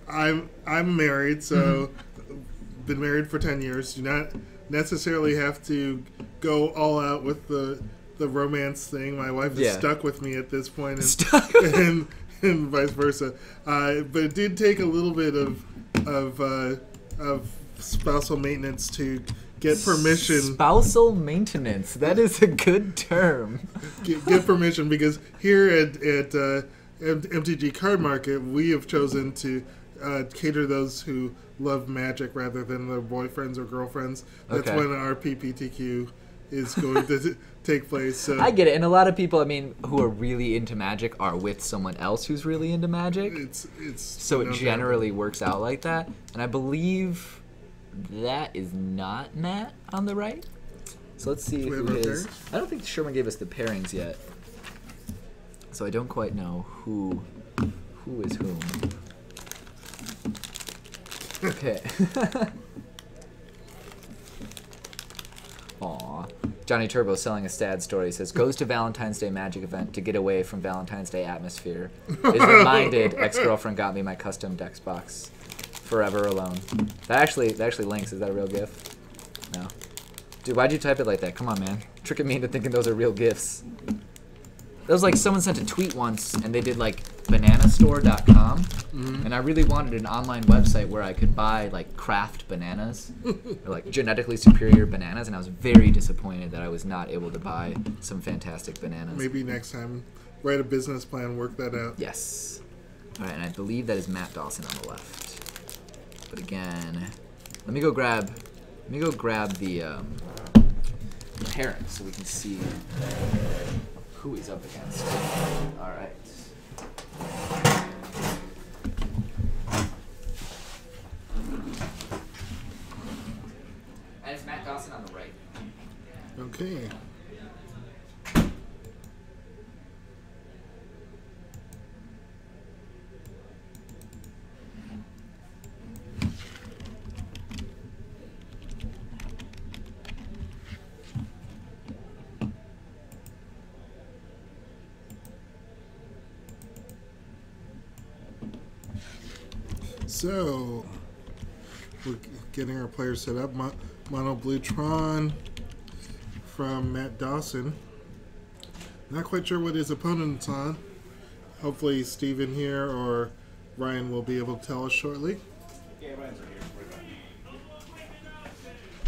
I'm married, so been married for 10 years. Do not necessarily have to go all out with the romance thing. My wife is stuck with me at this point, and vice versa. But it did take a little bit of spousal maintenance to get permission. Spousal maintenance. That is a good term. Get permission, because here at MTG Card Market, we have chosen to cater those who love Magic rather than their boyfriends or girlfriends. That's when our PPTQ is going to take place. So I get it, and a lot of people, who are really into Magic are with someone else who's really into Magic. So it generally works out like that, and I believe that is not Matt on the right. So let's see who is. I don't think Sherman gave us the pairings yet, so I don't quite know who is whom. Okay. Aw. Johnny Turbo selling a sad story says, goes to Valentine's Day Magic event to get away from Valentine's Day atmosphere. Is reminded ex-girlfriend got me my custom Dex box. Forever alone. That actually links. Is that a real GIF? No. Dude, why'd you type it like that? Come on, man. Tricking me into thinking those are real GIFs. That was like someone sent a tweet once, and they did like bananastore.com, and I really wanted an online website where I could buy like craft bananas, or like genetically superior bananas, and I was very disappointed that I was not able to buy some fantastic bananas. Maybe next time, write a business plan, work that out. Yes. All right, and I believe that is Matt Dawson on the left. But again, let me go grab the parent so we can see who he's up against. All right. And it's Matt Dawson on the right. Okay. So, we're getting our players set up. Mono Blue Tron from Matt Dawson. Not quite sure what his opponent's on. Hopefully Steven here or Ryan will be able to tell us shortly. Yeah, Ryan's right here.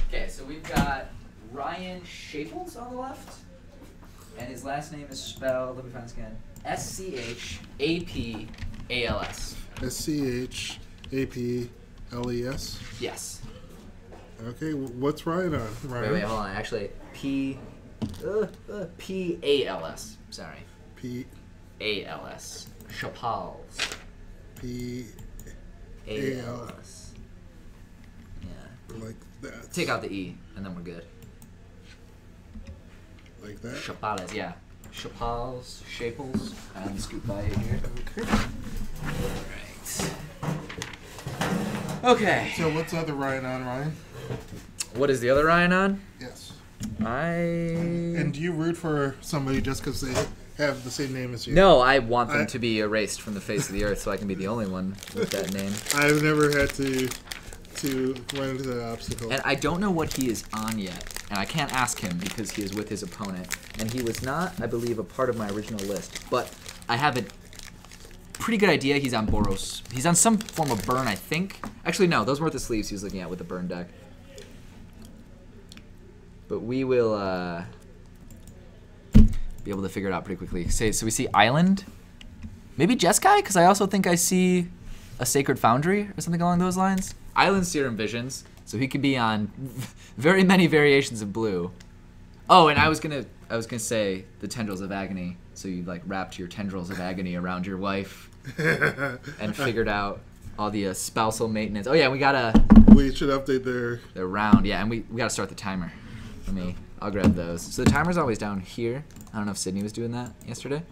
Okay, so we've got Ryan Shaples on the left, and his last name is spelled, let me find this again, S-C-H-A-P-A-L-S. S-C-H-A-P-L-E-S? Yes. Okay, what's Ryan on? Ryan? Wait, hold on. Actually, P-A-L-S. Sorry. P-A-L-S. Chapals. P-A-L-S. Yeah. Like that. Take out the E, and then we're good. Like that? Chapales, yeah. Chapals, Shaples, and scoot by here. Okay. Alright. Okay. So what's the other Ryan on, Ryan? What is the other Ryan on? Yes. And do you root for somebody just because they have the same name as you? No, I want them to be erased from the face of the earth so I can be the only one with that name. I've never had to run into that obstacle. And I don't know what he is on yet, and I can't ask him because he is with his opponent. And he was not, I believe, a part of my original list. But I have a pretty good idea he's on Boros. He's on some form of Burn, I think. Actually, no, those weren't the sleeves he was looking at with the Burn deck. But we will be able to figure it out pretty quickly. So we see Island. Maybe Jeskai, because I also think I see a Sacred Foundry or something along those lines. Island Serum Visions, so he could be on very many variations of blue. Oh, and I was gonna say the Tendrils of Agony. So you like wrapped your Tendrils of Agony around your wife and figured out all the spousal maintenance. Oh yeah, we should update their round. Yeah, and we gotta start the timer. I'll grab those. So the timer's always down here. I don't know if Sydney was doing that yesterday.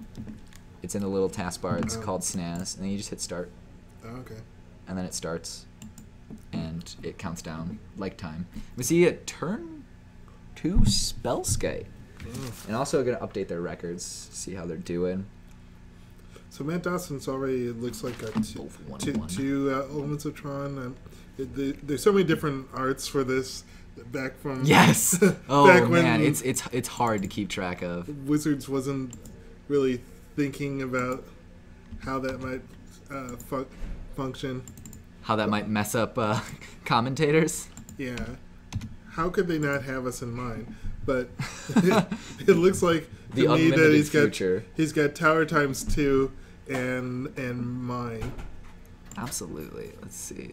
It's in the little taskbar. It's called Snaz, and then you just hit start. Oh, okay. And then it starts, and it counts down like time. We see a turn 2 Spellskite. And also going to update their records, see how they're doing. So Matt Dawson's already, it looks like, got two elements of Tron. There's so many different arts for this back from... Yes! Oh, back man, when it's hard to keep track of. Wizards wasn't really thinking about how that might function. How that might mess up commentators? Yeah. How could they not have us in mind? But it looks like the to me that he's got Tower times 2 and mine. Absolutely. Let's see.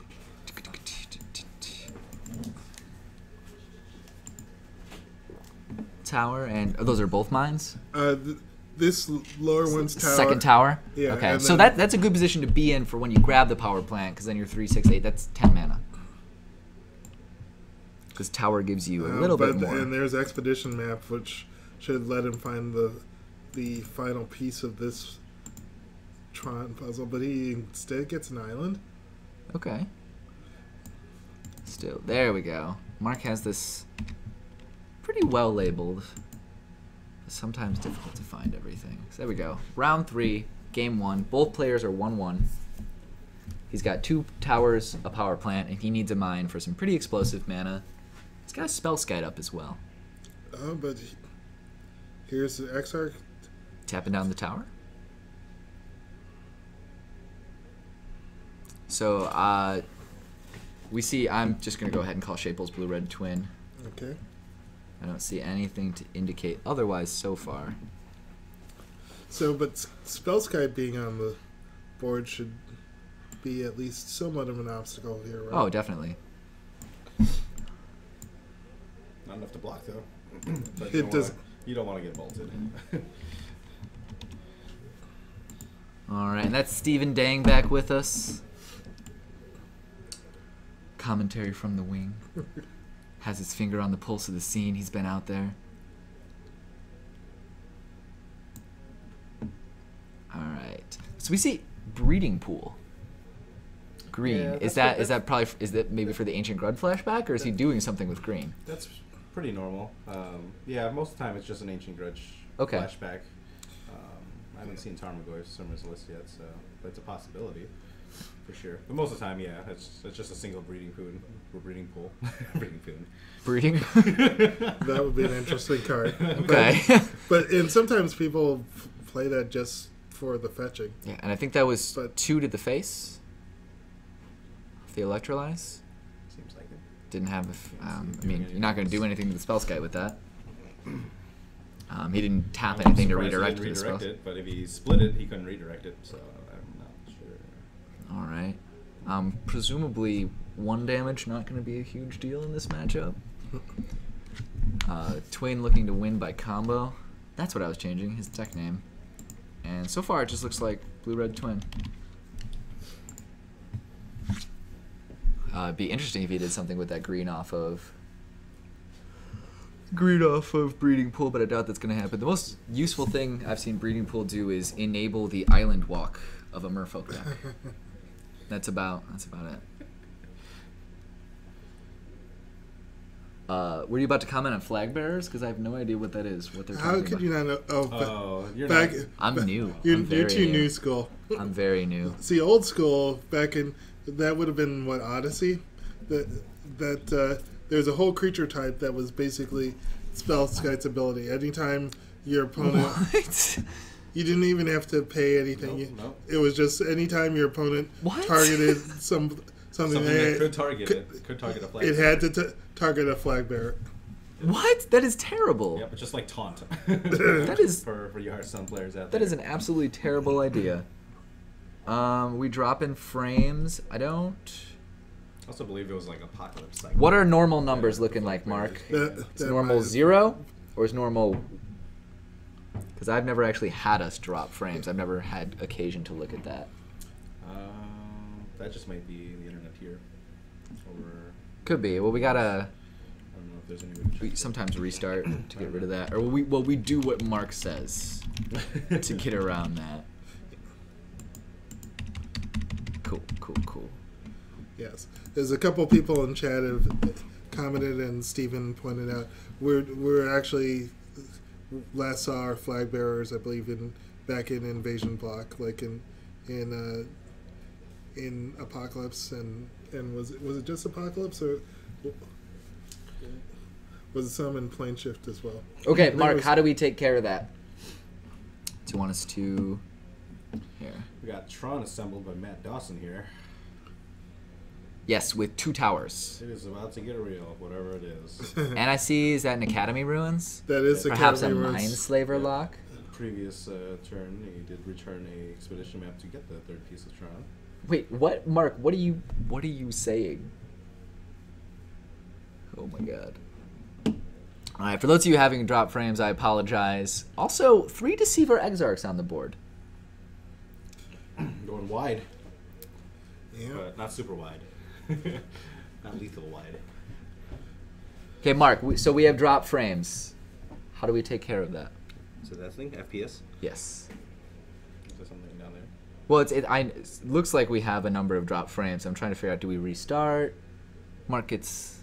Tower and those are both mines? This lower one's tower. Second tower? Yeah. Okay. So that's a good position to be in for when you grab the power plant, because then you're 3, 6, 8. That's 10 mana. Because tower gives you a little bit more. And there's Expedition Map, which should let him find the final piece of this Tron puzzle. But he instead gets an island. Okay. Still, there we go. Mark has this pretty well labeled. Sometimes difficult to find everything. So there we go. Round 3, game 1. Both players are 1-1. He's got 2 towers, a power plant, and he needs a mine for some pretty explosive mana. He's got a Spellskite up as well. Oh, but here's the Exarch. Tapping down the tower. So, we see, I'm just going to go ahead and call Shapel's Blue-Red Twin. Okay. I don't see anything to indicate otherwise so far. So, but Spellskite being on the board should be at least somewhat of an obstacle here, right? Oh, definitely. Not enough to block, though. But you don't want to get bolted. All right, and that's Stephen Dang back with us. Commentary from the wing. Has his finger on the pulse of the scene. He's been out there. All right. So we see Breeding Pool. Green. Yeah, is that maybe for the Ancient Grud flashback, or is he doing something with green? That's pretty normal. Yeah, most of the time it's just an Ancient Grudge flashback. I haven't seen Tarmogoyf's list yet, so but it's a possibility for sure. But most of the time, yeah, it's just a single breeding pool. Breeding pool. Breeding pool. Breeding? That would be an interesting card. Okay. And sometimes people play that just for the fetching. Yeah, and I think that was 2 to the face. The Electrolyze. Seems like it. Didn't have. I mean, you're not going to do anything to the Spellskite with that. He didn't tap anything to redirect the spells. But if he split it, he couldn't redirect it. So I'm not sure. All right. Presumably 1 damage not going to be a huge deal in this matchup. Twain looking to win by combo. That's what I was changing, his deck name. And so far it just looks like Blue-Red Twin. It'd be interesting if he did something with that green off of Breeding Pool, but I doubt that's going to happen. The most useful thing I've seen Breeding Pool do is enable the island walk of a Merfolk deck. That's about it. Were you about to comment on Flag Bearers? Because I have no idea what that is. What they're talking about. How could you not know? I'm new. You're too new school. I'm very new. See, old school back in that would have been what, Odyssey, that there's a whole creature type that was basically Spellskite's ability. Anytime your opponent, What? you didn't even have to pay anything. Nope. It was just anytime your opponent targeted something that could target it. Could target a flag. It had to target a flag bearer. What? That is terrible. Yeah, but just like taunt. That is for you Hearthstone players out there. That is an absolutely terrible idea. We drop in frames. I don't. I also believe it was like Apocalypse Cycle. What are normal numbers looking like, Mark? Is normal 0 or is normal? Because I've never actually had us drop frames. I've never had occasion to look at that. That just might be the internet here. Or could be. Well, we gotta. I don't know if there's any way to we sometimes restart to get rid of that, or we do what Mark says to get around that. Cool. Yes, there's a couple people in chat have commented, and Stephen pointed out we're actually last saw our flag bearers, I believe, back in Invasion Block, like in Apocalypse, and was it just Apocalypse, or was it some in Plane Shift as well? Okay, Mark, how do we take care of that? Do you want us to? Here. We got Tron assembled by Matt Dawson here. Yes, with 2 towers. It is about to get real, whatever it is. And I see, is that an Academy Ruins? That is perhaps Academy a Ruins. Mindslaver lock. Previous turn, he did return a expedition map to get the 3rd piece of Tron. Wait, what, Mark? What are you saying? Oh my God. All right, for those of you having drop frames, I apologize. Also, 3 Deceiver Exarchs on the board. Going wide. Yeah. But not super wide. Not lethal wide. Okay, Mark, so we have drop frames. How do we take care of that? So that thing, FPS? Yes. Is there something down there? Well, it looks like we have a number of drop frames. I'm trying to figure out, do we restart? Mark, if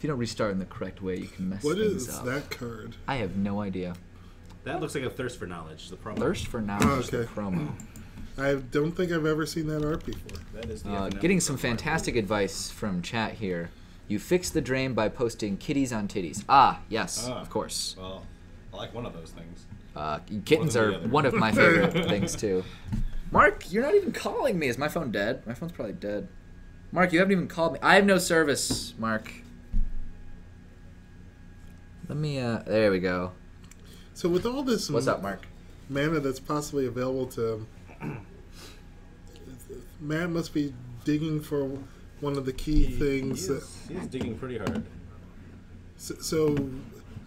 you don't restart in the correct way, you can mess What things is up. that card? I have no idea. That looks like a Thirst for Knowledge, the promo. Thirst for Knowledge, the okay. promo. I don't think I've ever seen that art before. That is the Getting some fantastic advice from chat here. You fix the drain by posting kitties on titties. Ah, yes, of course. Well, I like one of those things. Kittens One are or the other. one of my favorite things too. Mark, you're not even calling me. Is my phone dead? My phone's probably dead. Mark, you haven't even called me. I have no service, Mark. Let me, there we go. So with all this What's up, Mark? mana that's possibly available to him, Matt must be digging for one of the key things. He's digging pretty hard. So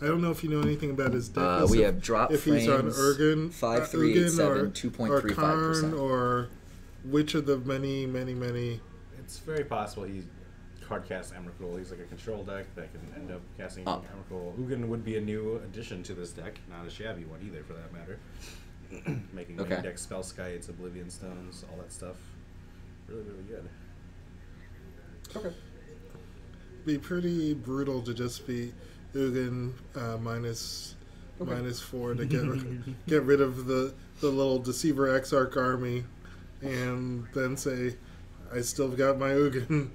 I don't know if you know anything about his deck. We have drop if frames. he's on Ugin, 5387, or 2.35%. Karn, or which of the many. It's very possible he card casts Emrakul. He's like a control deck that can end up casting Emrakul. Ugin would be a new addition to this deck, not a shabby one either, for that matter. Making main deck Spellskites, Oblivion Stones, all that stuff. Really, really good. Okay. Be pretty brutal to just be Ugin minus 4 to get rid of the little Deceiver Exarch army, and then say, I still got my Ugin,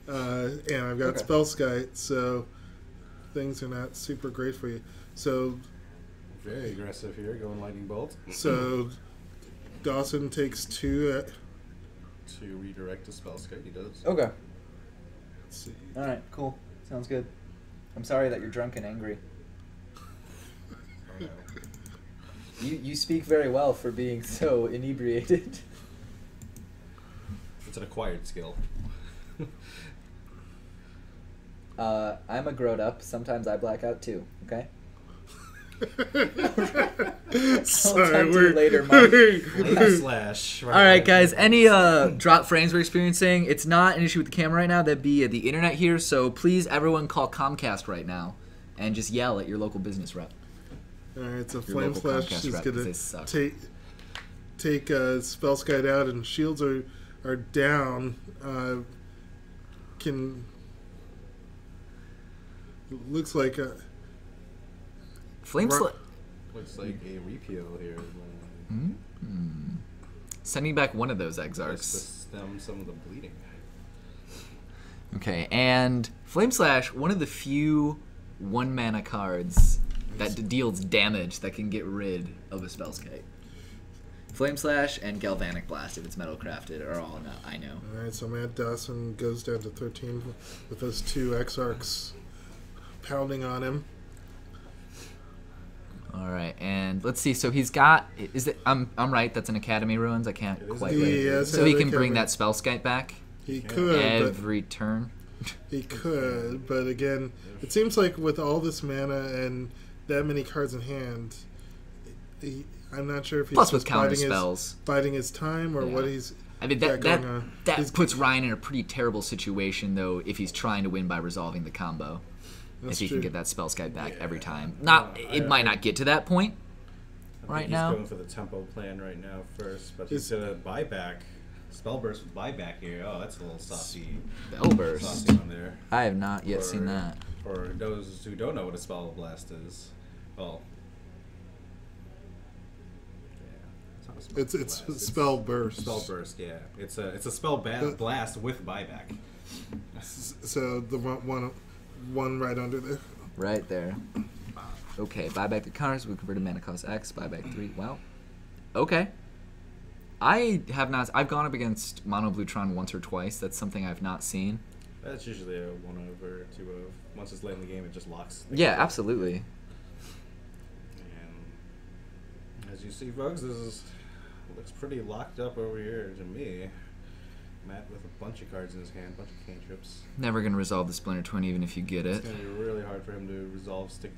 and I've got Spellskite, so things are not super great for you. So very aggressive here, going Lightning Bolt. So Dawson takes 2 to redirect the Spellskite. He does. Okay. Let's see. All right. Cool. Sounds good. I'm sorry that you're drunk and angry. Oh, no. You speak very well for being so inebriated. It's an acquired skill. I'm a grown up. Sometimes I black out too. Okay. Sorry, we're later, Mark. Slash. All right, guys. Any drop frames we're experiencing? It's not an issue with the camera right now. That'd be the internet here. So please, everyone, call Comcast right now, and just yell at your local business rep. All right, so Your Flame local Flash Comcast is rep, 'cause gonna they suck. take Spellskite out, and shields are down. Looks like Flame Slit. Looks like a repeal here. Sending back one of those To Exarchs. stem some of the bleeding. Okay, and Flame Slash, one of the few 1-mana cards that deals damage that can get rid of a Spellskite. Flame Slash and Galvanic Blast, if it's metal crafted, are all I know. Alright, so Matt Dawson goes down to 13 with those 2 Exarchs pounding on him. All right, and let's see. So he's got. Is it? I'm right. That's an Academy Ruins. I can't quite. So he can bring that Spellskite back. He could every turn. He could, but again, it seems like with all this mana and that many cards in hand, I'm not sure if he's plus with counter spells, biding his time or what he's. I mean that puts Ryan in a pretty terrible situation though if he's trying to win by resolving the combo. If he can get that Spellskite back every time. It might not get to that point right now. He's going for the tempo plan right now first, but he's going to buy back. Spellburst with buyback here. Oh, that's a little saucy. Spellburst. Saucy on there. I have not yet seen that. For those who don't know what a Spell Blast is, well... Yeah, it's Spellburst. Spellburst, yeah. It's a Spell Blast with buyback. So the one right under there. Right there. Okay, buy back the counters. We converted mana cost X. Buy back 3. Wow. Okay. I have not. I've gone up against Mono Blue Tron once or twice. That's something I've not seen. That's usually a 1 over, 2 of. Once it's late in the game, it just locks. Yeah, absolutely. And as you see, folks, looks pretty locked up over here to me. Matt with a bunch of cards in his hand, a bunch of cantrips. Never going to resolve the Splinter Twin even if you get it. It's going to be really hard for him to resolve, stick,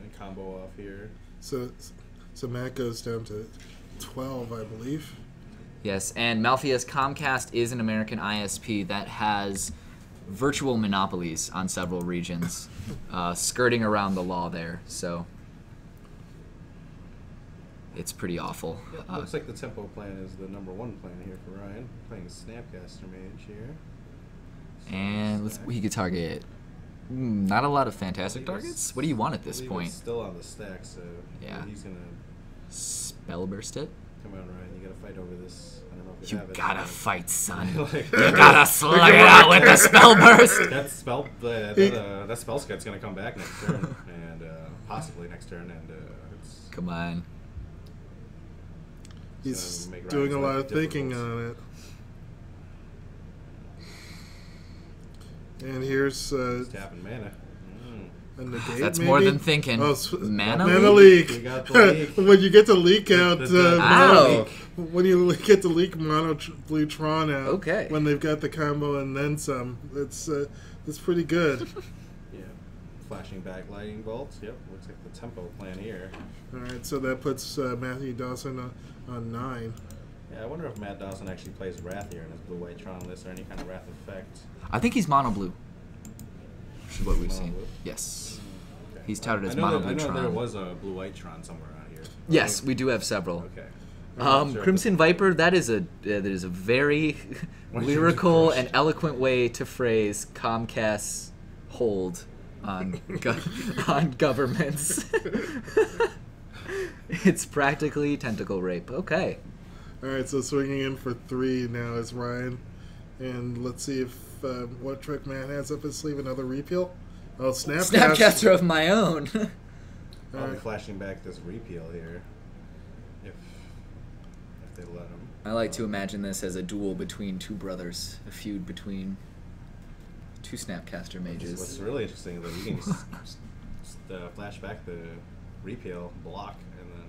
and combo off here. So Matt goes down to 12, I believe. Yes, and Malpheus Comcast is an American ISP that has virtual monopolies on several regions, skirting around the law there, so it's pretty awful. Yeah, looks like the tempo plan is the #1 plan here for Ryan, playing Snapcaster Mage here. And he could target not a lot of fantastic targets. What do you want at this point? It's still on the stack, so yeah. He's gonna Spellburst it. Come on, Ryan, you gotta fight over this. I don't know if you have it. Gotta fight, son. You gotta slug it out with the Spellburst. That Spellskite's gonna come back next turn, and possibly next turn, and it's. Come on. He's doing a lot of thinking on it. And here's tapping mana. A negate, that's maybe? More than thinking. Mana leak. We got the leak. When you get to leak out, ow. When you get to leak Mono Blue Tron out, okay. When they've got the combo and then some, that's pretty good. Yeah, flashing back lightning bolts. Yep, looks like the tempo plan here. All right, so that puts Matthew Dawson on 9. Yeah, I wonder if Matt Dawson actually plays Wrath here in his blue-white Tron list or any kind of Wrath effect. I think he's mono blue. Which is what we've seen. Blue? Yes. Okay. He's touted as mono blue Tron. I know there was a blue-white Tron somewhere around here. Yes, we do have several. Okay. Sure. Crimson Viper, that is a very lyrical and eloquent way to phrase Comcast's hold on on governments. It's practically tentacle rape. Okay. All right, so swinging in for 3 now is Ryan, and let's see if what trick Matt has up his sleeve. Another repeal. Oh, Snapcaster of my own. I'll be flashing back this repeal here, if they let him. I like to imagine this as a duel between 2 brothers, a feud between 2 Snapcaster mages. What's really interesting is that you can flash back the repeal, block, and then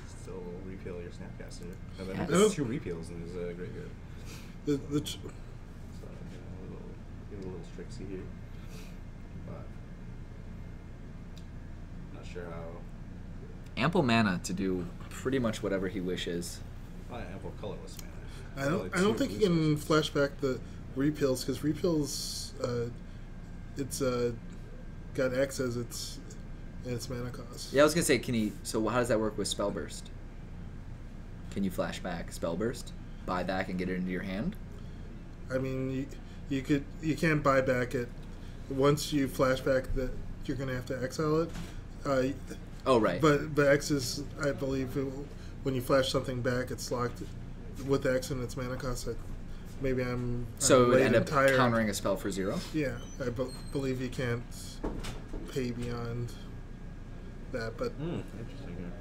still repeal your Snapcaster. And then there's 2 repeals in his graveyard. So, a little tricksy here. But not sure how. Ample mana to do pretty much whatever he wishes. Ample colorless mana. I don't think you can flash back the repeals because repeals it's got X as its mana cost. Yeah, I was gonna say, can he? So how does that work with Spellburst? Can you flash back Spellburst, buy back, and get it into your hand? I mean, you can't buy back it. Once you flash back, that you're gonna have to exile it. Oh right. But X is, I believe, when you flash something back, it's locked with X and its mana cost. maybe I'm So it would late end and up tired. countering a spell for 0? Yeah, I believe you can't pay beyond that. But Interesting.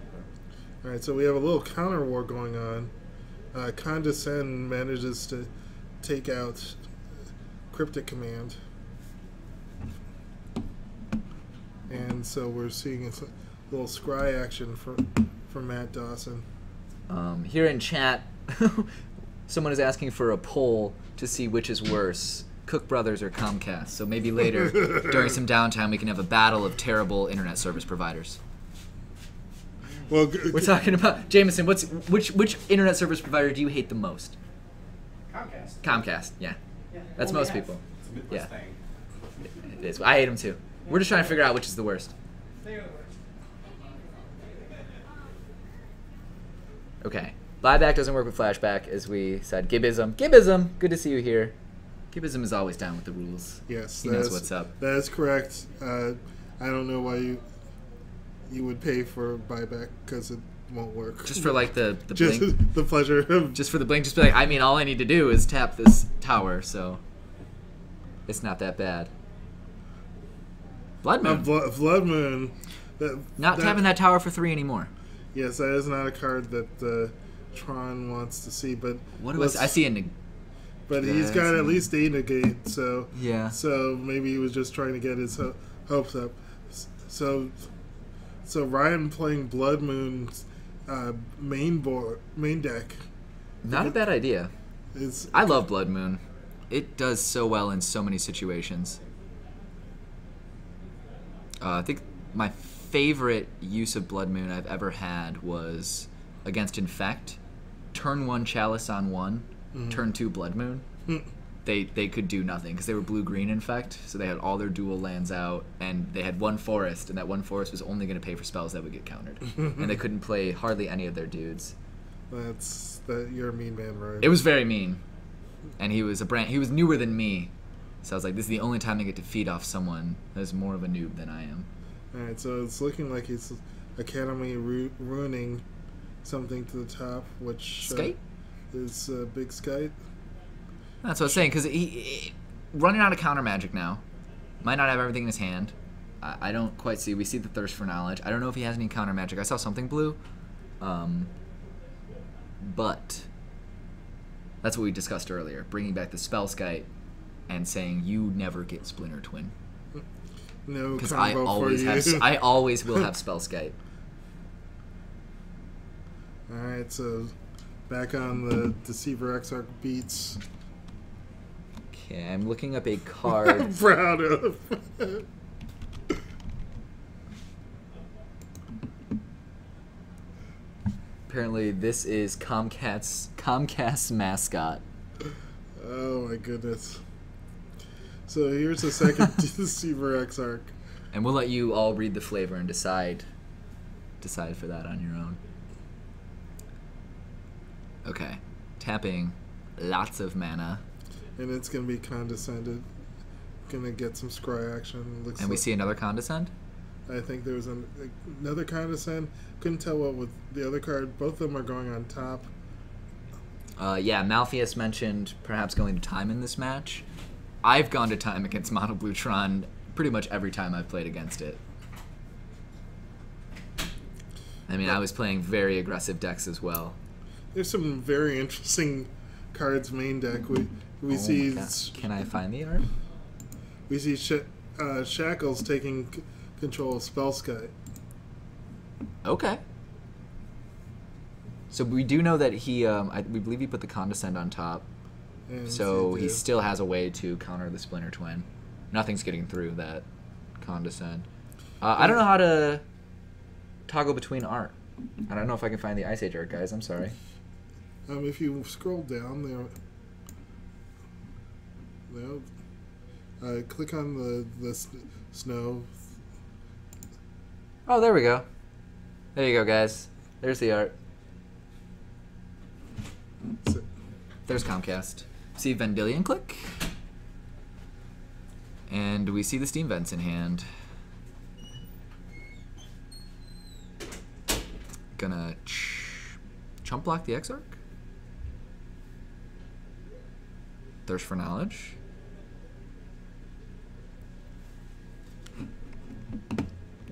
all right, so we have a little counter war going on. Condescend manages to take out Cryptic Command. And so we're seeing a little scry action for Matt Dawson. Here in chat, someone is asking for a poll to see which is worse, Cook Brothers or Comcast. So maybe later, during some downtime, we can have a battle of terrible internet service providers. Well, We're talking about Jameson. Which internet service provider do you hate the most? Comcast. Comcast. Yeah, that's most people. It's a Midwest Yeah. thing. It is. I hate them too. We're just trying to figure out which is the worst. They are the worst. Okay. Buyback doesn't work with flashback, as we said. Gibism. Gibism! Good to see you here. Gibism is always down with the rules. yes, He knows what's up. That is correct. I don't know why you would pay for buyback because it won't work. Just for like the just blink. the pleasure of Just for the blink. Just be like, I mean, all I need to do is tap this tower, so it's not that bad. Blood Moon. Blood Moon. Not tapping that tower for 3 anymore. Yes, that is not a card that Tron wants to see. But What do I see? I see a But he's Yeah, got it's at least a negate, so Yeah. So maybe he was just trying to get his hopes up. So Ryan playing Blood Moon's main deck. Not a bad idea. Is I love Blood Moon. It does so well in so many situations. I think my favorite use of Blood Moon I've ever had was against Infect. Turn 1 Chalice on 1, turn 2 Blood Moon. They could do nothing because they were blue-green Infect, so they had all their dual lands out, and they had 1 forest, and that 1 forest was only going to pay for spells that would get countered. And they couldn't play hardly any of their dudes. You're a mean man, right? It was very mean. And he was newer than me. So I was like, this is the only time I get to feed off someone that's more of a noob than I am. Alright, so it's looking like he's Academy ruining something to the top, which Skite? is Big Skite. That's what I was saying, because he running out of counter magic now. Might not have everything in his hand. I don't quite see. We see the Thirst for Knowledge. I don't know if he has any counter magic. I saw something blue. But that's what we discussed earlier. Bringing back the Spell Skite and saying, you never get Splinter Twin. No, Because I always will have Spell Skite. Alright, so back on the Deceiver Exarch beats. Okay, I'm looking up a card. I'm proud of. Apparently, this is Comcast's mascot. Oh my goodness. So here's the second Deceiver Exarch. And we'll let you all read the flavor and decide for that on your own. Okay. Tapping lots of mana. And it's going to be Condescended. Going to get some scry action. Looks And we like, see another Condescend? I think there was another Condescend. Couldn't tell what with the other card. Both of them are going on top. Yeah, Malpheus mentioned perhaps going to time in this match. I've gone to time against Mono Blue Tron pretty much every time I've played against it. I mean, I was playing very aggressive decks as well. There's some very interesting cards main deck. We see my God. Can I find the art? we see Shackles taking control of Spellskite. Okay. So we do know that we believe he put the Condescend on top. And So he still has a way to counter the Splinter Twin. Nothing's getting through that Condescend. I don't know how to toggle between art. I don't know if I can find the Ice Age art, guys. I'm sorry. If you scroll down there, click on the snow. Oh, there we go. There you go, guys. There's the art. There's Comcast. See Vendilion click. And we see the Steam Vents in hand. Gonna chump block the Exarch. Thirst for knowledge.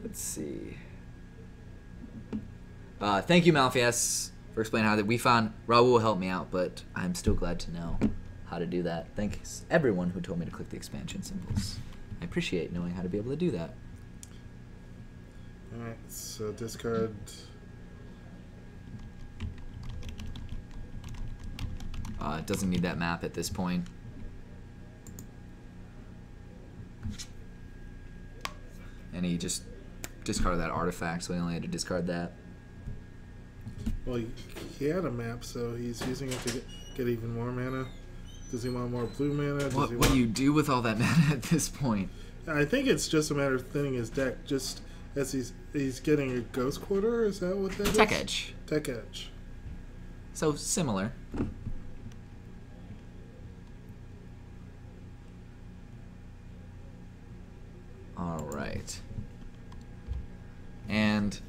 Let's see. Thank you, Malfias, for explaining how that we found. Raul will help me out, but I'm still glad to know how to do that. Thanks everyone who told me to click the expansion symbols. I appreciate knowing how to be able to do that. Alright, so discard. It doesn't need that map at this point. And he just discarded that artifact, so he only had to discard that. Well, he had a map, so he's using it to get even more mana. Does he want more blue mana? What do you do with all that mana at this point? I think it's just a matter of thinning his deck, just as he's getting a Ghost Quarter. Is that what that is? Tech Edge. Tech Edge. So similar. All right. And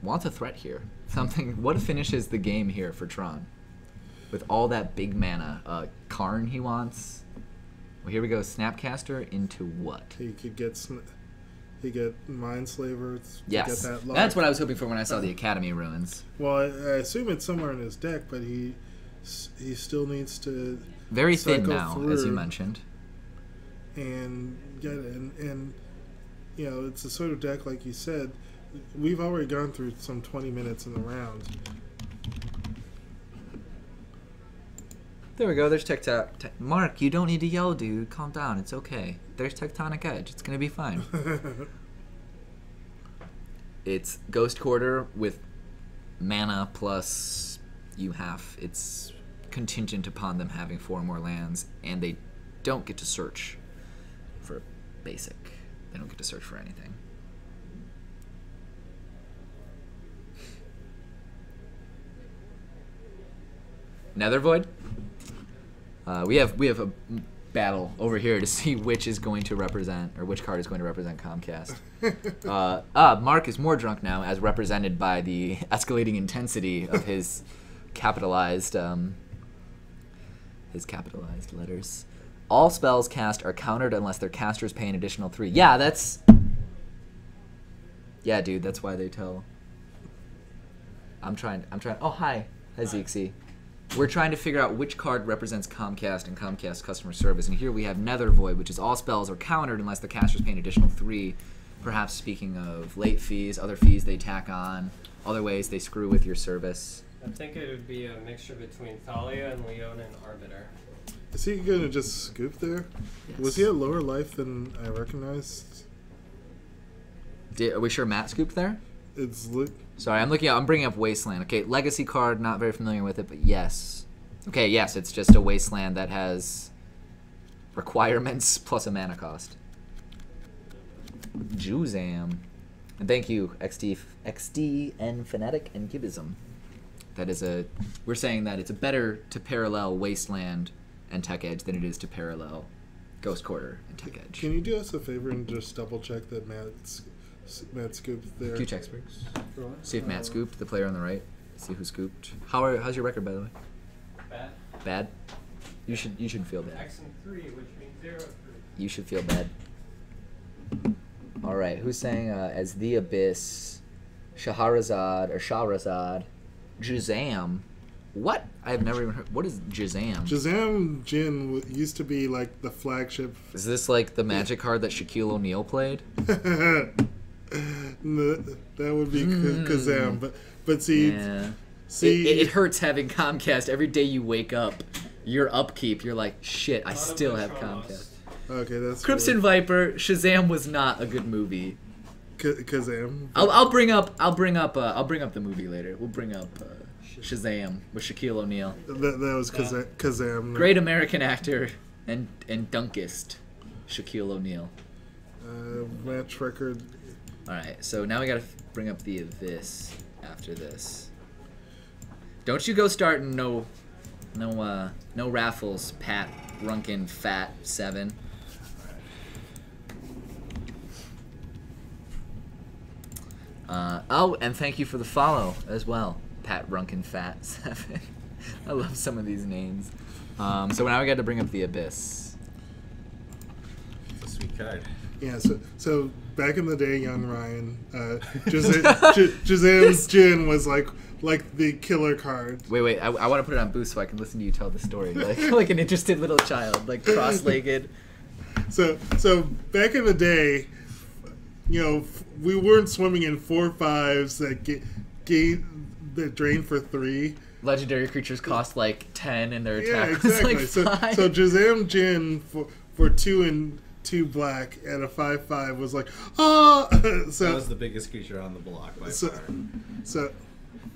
wants a threat here. Something. What finishes the game here for Tron? With all that big mana, Karn he wants. Well, here we go. Snapcaster into what? He could get Mindslaver. Yes, get that that's what I was hoping for when I saw the Academy ruins. Well, I assume it's somewhere in his deck, but he still needs to very thin cycle now, through as you mentioned, and get it. And you know, it's a sort of deck like you said. We've already gone through some 20 minutes in the round. There we go. There's Mark, you don't need to yell, dude. Calm down. It's okay. There's Tectonic Edge. It's going to be fine. It's Ghost Quarter with mana plus it's contingent upon them having 4 more lands, and they don't get to search for basic. They don't get to search for anything. Nether Void? We have a battle over here to see which is going to represent, or which card is going to represent Comcast. Mark is more drunk now, as represented by the escalating intensity of his capitalized letters. All spells cast are countered unless their casters pay an additional 3. Yeah, yeah, dude. That's why they tell. I'm trying. Oh, hi, Zixi. We're trying to figure out which card represents Comcast and Comcast customer service. And here we have Nether Void, which is all spells are countered unless the casters pay an additional 3. Perhaps speaking of late fees, other fees they tack on, other ways they screw with your service. I think it would be a mixture between Thalia and Leona and Arbiter. Is he going to just scoop there? Yes. Was he at lower life than I recognized? Are we sure Matt scooped there? Sorry, I'm bringing up Wasteland. Okay, Legacy card, not very familiar with it, but yes. Okay, yes, it's just a Wasteland that has requirements plus a mana cost. Juzam. And thank you, XD and Fnatic and Gibism. We're saying that it's better to parallel Wasteland and Tech Edge than it is to parallel Ghost Quarter and Tech Edge. Can you do us a favor and just double check that Matt scooped there? Q-check. See if Matt scooped, the player on the right. See who scooped. How's your record, by the way? Bad. Bad? You should feel bad. X and 3, which means 0 3. You should feel bad. All right, who's saying as the Abyss, Shahrazad, Juzam? What? I have never even heard. What is Juzam? Juzam Jin used to be like the flagship. Is this like the magic card that Shaquille O'Neal played? That would be Kazam, but see, yeah. It hurts having Comcast. Every day you wake up, your upkeep, you're like, shit, I still have Comcast. Okay, that's Crimson Viper. Shazam was not a good movie. Kazam. I'll bring up the movie later. We'll bring up Shazam with Shaquille O'Neal. That was Kazam. Great American actor and dunkist, Shaquille O'Neal. Match record. All right, so now we gotta bring up the Abyss after this. Don't you go starting no raffles, Pat Runkin Fat 7. Oh, and thank you for the follow as well, Pat Runkin Fat 7. I love some of these names. So now we got to bring up the Abyss. It's a sweet card. Yeah, so back in the day, young Ryan, Shazam's Jin was like the killer card. Wait, I want to put it on boost so I can listen to you tell the story, like an interested little child, like cross-legged. So back in the day, we weren't swimming in 4/5s that drain for 3. Legendary creatures cost like 10 and their attack exactly. was like 5. So Shazam Jin for 2 and 2 black and a 5/5 was like, so that was the biggest creature on the block by far. So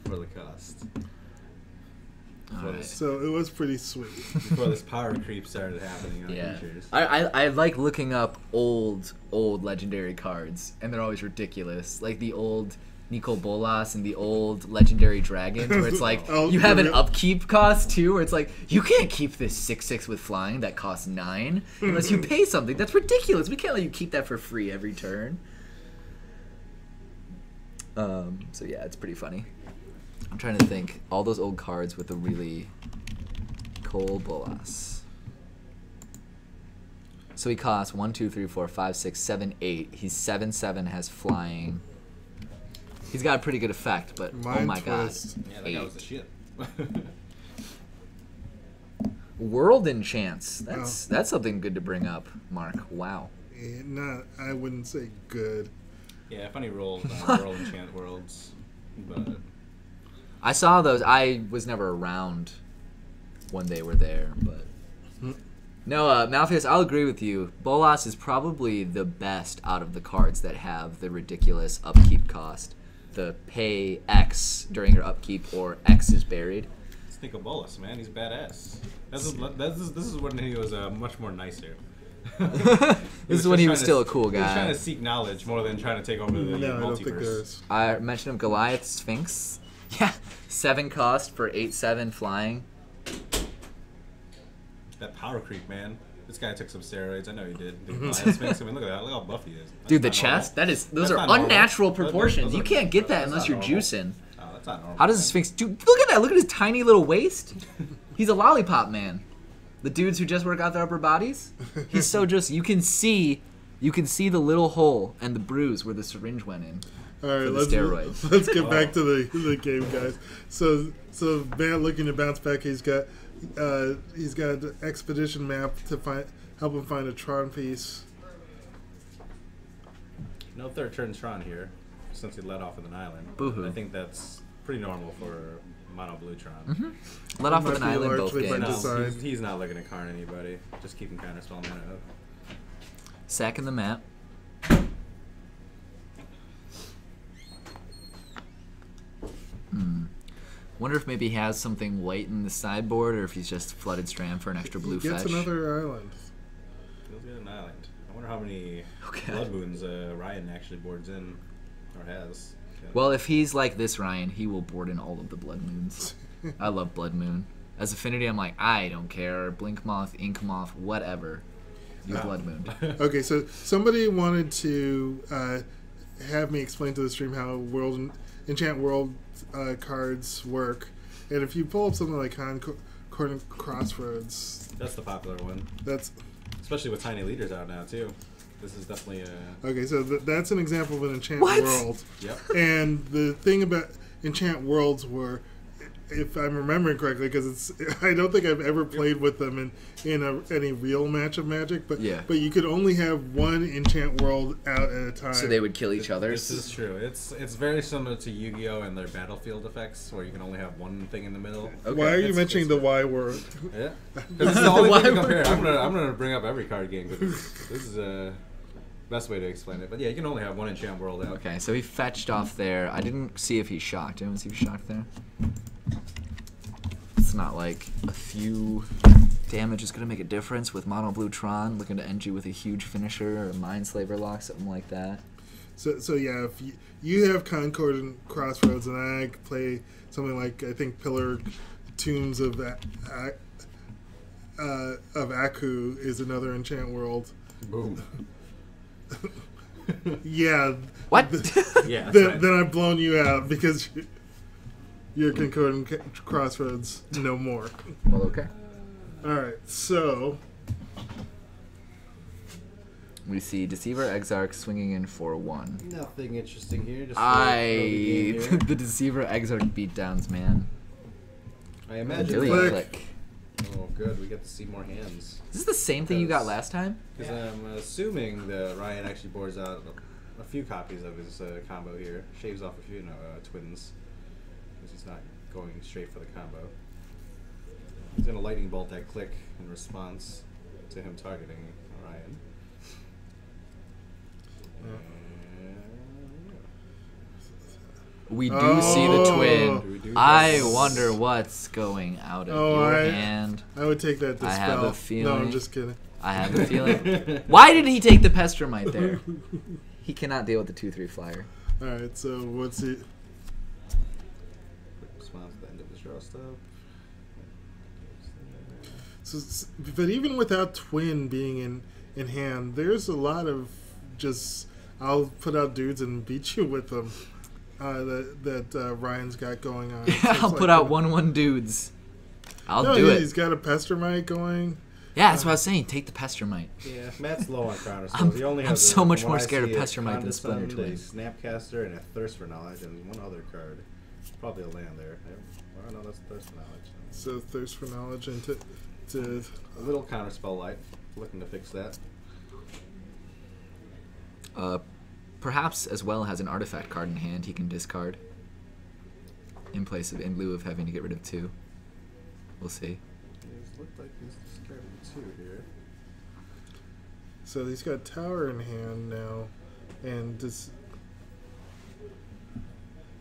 for the cost. So it was pretty sweet. Before this power creep started happening on creatures. I like looking up old legendary cards, and they're always ridiculous. Like the old Nicol Bolas and the old legendary dragons, where it's like you have an upkeep cost too, where it's like you can't keep this 6/6 with flying that costs 9 unless you pay something. That's ridiculous. We can't let you keep that for free every turn. So yeah, it's pretty funny. I'm trying to think. All those old cards with the really Nicol Bolas. So he costs 1, 2, 3, 4, 5, 6, 7, 8. He's 7/7, has flying. He's got a pretty good effect, but oh my twist. Yeah, that guy was the shit. World Enchants. That's something good to bring up, Mark. Wow. I wouldn't say good. Yeah, funny rolls on World Enchant Worlds, but I saw those. I was never around when they were there, but no, Malpheus, I'll agree with you. Bolas is probably the best out of the cards that have the ridiculous upkeep cost. The pay X during your upkeep or X is buried. Let's think of Bolas, man. He's badass. This is when he was much more nicer. This is when he was still a cool guy. He was trying to seek knowledge more than trying to take over the No, I don't think multiverse. there's. I mentioned him, Goliath Sphinx. Yeah, 7 cost for 8/7 flying. That power creep, man. This guy took some steroids. I know he did. The Goliath Sphinx. I mean, look at that. Look how buff he is. That's Dude, the not chest? normal. Those are That's not unnatural normal. proportions. Those You are- can't get that that's unless not you're normal. juicing. Oh, that's not normal. How does the Sphinx... Dude, look at that. Look at his tiny little waist. He's a lollipop man. The dudes who just work out their upper bodies. He's so just... You can see the little hole and the bruise where the syringe went in. All right, for the let's steroids. let's get back to the game, guys. So Matt looking to bounce back. He's got an expedition map to help him find a Tron piece. No third turn Tron here, since he let off with an island. Boo-hoo. I think that's pretty normal for mono blue Tron. Mm-hmm. Let off with an Must be island both largely by games. design. He's not looking to carn anybody. Just keep him counterspell mana up. Sacking the map. Wonder if maybe he has something white in the sideboard, or if he's just flooded Strand for an extra blue He gets fetch. another island. He'll get an island. I wonder how many Okay. blood moons Ryan actually boards in, or has. Yeah. Well, if he's like this, Ryan, he will board in all of the Blood Moons. I love Blood Moon. As Affinity, I'm like, I don't care. Blink Moth, Ink Moth, whatever. You Blood Moon. Okay, so somebody wanted to have me explain to the stream how Enchant World cards work, and if you pull up something like Crossroads, That's the popular one, that's especially with tiny leaders out now too. This is definitely a. okay. So that's an example of an Enchant What? World. Yep. And the thing about Enchant Worlds were, if I'm remembering correctly, because I don't think I've ever played with them in any real match of Magic, but Yeah. but you could only have one Enchant World out at a time. So they would kill each other. This is true. It's very similar to Yu-Gi-Oh and their battlefield effects, where you can only have one thing in the middle. Okay. Why are you It's- mentioning the Y word? Yeah, because this is the only Why thing to would- compare. I'm gonna bring up every card game, but this is best way to explain it. But yeah, you can only have one Enchant World out. Okay, so he fetched off there. I didn't see if he shocked. Anyone see if he shocked there? It's not like a few damage is going to make a difference with Mono Blue Tron looking to NG with a huge finisher or a Mindslaver lock, something like that. So yeah, if you have Concord and Crossroads, and I play something like, I think, Pillar Tombs of Aku is another Enchant World. Boom. Yeah. What? Yeah. That's right. Then I've blown you out because your concordant crossroads no more. Well, okay. Alright, so... We see Deceiver Exarch swinging in for 1. Nothing interesting here. Just the Deceiver Exarch beatdowns, man. I imagine. Really Click. click. Oh, good. We get to see more hands. Is this the same thing you got last time? Because I'm assuming that Ryan actually boards out a few copies of his combo here. Shaves off a few twins. Because he's not going straight for the combo. He's going to lightning bolt that click in response to him targeting Ryan. We do see the twin. I Yes. wonder what's going out of your hand. I would take that to I spell. have a feeling. No, I'm just kidding. I have a feeling. Why did he take the Pestermite there? He cannot deal with the 2/3 flyer. Alright, so what's it? Quick response to the end of his draw step. So, but even without twin being in hand, there's a lot of just I'll put out dudes and beat you with them that Ryan's got going on. So I'll put out 1/1 dudes. I'll do it. He's got a Pestermite going. Yeah, that's what I was saying. Take the Pestermite. Yeah, Matt's low on counter spells. He only I'm has so much from more what I scared of see, a Pestermite than Splinter Condescend, Twin. a Snapcaster, and a Thirst for Knowledge, and one other card. Probably a land there. Oh, no, that's Thirst for Knowledge. So thirst for knowledge and to A little counter spell light. Looking to fix that. Perhaps as well has an artifact card in hand he can discard in lieu of having to get rid of 2. We'll see. It looked like he's discarding 2 here. so he's got tower in hand now, and this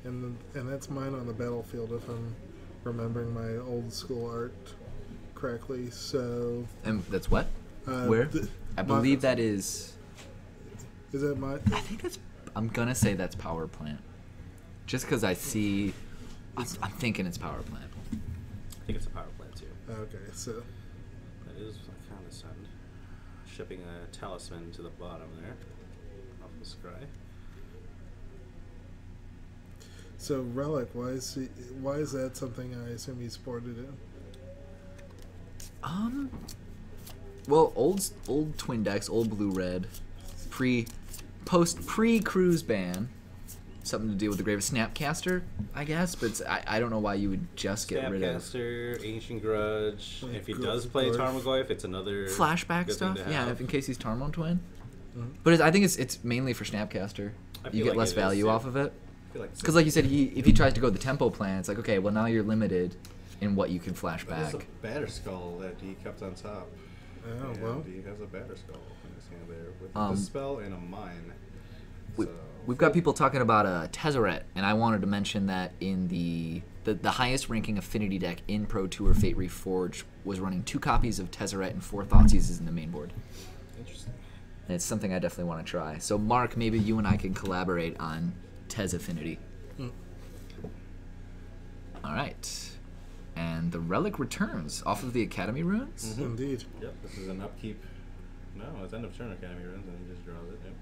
and that's mine on the battlefield if I'm remembering my old school art correctly. So And that's what? uh, Where? th- I believe that is. is that my? I think that's. I'm gonna say that's power plant. Just because I see. I'm thinking it's power plant. I think it's a power plant too. Okay, so That is a Condescend. Shipping a talisman to the bottom there. Off the scry. so relic. Why is that something I assume he sported in? Well, old twin decks, old blue red, pre cruise ban, something to deal with the Grave of Snapcaster, I guess. But I don't know why you would just get rid of Snapcaster, Ancient Grudge. Like If he Grudge. does play Tarmogoyf, it's another flashback good thing stuff. to Yeah, have. in case he's Tarmo twin. Mhm. But I think it's mainly for Snapcaster. I You feel get like less it is, value too. off of it. I feel like Because like you said, if he tries to go the tempo plan, it's like, okay, well now you're limited in what you can flash There's back. a batter skull that he kept on top. Oh And well. he has a batter skull in his hand there with Um, a spell and a mine. We, So, we've got people talking about a Tezzeret, and I wanted to mention that in the highest ranking Affinity deck in Pro Tour, Fate Reforged, was running 2 copies of Tezzeret and 4 Thoughtseizes in the main board. interesting. And it's something I definitely want to try. So Mark, maybe you and I can collaborate on Tez Affinity. Mm. All right. And the relic returns off of the Academy runes. Indeed. Yep, this is an upkeep. No, it's end of turn Academy runs, and he just draws it. Yep.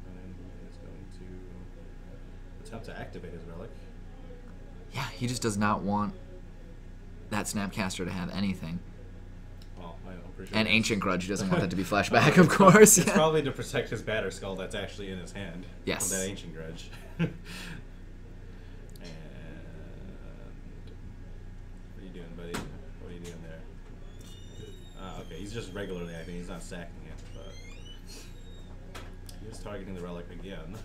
And then he is going to attempt to activate his relic. Yeah, he just does not want that Snapcaster to have anything. Well, I'm pretty sure And it's- Ancient Grudge doesn't want that to be flashback, of course. It's Yeah. probably to protect his batter skull that's actually in his hand. Yes. From that Ancient Grudge. And what are you doing, buddy? What are you doing there? Ah, okay. He's just regularly acting. He's not sacking it, but he is targeting the relic again.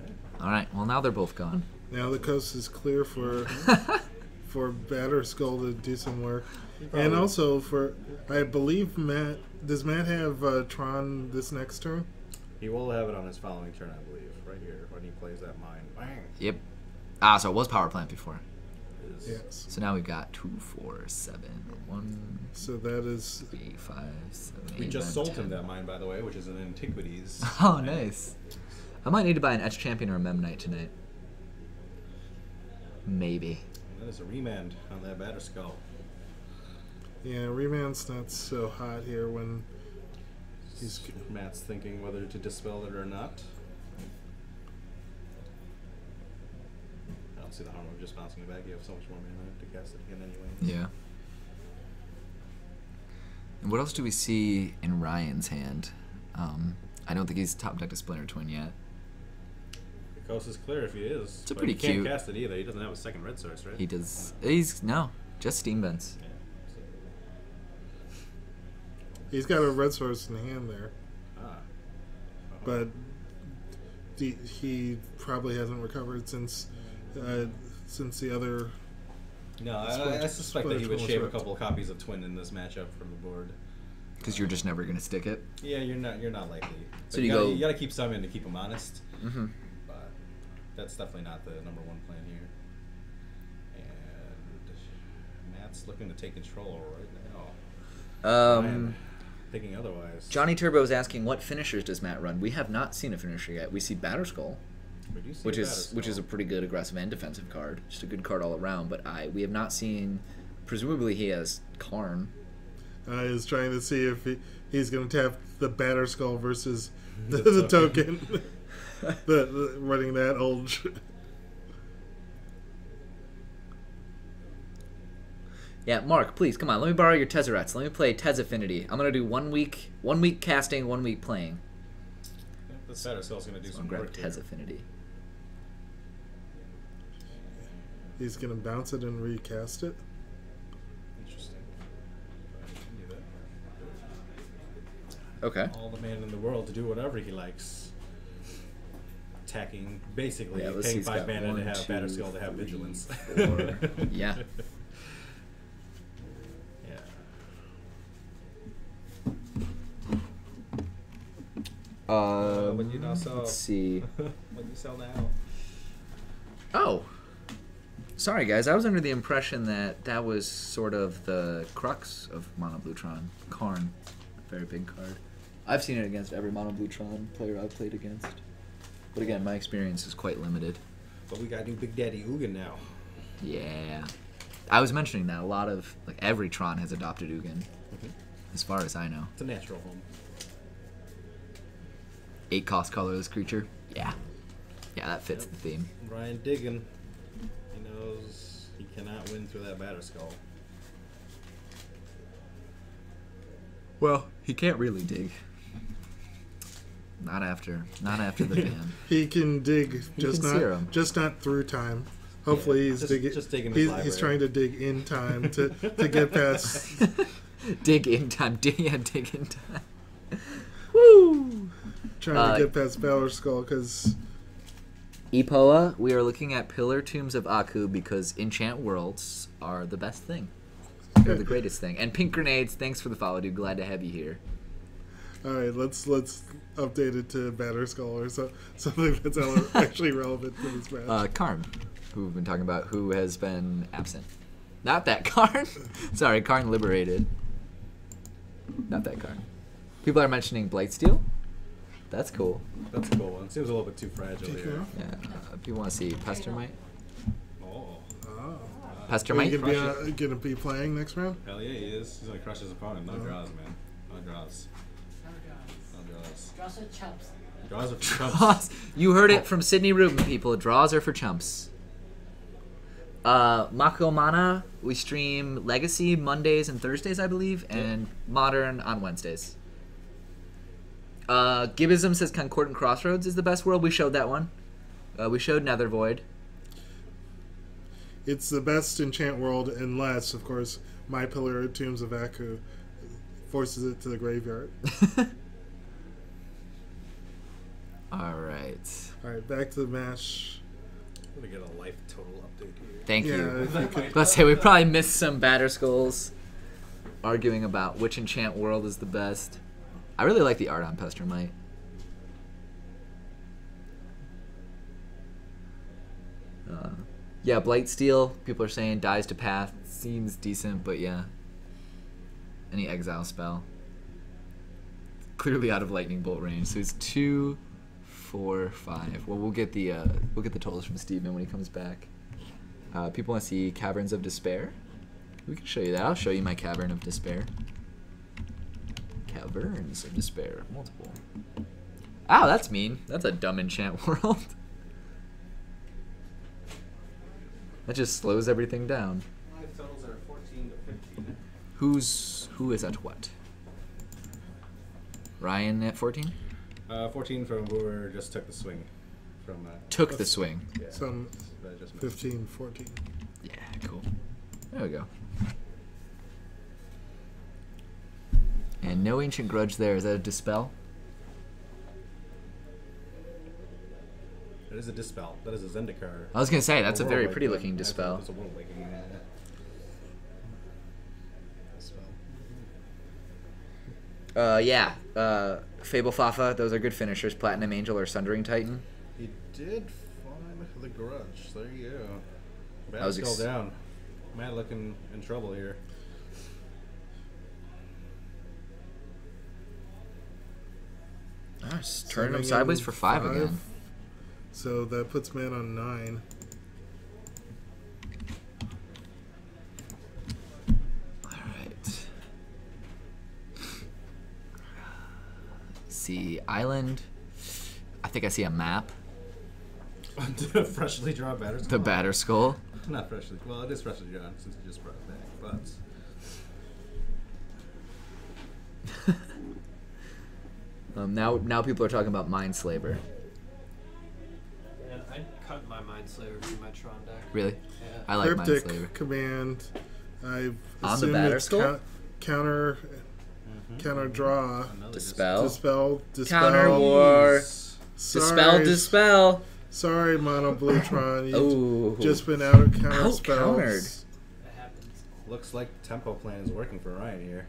And, All right. Well, now they're both gone. Now the coast is clear for Batter Skull to do some work, and also for I believe Matt. Does Matt have Tron this next turn? he will have it on his following turn, I believe, right here when he plays that mine. Bang. Yep. So it was power plant before. Is Yes. So now we've got 2, 4, 7, 1, So that is 3, 5, 7, 8, We just 9, sold 10. him that mine, by the way, which is an Antiquities. Oh, mine. nice. I might need to buy an Etch Champion or a Mem Knight tonight. Maybe. That is a remand on that batter skull. yeah. Remand's not so hot here when he's Matt's thinking whether to dispel it or not. don't see the harm of just bouncing it back. You have so much more mana to cast it again anyway. Yeah. And what else do we see in Ryan's hand? I don't think he's top decked a Splinter Twin yet. The coast is clear if he is. It's a but pretty he can't cute. cast it either. He doesn't have a second red source, right? He does. No, just Steam Vents. Yeah. He's got a red source in hand there, but he probably hasn't recovered since the other. No, I suspect that he would shave a couple of copies of Twin in this matchup from the board. Because you're just never gonna stick it. Yeah, you're not likely. So But you you gotta keep some in to keep him honest. Mm-hmm. But that's definitely not the number one plan here. And Matt's looking to take control right now. Ryan thinking otherwise. Johnny Turbo is asking, what finishers does Matt run? We have not seen a finisher yet. We see Batterskull, We do see which Batterskull. is a pretty good aggressive and defensive card. Just a good card all around. But we have not seen. Presumably he has Karn. I was trying to see if he's going to tap the Batterskull versus the token. the running that old. Yeah, Mark, please come on. Let me borrow your Tezzerets. Let me play Tez Affinity. I'm gonna do 1 week casting, 1 week playing. This Batterskull's gonna do So some I'll grab work Tez here. Affinity. He's going to bounce it and recast it. Interesting. But he can do that. Okay. All the man in the world to do whatever he likes. Attacking, basically, Yeah, let's see, paying he's 5 got mana to 1, have 2, Batterskull to have 3, vigilance. 4. Yeah. Yeah. What do you now sell? Let's see. What do you sell now? Oh, sorry guys. I was under the impression that was sort of the crux of Mono Blue Tron. Karn, very big card. I've seen it against every Mono Blue Tron player I've played against. But again, my experience is quite limited. But we got new Big Daddy Ugin now. Yeah. I was mentioning that a lot of, like, every Tron has adopted Ugin, as far as I know. It's a natural home. 8 cost colorless creature. Yeah. Yeah, that fits the theme. Ryan digging. He knows he cannot win through that Batterskull. Well, he can't really dig. Not after the ban. He can dig, just can sear 'em. just not through time. Hopefully, he's digging. just digging his He's library. trying to dig in time to get past. Dig in time. Dig in time. Woo! Trying to get past Batterskull because Epoa, we are looking at Pillar Tombs of Aku because enchant worlds are the best thing. They're the greatest thing. And Pink Grenades, thanks for the follow, dude. Glad to have you here. all right, let's update it to Batterskull or something that's actually relevant to this match. Karn, who we've been talking about, who has been absent. Not that Karn. Sorry, Karn liberated. Not that Karn. People are mentioning Blightsteel. That's cool. That's a cool one. Seems a little bit too fragile here. Yeah. People want to see Pestermite. Oh. Are Pestermite. you gonna be playing next round? Hell yeah, he is. He's gonna crush his opponent. No draws, man. No draws. No draws. Draws are chumps. Draws are for chumps. Draws. You heard it from Sydney Rubin, people. Draws are for chumps. Mako Mana, we stream Legacy Mondays and Thursdays, I believe, and Modern on Wednesdays. Gibbism says Concordant Crossroads is the best world. We showed that one. We showed Nether Void. It's the best enchant world unless, of course, My Pillar Tombs of Aku forces it to the graveyard. All right. All right, back to the match. I'm gonna get a life total update here. Thank Yeah, you. if you could- Let's say we probably missed some Batterskulls arguing about which enchant world is the best. I really like the art on Pestermite. Yeah, Blightsteel, people are saying dies to path. Seems decent, but yeah. Any exile spell. Clearly out of lightning bolt range. So it's 2, 4, 5. Well, we'll get the totals from Steven when he comes back. People want to see Caverns of Despair. We can show you that. I'll show you my Cavern of Despair. Caverns of Despair. Multiple. Ow, that's mean. That's a dumb enchant world. That just slows everything down. Life totals are 14 to 15. Who is at what? Ryan at 14? 14 from whoever just took the swing. From Took the swing. yeah. Some That I just 15, 14. Yeah, cool. There we go. And no ancient grudge there. Is that a dispel? That is a dispel. That is a Zendikar. I was gonna say that's a very World pretty Awakening. looking dispel. That's a World Awakening. Dispel. Yeah. Fable Fafa. Those are good finishers. Platinum Angel or Sundering Titan. He did find the grudge. There you go. I was Bad down. Matt looking in trouble here. Nice. Turning him Sending sideways in for 5 again. So that puts man on 9. Alright. See, island. I think I see a map. Freshly drawn batter skull. The batter skull. Not freshly. Well, it is freshly drawn since you just brought it back, but. Now people are talking about Mindslaver. And I'd cut my Mindslaver from my Tron deck. Really? Yeah. I like Cryptic Mindslaver. command. I've On the assumed batter it's skull? counter draw. Another Dispel. Dispel. Counter war. Sorry, Dispel. Sorry, Mono Bluetron. Oh. You've just been out of counter Out spells. countered. That happens. Looks like tempo plan is working for Ryan here.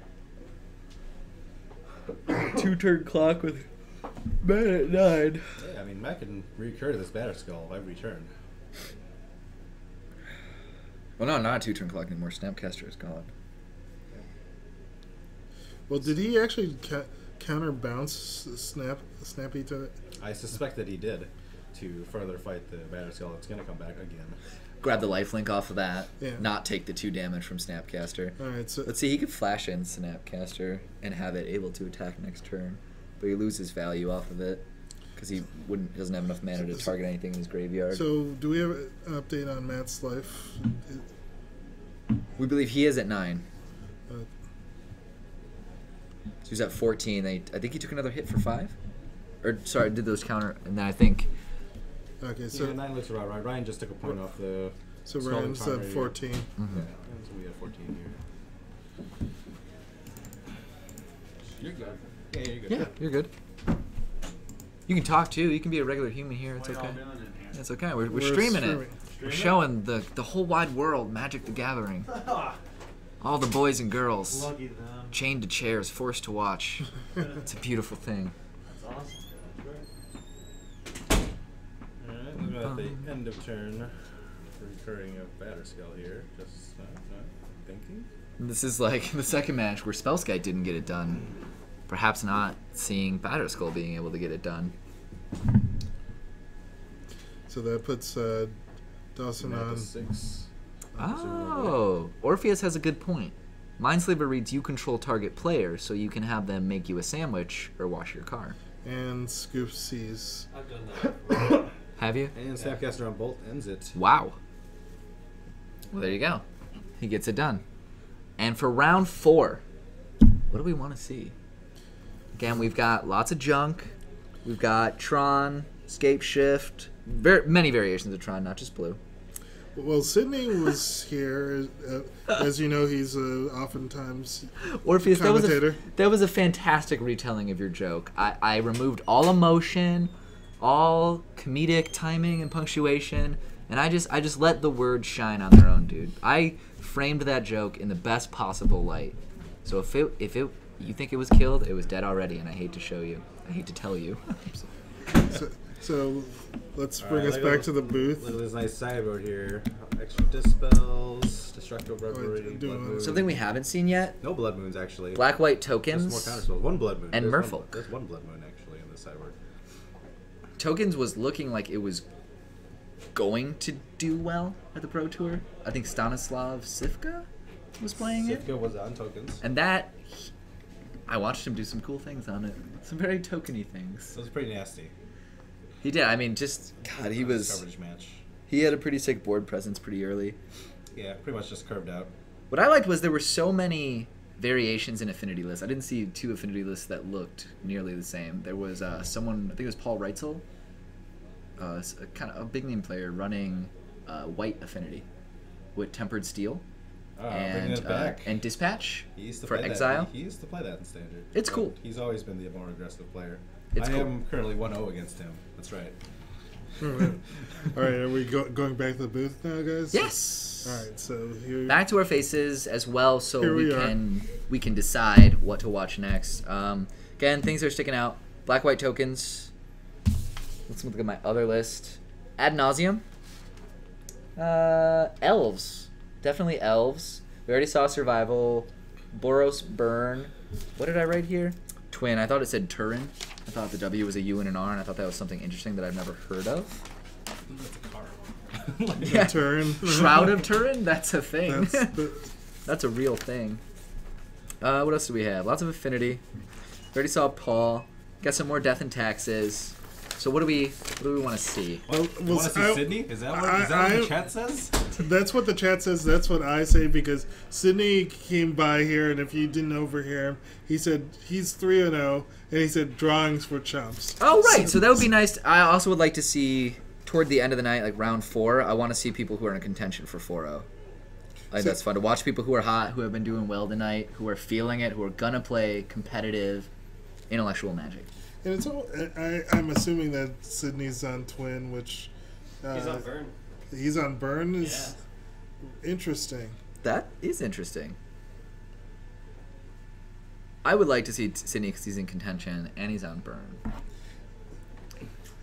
2-turn clock with man at 9. Yeah, I mean, Matt can recur to this batter skull every turn. Well, no, not a 2-turn clock anymore. Snapcaster is gone. Well, did he actually counter bounce Snappy to it? I suspect that he did to further fight the batter skull. It's going to come back again. Grab the lifelink off of that. Yeah. Not take the 2 damage from Snapcaster. All right, so Let's see, he could flash in Snapcaster and have it able to attack next turn. But he loses value off of it because he doesn't have enough mana to target anything in his graveyard. so do we have an update on Matt's life? We believe he is at 9. Uh, So he's at 14. I think he took another hit for 5? Or, sorry, did those counter... And then I think... okay, So so 9 looks about right. Ryan just took a point off the. so skull Ryan's and at Tarmo 14. here. Yeah, so we have 14 here. You're good. Yeah, you're good. Yeah, you're good. You can talk too. You can be a regular human here. It's What okay. y'all doing in here? It's okay. We're streaming it. We're showing the whole wide world Magic the Gathering. All the boys and girls Lucky them. chained to chairs, forced to watch. It's a beautiful thing. That's awesome. Alright, we're at the end of turn. Recurring of batter skull here. Just thinking. And this is like the second match where Spellskite didn't get it done. Perhaps not seeing Batterskull being able to get it done. So that puts Dawson Matt on. is 6. Oh, Orpheus has a good point. Mindslaver reads you control target player, so you can have them make you a sandwich or wash your car. And Scoop sees. I've done that. Have you? And Snapcaster on Bolt ends it. Wow. Well, there you go. He gets it done. And for round 4, what do we want to see? Again, we've got lots of junk. We've got Tron, Scape Shift, many variations of Tron, not just blue. Well, Sydney was here. As you know, he's oftentimes Orpheus, commentator. that was a fantastic retelling of your joke. I removed all emotion, all comedic timing and punctuation, and I just let the words shine on their own, dude. I framed that joke in the best possible light. So if you think it was killed, it was dead already, and I hate to show you. I hate to tell you. So let's bring Alright, us back to the booth. Look at this nice sideboard here. Extra dispels, destructive reverie, blood moon. Something we haven't seen yet. No blood moons actually. Black-white Just more tokens. counterspells. One blood moon. And There's Merfolk. There's one blood moon actually in this sideboard. Tokens was looking like it was going to do well at the Pro Tour. I think Stanislav Sivka was playing it. Sivka was on tokens. And that, I watched him do some cool things on it. Some very tokeny things. That was pretty nasty. He did. I mean, just, God, he was... Coverage match. He had a pretty sick board presence pretty early. Yeah, pretty much just curved out. What I liked was there were so many variations in affinity lists. I didn't see 2 affinity lists that looked nearly the same. There was someone, I think it was Paul Reitzel, kind of a big name player running white affinity with tempered steel and dispatch He used to for play exile. That. He used to play that in standard. It's cool. He's always been the more aggressive player. It's cool. I am currently 1-0 against him. That's right. All right, are we going back to the booth now, guys? Yes. All right, so here. Back to our faces as well, so Here we can decide what to watch next. Again, things are sticking out. Black-white tokens. Let's look at my other list. Ad nauseum. Elves. Definitely elves. We already saw survival. Boros Burn. What did I write here? Twin. I thought it said Turin. I thought the W was a U and an R, and I thought that was something interesting that I've never heard of. That's a card. Yeah. Turin. Shroud of Turin? That's a thing. That's That's a real thing. What else do we have? Lots of affinity. We already saw Paul. Got some more death and taxes. So what do we want to see? well, Want to see Sydney? Is that what the chat says? That's what the chat says. That's what I say because Sydney came by here, and if you didn't overhear him, he said he's 3-0, and he said drawings for chumps. Oh, right. So that would be nice. I also would like to see, toward the end of the night, like round 4, I want to see people who are in contention for 4-0. I think that's fun to watch people who are hot, who have been doing well tonight, who are feeling it, who are going to play competitive, intellectual Magic. And it's all, I'm assuming that Sydney's on Twin, which... He's on Burn. He's on Burn? Is interesting. That is interesting. I would like to see Sydney because he's in contention and he's on Burn.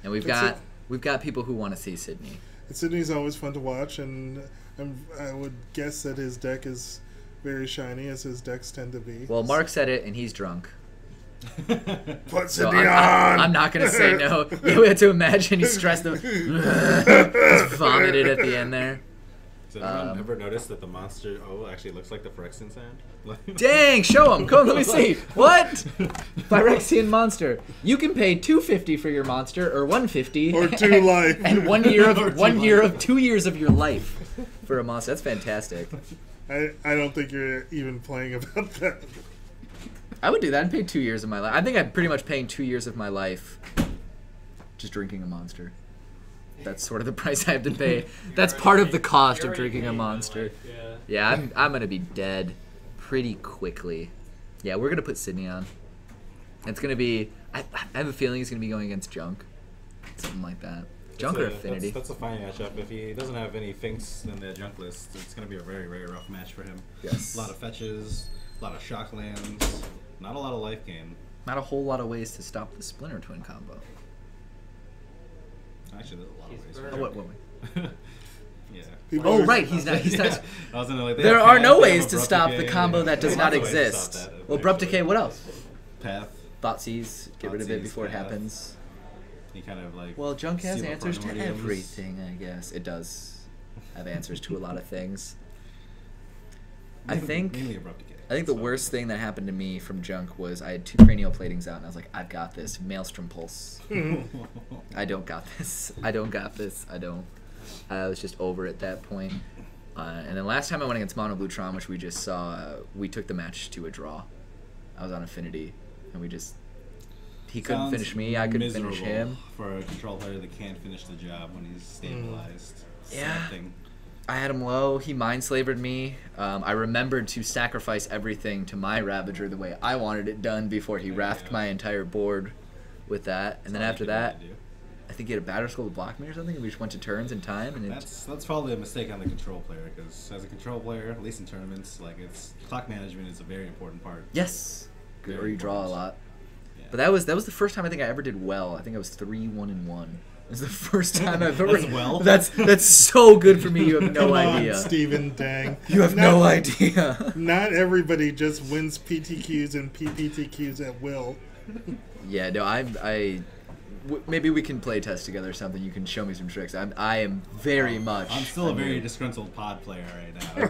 And we've got people who want to see Sydney. And Sydney's always fun to watch, and I would guess that his deck is very shiny, as his decks tend to be. Well, Mark said it, and he's drunk. Put So Sydney on! I'm not going to say no. We had to imagine he stressed them. Just vomited at the end there. Has anyone ever noticed that the monster actually looks like the Phyrexian sand? Dang, show him. Come, let me see. What? Phyrexian monster. You can pay $250 for your monster, or $150, Or 2 life. and 2 years of your life for a monster. That's fantastic. I don't think you're even playing about that. I would do that and pay 2 years of my life. I think I'm pretty much paying 2 years of my life just drinking a monster. That's sort of the price I have to pay. That's part of the cost of drinking a monster. Yeah, I'm gonna be dead pretty quickly. Yeah, we're gonna put Sydney on. It's gonna be. I have a feeling he's gonna be going against Junk, something like that. Junk or Affinity. That's a fine matchup. If he doesn't have any Finks in the Junk list, it's gonna be a very, very rough match for him. Yes. A lot of fetches, a lot of shock lands, not a lot of life gain. Not a whole lot of ways to stop the Splinter Twin combo. Actually, there's a lot of ways. Oh, what? Yeah. People Oh, are- right. He's not. I was gonna, like, they There have are Path, no they have ways to Abrupt stop the Decay, combo that does there's not lots of ways to exist. stop that, Well, Abrupt actually. Decay. What else? Path. Thoughtseize. Get rid of it Thoughtseize, before it Path. happens. He kind of like. Well, Junk has seal up answers to primordiums. everything, I guess. It does have answers to a lot of things. I think Mainly Abrupt Decay. the worst thing that happened to me from Junk was I had 2 cranial platings out, and I was like, I've got this. Maelstrom Pulse. I don't got this. I don't got this. I don't. I was just over at that point. And then last time I went against Mono Blue Tron, which we just saw, we took the match to a draw. I was on Affinity, and we just... He couldn't Sounds finish me, I couldn't finish miserable him. For a control player that can't finish the job when he's stabilized. Yeah. Something. I had him low. He mind-slavered me. I remembered to sacrifice everything to my Ravager the way I wanted it done before he wrathed my entire board with that. And then all after you can that, really do. I think he had a Battle Skull to block me or something, and we just went to turns in time. And That's probably a mistake on the control player, because as a control player, at least in tournaments, like clock management is a very important part. yes, good. Or Very you draw a important. lot. Yeah. But that was the first time I think I ever did well. I think I was 3-1-1. It was the first time I've ever. That's well. That's so good for me. You have no Come idea. on, Steven, dang. You have no idea. Not everybody just wins PTQs and PPTQs at will. Yeah, no, maybe we can play test together or something. You can show me some tricks. I am very much. I'm still a very new. disgruntled pod player right now.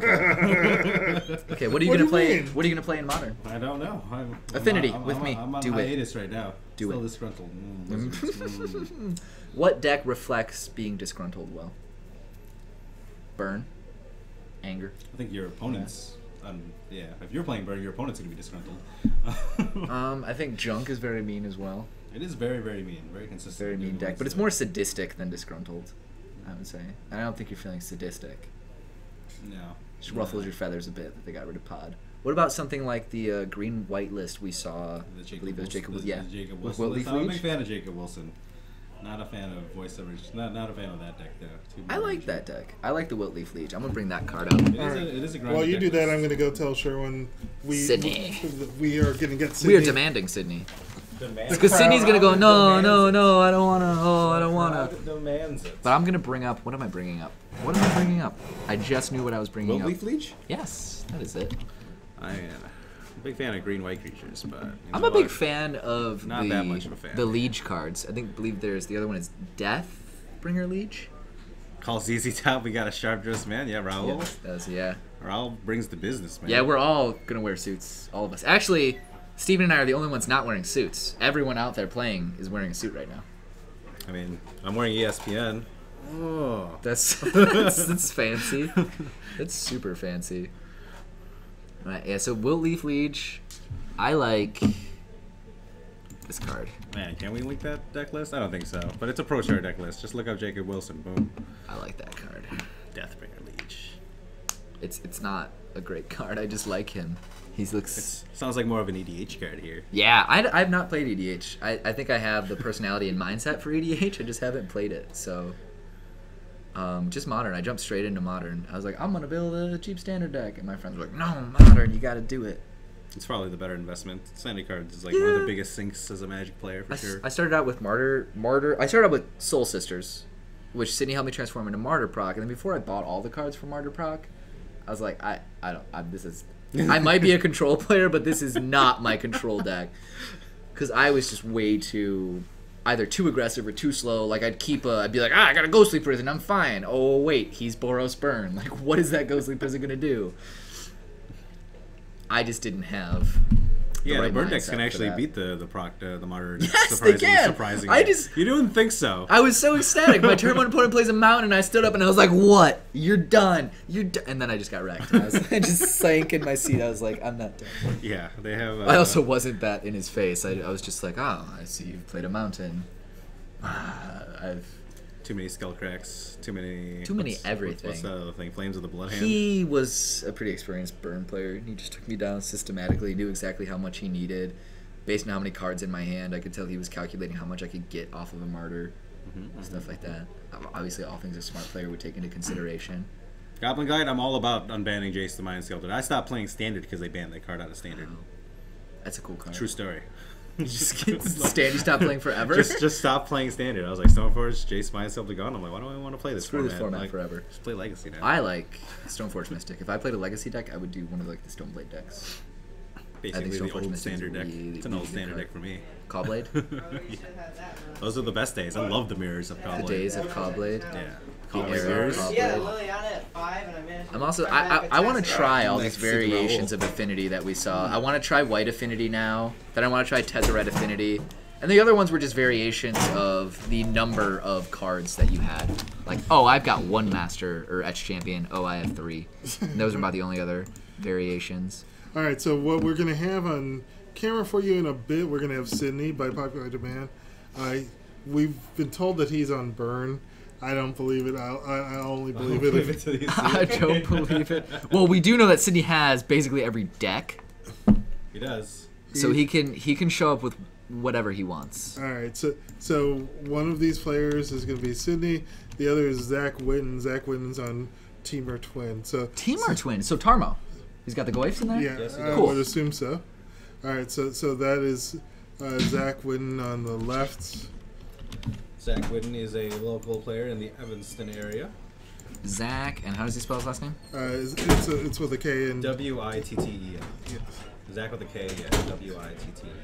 Okay, what are you What gonna do you play? mean? What are you gonna play in Modern? I don't know. Affinity, I'm with me. I'm on Do it. hiatus right now. Do still it. disgruntled. Wizards. What deck reflects being disgruntled well? Burn. Anger. I think your opponents. Yeah, if you're playing Burn, your opponent's gonna be disgruntled. I think Junk is very mean as well. It is very, very mean, very consistent. Very mean deck, but it's more sadistic than disgruntled, I would say. And I don't think you're feeling sadistic. No. Just ruffles your feathers a bit that they got rid of Pod. What about something like the green-white list we saw? I believe it was Jacob Wilson. Yeah. Jacob With Wilson. Wiltleaf I'm a big Leech? fan of Jacob Wilson. Not a fan of voiceovers. Not a fan of that deck though. I like that deck. I like the Wiltleaf Leech. I'm gonna bring that card out. It is a grind. While you do that, I'm going to go tell Sherwin Sydney. we are going to get Sydney. We are demanding Sydney. Because Sydney's gonna go, no, I don't wanna, I don't wanna. Demands it. But I'm gonna bring up, what am I bringing up? What am I bringing up? I just knew what I was bringing up. Wiltleaf Leech? Yes, that is it. I am a big fan of green-white creatures, but I'm a big fan of Not that much of a fan. the Liege cards. I believe there's the other one is Deathbringer Liege. Calls easy top. We got a sharp dressed man. Yeah, Raul. Yeah. Raul brings the business, man. Yeah, we're all gonna wear suits. All of us. Actually, Steven and I are the only ones not wearing suits. Everyone out there playing is wearing a suit right now. I mean, I'm wearing ESPN. Oh. That's fancy. That's super fancy. Right, yeah, so Wiltleaf Liege, I like this card. Man, can we link that deck list? I don't think so. But it's a Pro Chart deck list. Just look up Jacob Wilson. Boom. I like that card. Deathbringer Leech. It's not a great card. I just like him. He looks... Sounds like more of an EDH card here. Yeah, I've not played EDH. I think I have the personality and mindset for EDH. I just haven't played it, so... just Modern. I jumped straight into Modern. I was like, I'm going to build a cheap standard deck. And my friends were like, no, Modern, you got to do it. It's probably the better investment. Standard cards is like one of the biggest sinks as a Magic player, for sure. I started out with Martyr. I started out with Soul Sisters, which Sydney helped me transform into Martyr Proc. And then before I bought all the cards for Martyr Proc, I was like, I might be a control player, but this is not my control deck. Because I was just way too... either too aggressive or too slow. Like I'd be like, I got a Ghostly Prison, I'm fine. Oh wait, he's Boros Burn. Like what is that Ghostly Prison gonna do? I just didn't have. The right burn decks mindset can for actually that. beat the Modern. Yes, they can. Surprisingly. You didn't think so. I was so ecstatic. My turn one opponent plays a mountain, and I stood up and I was like, "What? You're done. You're done." And then I just got wrecked. I just sank in my seat. I was like, "I'm not done." Yeah, they have. I also wasn't that in his face. I was just like, "Oh, I see you've played a mountain." I've too many skull cracks. Too many everything. What's the other thing? Flames of the Blood Hand. He was a pretty experienced burn player. He just took me down systematically. Knew exactly how much he needed, based on how many cards in my hand. I could tell he was calculating how much I could get off of a martyr, stuff like that. Obviously, all things a smart player would take into consideration. Goblin Guide, I'm all about unbanning Jace the Mind Sculptor. I stopped playing Standard because they banned that card out of Standard. That's a cool card. True story. You stopped playing forever? Just stop playing Standard. I was like, Stoneforge, Jace Mind Sculptor gone. I'm like, why do I want to play this Screw format? this format like, forever. Just play Legacy now. I like Stoneforge Mystic. If I played a Legacy deck, I would do one of the Stoneblade decks. Basically the Stoneforge old Mystic is Standard deck. really, It's an really old good Standard card. deck for me. Cobblade? Yeah. Those are the best days. I love the mirrors of Cobblade. The days of Cobblade. Yeah. The Cobblade era mirrors. of Yeah, Cobblade. Liliana at 5, and I managed to I'm also come back I with want to Tesla. try all these Next variations of Affinity that we saw. I want to try White Affinity now. Then I want to try Tezzeret Affinity. And the other ones were just variations of the number of cards that you had. Like, oh, I've got one Master or Etch Champion. Oh, I have 3. And those are about the only other variations. All right, so what we're going to have on camera for you in a bit, we're going to have Sydney by popular demand. We've been told that he's on Burn. I don't believe it. I only believe it. I don't believe it. Well, we do know that Sydney has basically every deck. He does. So he can show up with whatever he wants. All right, so one of these players is going to be Sydney. The other is Zach Witten. Zach Witten's on Teamer Twin. So Teamer Twin. So Tarmo. He's got the Goyfs in there? yeah, Yes, he I does. Cool. would assume so. All right, so that is Zach Witten on the left. Zach Whitten is a local player in the Evanston area. Zach, and how does he spell his last name? It's with a K and W-I-T-T-E-N. yes. Zach with a K, yeah. W-I-T-T-E-N.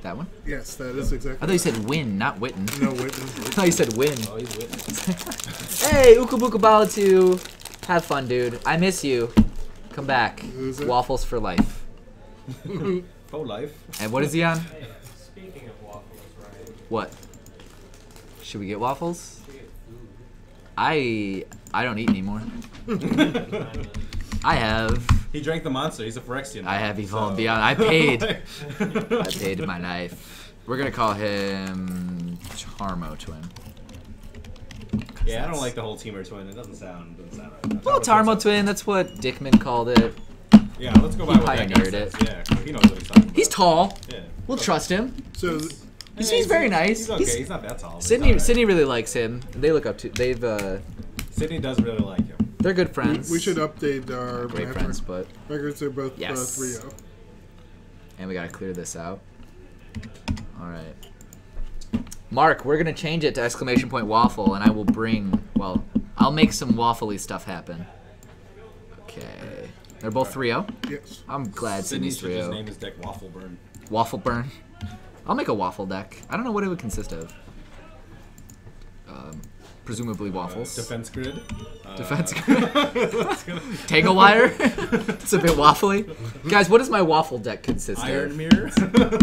That one? Yes, that is I exactly. thought you said win, not Witten. No, I Witten. thought you said win. Oh, he's Whitten. Hey, Ukabuka Balatu. Have fun, dude. I miss you. Come back. Who's it? Waffles for life. For life. And what is he on? Hey, speaking of waffles, Ryan, What? Should we get waffles? we get food. I I don't eat anymore. I have. He drank the monster. He's a Phyrexian. I have evolved beyond. I paid. I paid my life. We're gonna call him Tarmo Twin. Yeah, I don't like the whole teamer twin. It doesn't sound right. Well, Tarmo Twin. That's what Dickman called it. Yeah, let's go by what that guy pioneered says. it. Yeah, he knows what he's talking about. He's tall. Yeah. We'll trust him. So He's very nice. He's okay. He's not that tall. but Sydney he's all right. Sydney really likes him. They look up to. They've. Sydney does really like him. They're good friends. we should update our Great match friends, but records. They're both Yes. 3-0. and we gotta clear this out. All right. Mark, we're gonna change it to exclamation point waffle, and I will bring. Well, I'll make some waffly stuff happen. Okay. They're both 3-0. Yes. I'm glad Sydney Sydney's should just 3-0. name his deck Waffle Burn. Waffle burn. I'll make a waffle deck. I don't know what it would consist of. Presumably waffles. Defense grid. Defense Tangle wire. It's a bit waffly. Guys, what does my waffle deck consist Iron of? mirror.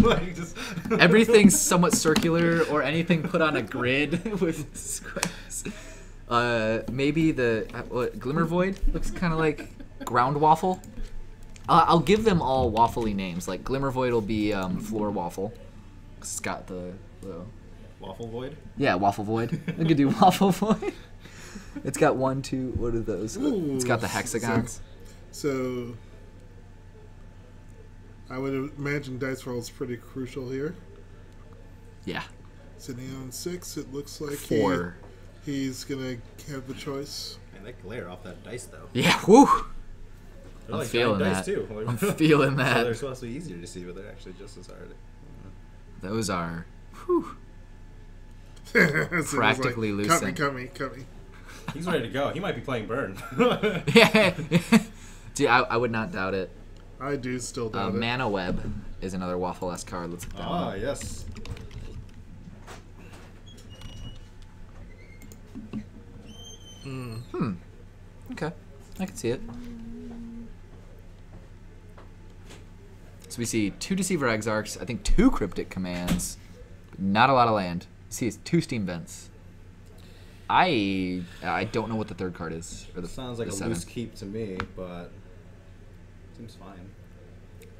Like just Everything's somewhat circular, or anything put on a grid with squares. Maybe the Glimmer Void looks kind of like ground waffle. I'll give them all waffly names. Like Glimmer Void will be floor waffle. 'Cause it's got the Waffle Void. yeah, waffle void. We could do waffle void. It's got 1, 2. What are those? Ooh, It's got the hexagons. So I would imagine dice roll is pretty crucial here. Yeah. Sitting on 6, it looks like 4. he's gonna have the choice. Man, that glare off that dice though. Yeah. Woo. They're I'm like feeling giant that. dice too. I'm feeling So that. they're supposed to be easier to see, but they're actually just as hard. Those are. Whew. So it was Practically like, lucent. Cut me. He's ready to go. He might be playing Burn. Yeah. Dude, I would not doubt it. I do still doubt it. Mana Web is another waffle-esque card. Let's look that one Ah, up. yes. Okay. I can see it. So we see 2 Deceiver Exarchs, I think 2 Cryptic Commands, but not a lot of land. You see it's 2 Steam Vents. I don't know what the third card is. Or the Sounds like the a seventh. loose keep to me, but seems fine.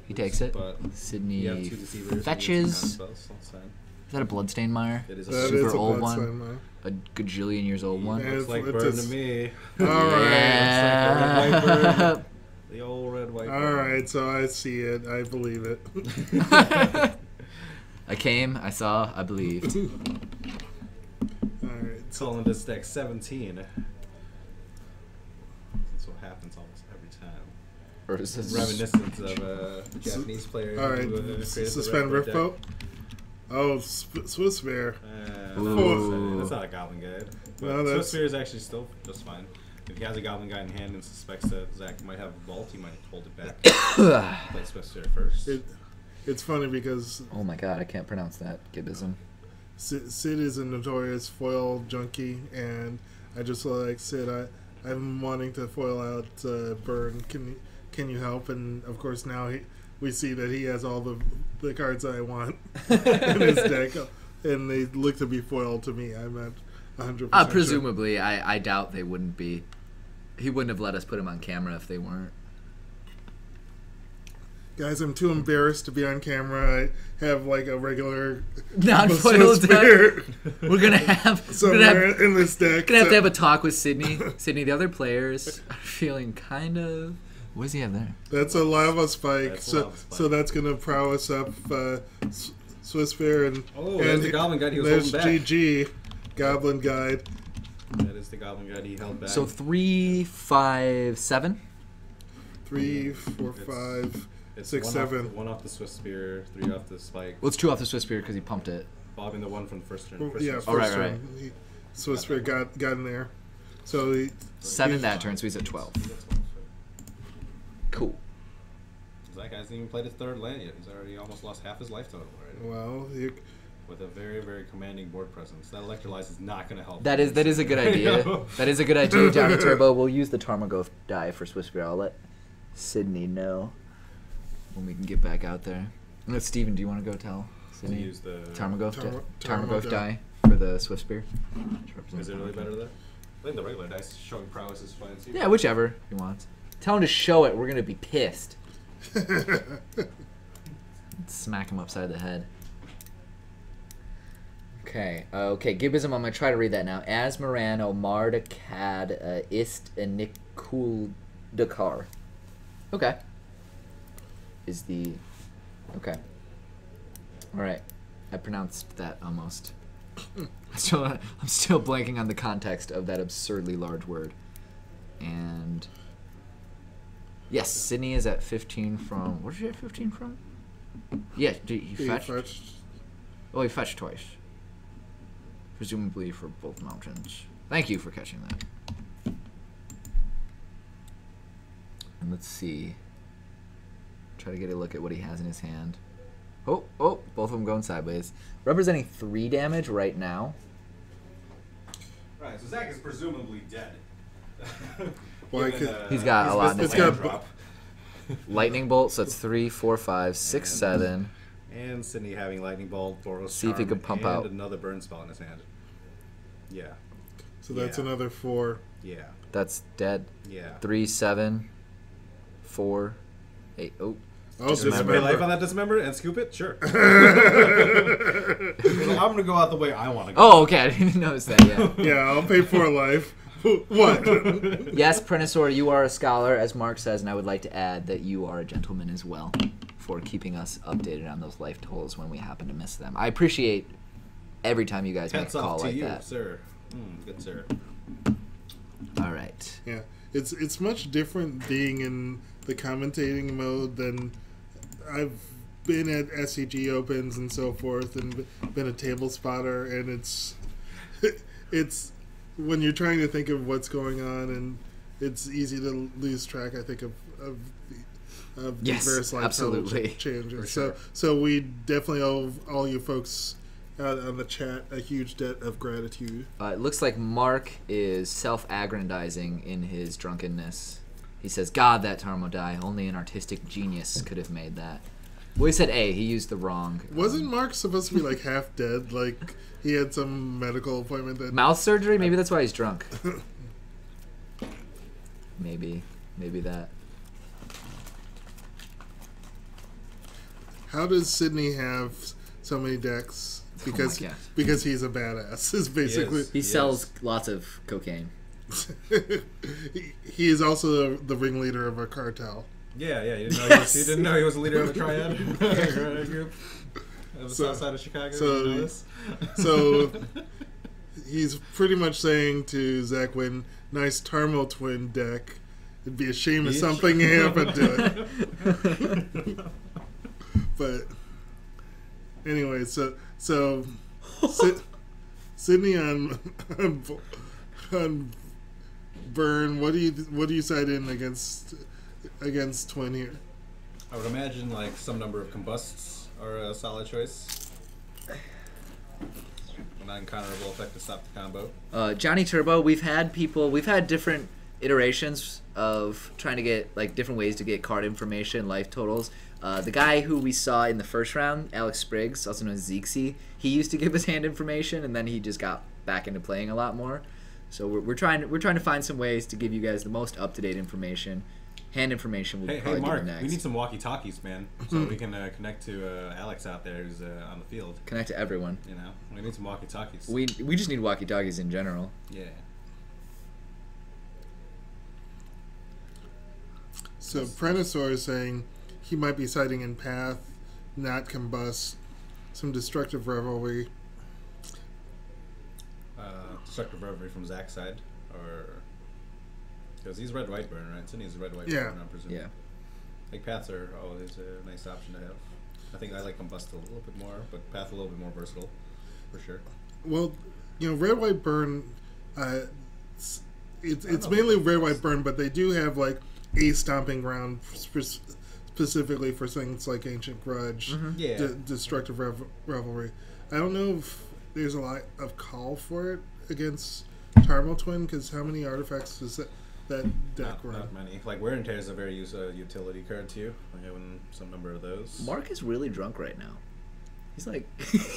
He takes it. But Sydney you have 2 deceivers. fetches. Spells, that's fine. Is that a Bloodstain Mire? It is a That super is a old bloodstone one. mine. A gajillion years old one. Yeah. Looks like It's Burn a- to me. All right. Yeah. It's like the red white bird. The old red white All bird. right, so I see it. I believe it. I came, I saw, I believed. All right. Calling this deck 17. That's what happens almost every time. Or is this Reminiscent of a Japanese player. All right. who, created the Suspend red Riftboat. Oh, Swiss Bear. Ooh. That's not a Goblin Guide. But No, that's- Swiss Bear is actually still just fine. If he has a Goblin Guide in hand and suspects that Zach might have a vault, he might hold it back. Play Swiss Bear first. It's funny because Oh my god, I can't pronounce that. Gibbism. Sid is a notorious foil junkie, and I just like Sid. I'm wanting to foil out Burn. Can you help? And of course now we see that he has all the cards I want in his deck, and they look to be foiled to me. I'm at 100%. Presumably, I doubt they wouldn't be. He wouldn't have let us put him on camera if they weren't. Guys, I'm too embarrassed to be on camera. I have like a regular Non-foiled Swiss deck. Bear We're gonna have somewhere in this deck. Gonna have so- to have a talk with Sydney. Sydney, the other players are feeling kind of. What does he have there? That's a lava spike. That's a So lava spike. so that's gonna prowess up Swiss Bear and Oh, there's the Goblin Guide he was there's holding back. GG Goblin Guide. That is the Goblin Guide he held back. So 3, 5, 7. 3, 4, 5, It's 6, one 7. Off, 1 off the Swiss Spear, 3 off the Spike. Well, it's 2 off the Swiss Spear because he pumped it. Bobbing the 1 from the first turn. Well, First yeah, turn. first right, turn. Swiss Bear got in there. So 7 that turn, so he's at 12. Cool. Zach hasn't even played his 3rd land yet. He's already almost lost half his life total already. well, With a very, very commanding board presence. That Electrolyze is not going to help. That is a good idea. That is a good idea, Johnny Turbo. We'll use the Tarmo die for Swiss Bear. I'll let Sydney know when we can get back out there. And Steven, do you want to go tell to Sydney? use the... Tarmogoyf Tarmogoyf die for the Swiss Bear. Is it really better there? I think the regular dice showing prowess is fine too. Yeah, whichever he wants. Tell him to show it. We're gonna be pissed. Smack him upside the head. Okay. Okay. Gibbism. I'm gonna try to read that now. Asmaran Omar Cad Ist Nikul Dakar. Okay. Is the okay. All right. I pronounced that almost. I'm still blanking on the context of that absurdly large word. And yes, Sydney is at 15 from. Where did you get 15 from? Yeah, he fetched. Oh, he fetched twice. Presumably for both mountains. Thank you for catching that. And let's see. Try to get a look at what he has in his hand. Oh, both of them going sideways. Representing 3 damage right now. Right, so Zach is presumably dead. He's got a lot in his hand. Drop. Lightning bolt, so it's 3, 4, 5, 6, 7. And Sydney having lightning bolt, Boros See if he can pump out another burn spell in his hand. Yeah. So that's another 4. Yeah. That's dead. Yeah. 3, 7, 4, 8. Oh. Dismember life on that dismember and scoop it? Sure. I'm going to go out the way I want to go. Oh, okay. I didn't notice that yet. Yeah, I'll pay 4 life. What? Yes, Prenosaur, you are a scholar, as Mark says, and I would like to add that you are a gentleman as well for keeping us updated on those life totals when we happen to miss them. I appreciate every time you guys make a call like that. Sir. Good sir. All right. Yeah, it's much different being in the commentating mode than I've been at SCG Opens and so forth, and been a table spotter, and it's when you're trying to think of what's going on, and it's easy to lose track, I think, of the yes, various lifestyle changes. Sure. So we definitely owe all you folks on the chat a huge debt of gratitude. It looks like Mark is self-aggrandizing in his drunkenness. He says, God, that Tarmo die. Only an artistic genius could have made that. Well, he said A. He used the wrong. Wasn't Mark supposed to be like half dead? Like he had some medical appointment that mouth surgery? Maybe that's why he's drunk. Maybe that. How does Sydney have so many decks? Because he's a badass. Is basically he sells lots of cocaine. He is also the ringleader of a cartel. Yeah, you didn't know he was a leader of a triad group of the south side of Chicago. So he's pretty much saying to Zach, when nice Tarmo twin deck, it'd be a shame if something happened to it. But anyway, so Sydney on Burn. What do you side in against twin here? I would imagine like some number of combusts are a solid choice. An uncounterable effect to stop the combo. Johnny Turbo, we've had different iterations of trying to get like different ways to get card information, life totals. The guy who we saw in the first round, Alex Spriggs, also known as Zexy, he used to give us hand information, and then he just got back into playing a lot more. So we're trying to find some ways to give you guys the most up-to-date information. Hand information will probably Mark, do next. we need some walkie-talkies, man, so we can connect to Alex out there who's on the field. Connect to everyone. You know, we need some walkie-talkies. We just need walkie-talkies in general. Yeah. So Prenosaur is saying he might be citing in Path, not Combust, some Destructive Revelry. Destructive Revelry from Zach's side, or because he's red-white burn, right? Sydney's red-white burn, I'm presuming. Yeah. Like Paths are always a nice option to have. I think I like Combust a little bit more, but Path a little bit more versatile, for sure. Well, red-white burn, it's mainly red-white burn, but they do have like a stomping ground specifically for things like Ancient Grudge, Destructive Revelry. I don't know if there's a lot of call for it against Tarmo Twin, because how many artifacts does that deck run? Not many. Like Wear and Tear is a very utility card too. Like having some number of those. Mark is really drunk right now. He's like.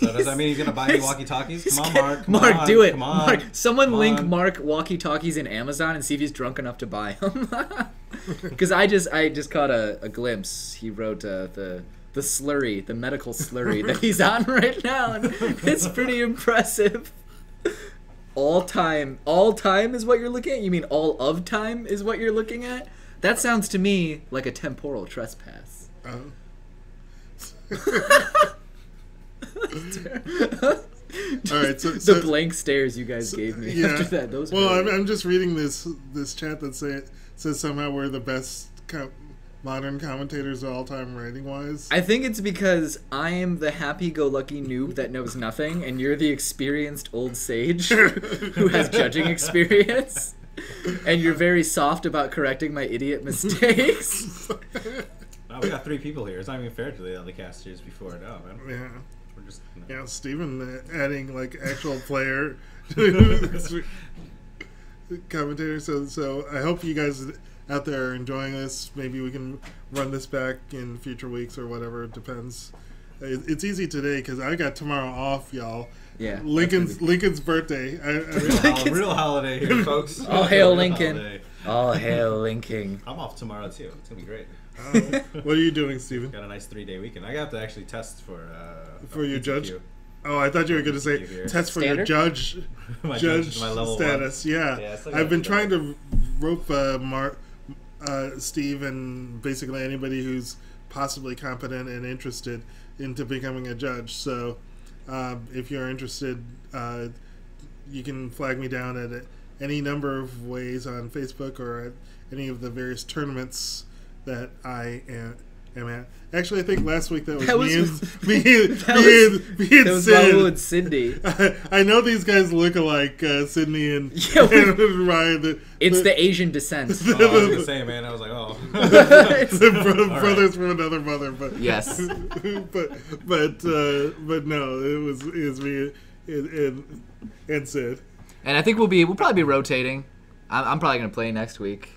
So does that mean he's gonna buy me walkie-talkies? Come on, Mark. Come Mark, on, do it. Come on. Mark, someone come link on. Mark walkie-talkies in Amazon and see if he's drunk enough to buy them. Because I just caught a glimpse. He wrote the slurry, the medical slurry that he's on right now, and it's pretty impressive. All time is what you're looking at? You mean all of time is what you're looking at? That sounds to me like a temporal trespass. All right, The blank stares you guys gave me after that. Those I'm just reading this chat that says somehow we're the best modern commentators of all time rating wise. I think it's because I am the happy-go-lucky noob that knows nothing, and you're the experienced old sage who has judging experience, and you're very soft about correcting my idiot mistakes. Oh, we got 3 people here. It's not even fair to the other casters before. No, man. Yeah. We're just. Yeah, Steven adding like actual player commentator. So I hope you guys out there are enjoying this. Maybe we can run this back in future weeks or whatever. It depends. It's easy today because I got tomorrow off, y'all. Yeah. Lincoln's birthday. Real holiday here, folks. All hail Real Lincoln. holiday. All hail Lincoln. I'm off tomorrow too. It's gonna be great. What are you doing, Steven? Got a nice 3-day weekend. I got to actually test for your PTQ. judge. Oh, I thought you were going to say Here. test for Standard? your judge my level status. 1. Yeah, Yeah, I still I've been got trying to rope Steve and basically anybody who's possibly competent and interested into becoming a judge. So if you're interested, you can flag me down at any number of ways on Facebook or at any of the various tournaments that I am at. Actually, I think last week that was me and Malu and Cindy. I know these guys look alike, Sydney and, Yeah, and Ryan. It's the Asian descent. Oh, I was gonna say, man. I was like, oh. The brothers from another mother, but Yes. but no, it was me and Sid. And I think we'll probably be rotating. I'm probably gonna play next week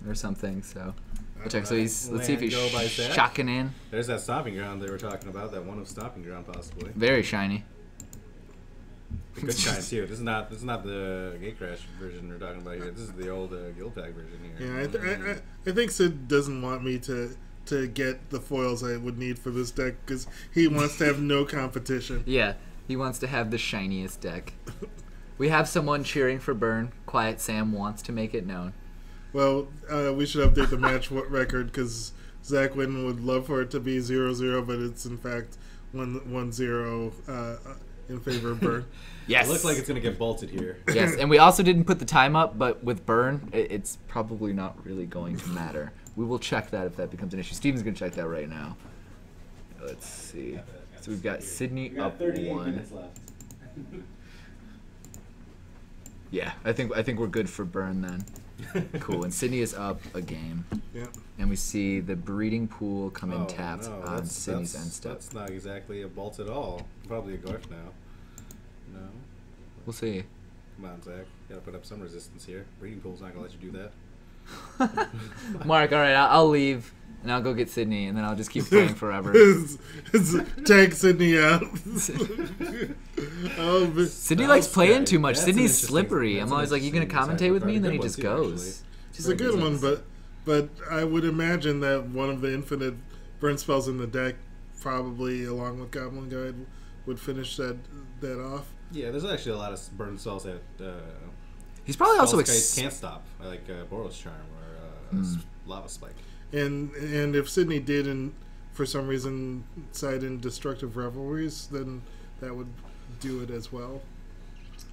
or something. So we'll check. So let's see if he's Go by Zach. shocking in. There's that stomping ground they were talking about. That one of stomping ground possibly. Very shiny. The good shine too. This is not the Gate Crash version we're talking about here. This is the old Guild Pack version here. Yeah, I think Sid doesn't want me to get the foils I would need for this deck because he wants to have no competition. Yeah, he wants to have the shiniest deck. We have someone cheering for Burn. Quiet Sam wants to make it known. Well, we should update the match record because Zach Witten would love for it to be 0-0, but it's in fact 1-0 in favor of Burn. Yes. It looks like it's gonna get bolted here. Yes, and we also didn't put the time up, but with Burn, it's probably not really going to matter. We will check that if that becomes an issue. Steven's going to check that right now. Let's see. So we've got Sydney up 1. Yeah, I think we're good for Burn then. Cool, and Sydney is up a game. Yeah. And we see the breeding pool come in tapped no, on Sydney's end step. That's not exactly a bolt at all. Probably a Gorf now. No. We'll see. Come on, Zach. Gotta put up some resistance here. Breeding pool's not gonna let you do that. Mark, all right, I'll leave. And I'll go get Sydney, and then I'll just keep playing forever. Tag Sydney out. Sydney likes playing too much. That's Sydney's an interesting- slippery. that's I'm an always like, you gonna interesting commentate with side me? And then he effect. just Good one, too, goes. It's a good one, but I would imagine that one of the infinite burn spells in the deck, probably along with Goblin Guide, would finish that off. Yeah, there's actually a lot of burn spells that He's probably also can't stop, like Boros Charm or Lava Spike. And if Sydney did, for some reason, side in Destructive Revelries, then that would do it as well.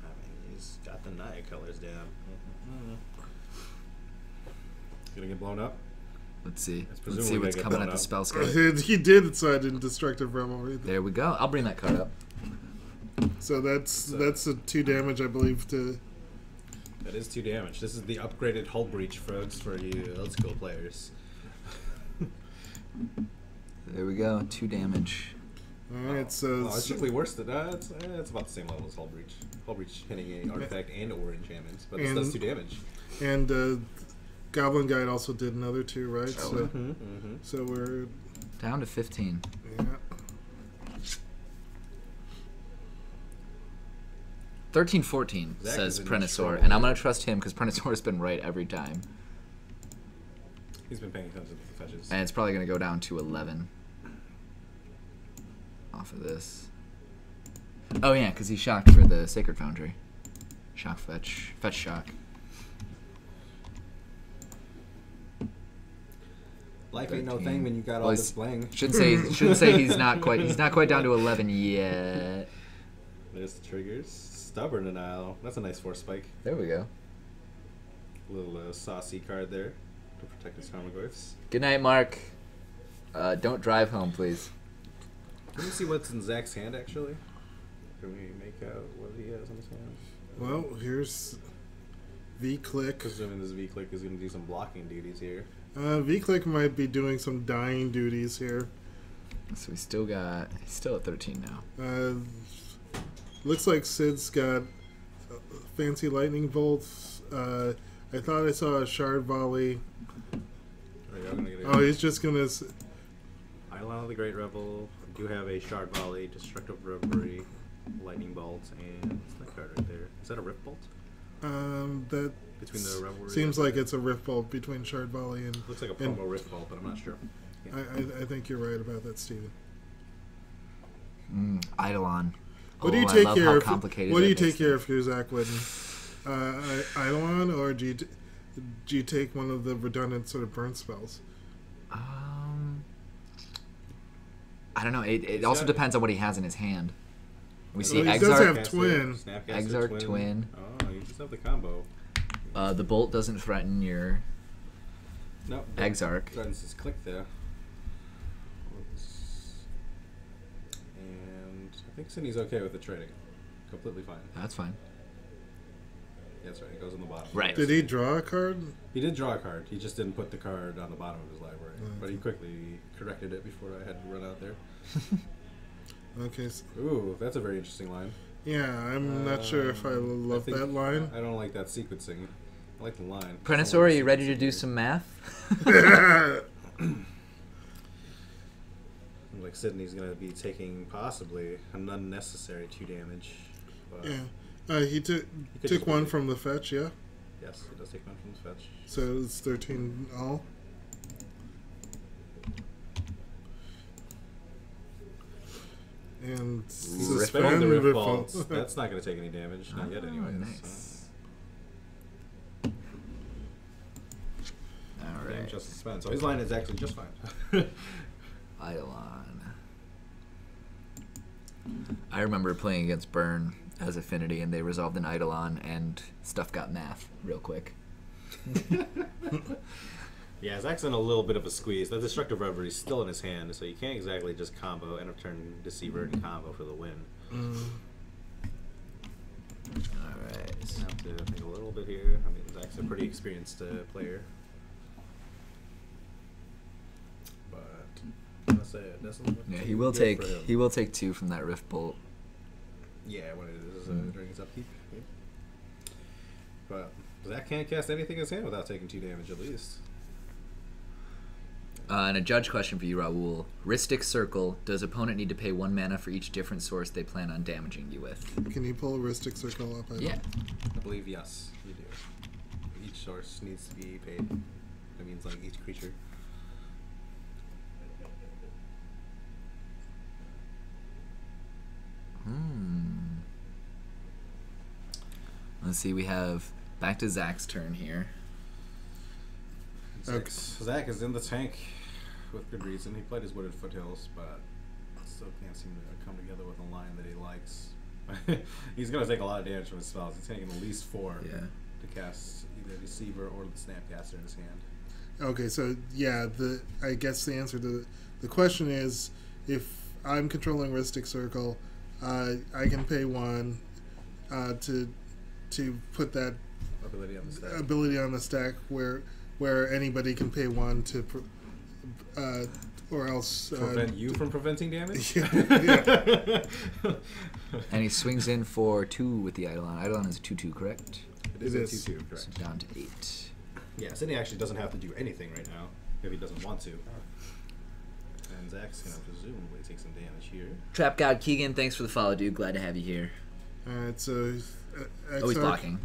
I mean, he's got the Naya colors down. Gonna get blown up. Let's see. It's Let's see presumably what's gonna get coming blown at the up. spell scope. He did side in Destructive Revelry. There we go. I'll bring that card up. So that's a 2 damage, I believe, to... That is 2 damage. This is the upgraded Hull Breach folks for you old school players. There we go. 2 damage. Alright, so... it's simply worse than that. It's about the same level as Hull Breach. Hull Breach hitting an artifact and or enchantments, but this does 2 damage. And Goblin Guide also did another 2, right? So, so we're... Down to 15. Yeah. 13-14 Zach says is in Predator, trouble. and I'm gonna trust him because Predator's been right every time, He's been paying attention to the fetches. and it's probably gonna go down to 11 off of this. Oh yeah, because he shocked for the Sacred Foundry. Shock fetch shock. Life ain't no 13. thing when you got Well, all he's- this bling. Shouldn't say he's not quite down to 11 yet. There's the triggers. Stubborn Denial. That's a nice force spike. There we go. Little saucy card there to protect his Tarmogoyfs. Good night, Mark. Don't drive home, please. Can we see what's in Zach's hand, actually? Can we make out what he has in his hand? Well, here's V-Click. Presuming this V-Click is going to do some blocking duties here. V-Click might be doing some dying duties here. So he's still at 13 now. Looks like Sid's got fancy lightning bolts. I thought I saw a shard volley. Oh, he's just gonna. Eidolon of the Great Rebel. I do have a shard volley, destructive reverie, lightning bolt, and what's that card right there? Is that a rift bolt? That Between the revelry. seems like it's a rift bolt between shard volley and. Looks like a promo rift bolt, but I'm not sure. I think you're right about that, Steven. Eidolon. What do you I take love care how of? complicated What do that you take makes care of here, Zach Whitten? Eidolon, or do you take one of the redundant sort of burn spells? I don't know. It also depends on what he has in his hand. We see Well, he does Exarch. have Twin. Exarch Twin. Oh, you just have the combo. The bolt doesn't threaten your Nope. Exarch. Threatens his click there. And I think Sydney's okay with the trading. Completely fine. That's fine. Yeah, that's right. It goes on the bottom. Right. Did he draw a card? He did draw a card. He just didn't put the card on the bottom of his library. But he quickly corrected it before I had to run out there. Okay. Ooh, that's a very interesting line. Yeah, I'm not sure if I love think that line. I don't like that sequencing. I like the line. Predator, are you ready to do some math? Like Sydney's going to be taking possibly an unnecessary 2 damage. But Yeah. He took just one wait. from the fetch, yeah? Yes, he does take one from the fetch. So it's 13 all. And Suspend the Rift Rift Bolt. Bolts. That's not going to take any damage. Not yet, anyways. Nice. So. All Damn, right. just suspend. So his line is actually just fine. Eidolon. I remember playing against Burn as Affinity, and they resolved an Eidolon, and stuff got math real quick. Yeah, Zach's in a little bit of a squeeze. The Destructive Reverie is still in his hand, so you can't exactly just combo, end up turning Deceiver and combo for the win. Alright. Have to think a little bit here. I mean, Zach's a pretty experienced player. But let's say it doesn't look Yeah, too he will good take for him. 2 from that Rift Bolt. Yeah, when it is during his upkeep. Yeah. But Zach can't cast anything in his hand without taking 2 damage at least. And a judge question for you, Raul. Rhystic Circle. Does opponent need to pay 1 mana for each different source they plan on damaging you with? Can you pull a Rhystic Circle up? Yeah. I believe yes, you do. Each source needs to be paid. That means like each creature. Let's see, we have back to Zach's turn here. Zach is in the tank with good reason. He played his Wooded Foothills, but still can't seem to come together with a line that he likes. He's going to take a lot of damage from his spells. He's taking at least 4 to cast either Deceiver or the Snapcaster in his hand. Okay, so yeah, I guess the answer to the question is, if I'm controlling Rhystic Circle, I can pay 1 to put that ability on the stack where anybody can pay 1 to or else prevent you from preventing damage. Yeah. And he swings in for 2 with the Eidolon. Eidolon is a 2/2, correct? It is a 2/2, correct. So down to 8. Yeah, Sydney actually doesn't have to do anything right now if he doesn't want to. And Zach's going to presumably take some damage here. Trap God Keegan, thanks for the follow, dude. Glad to have you here. Alright, so X Oh, he's arc. blocking.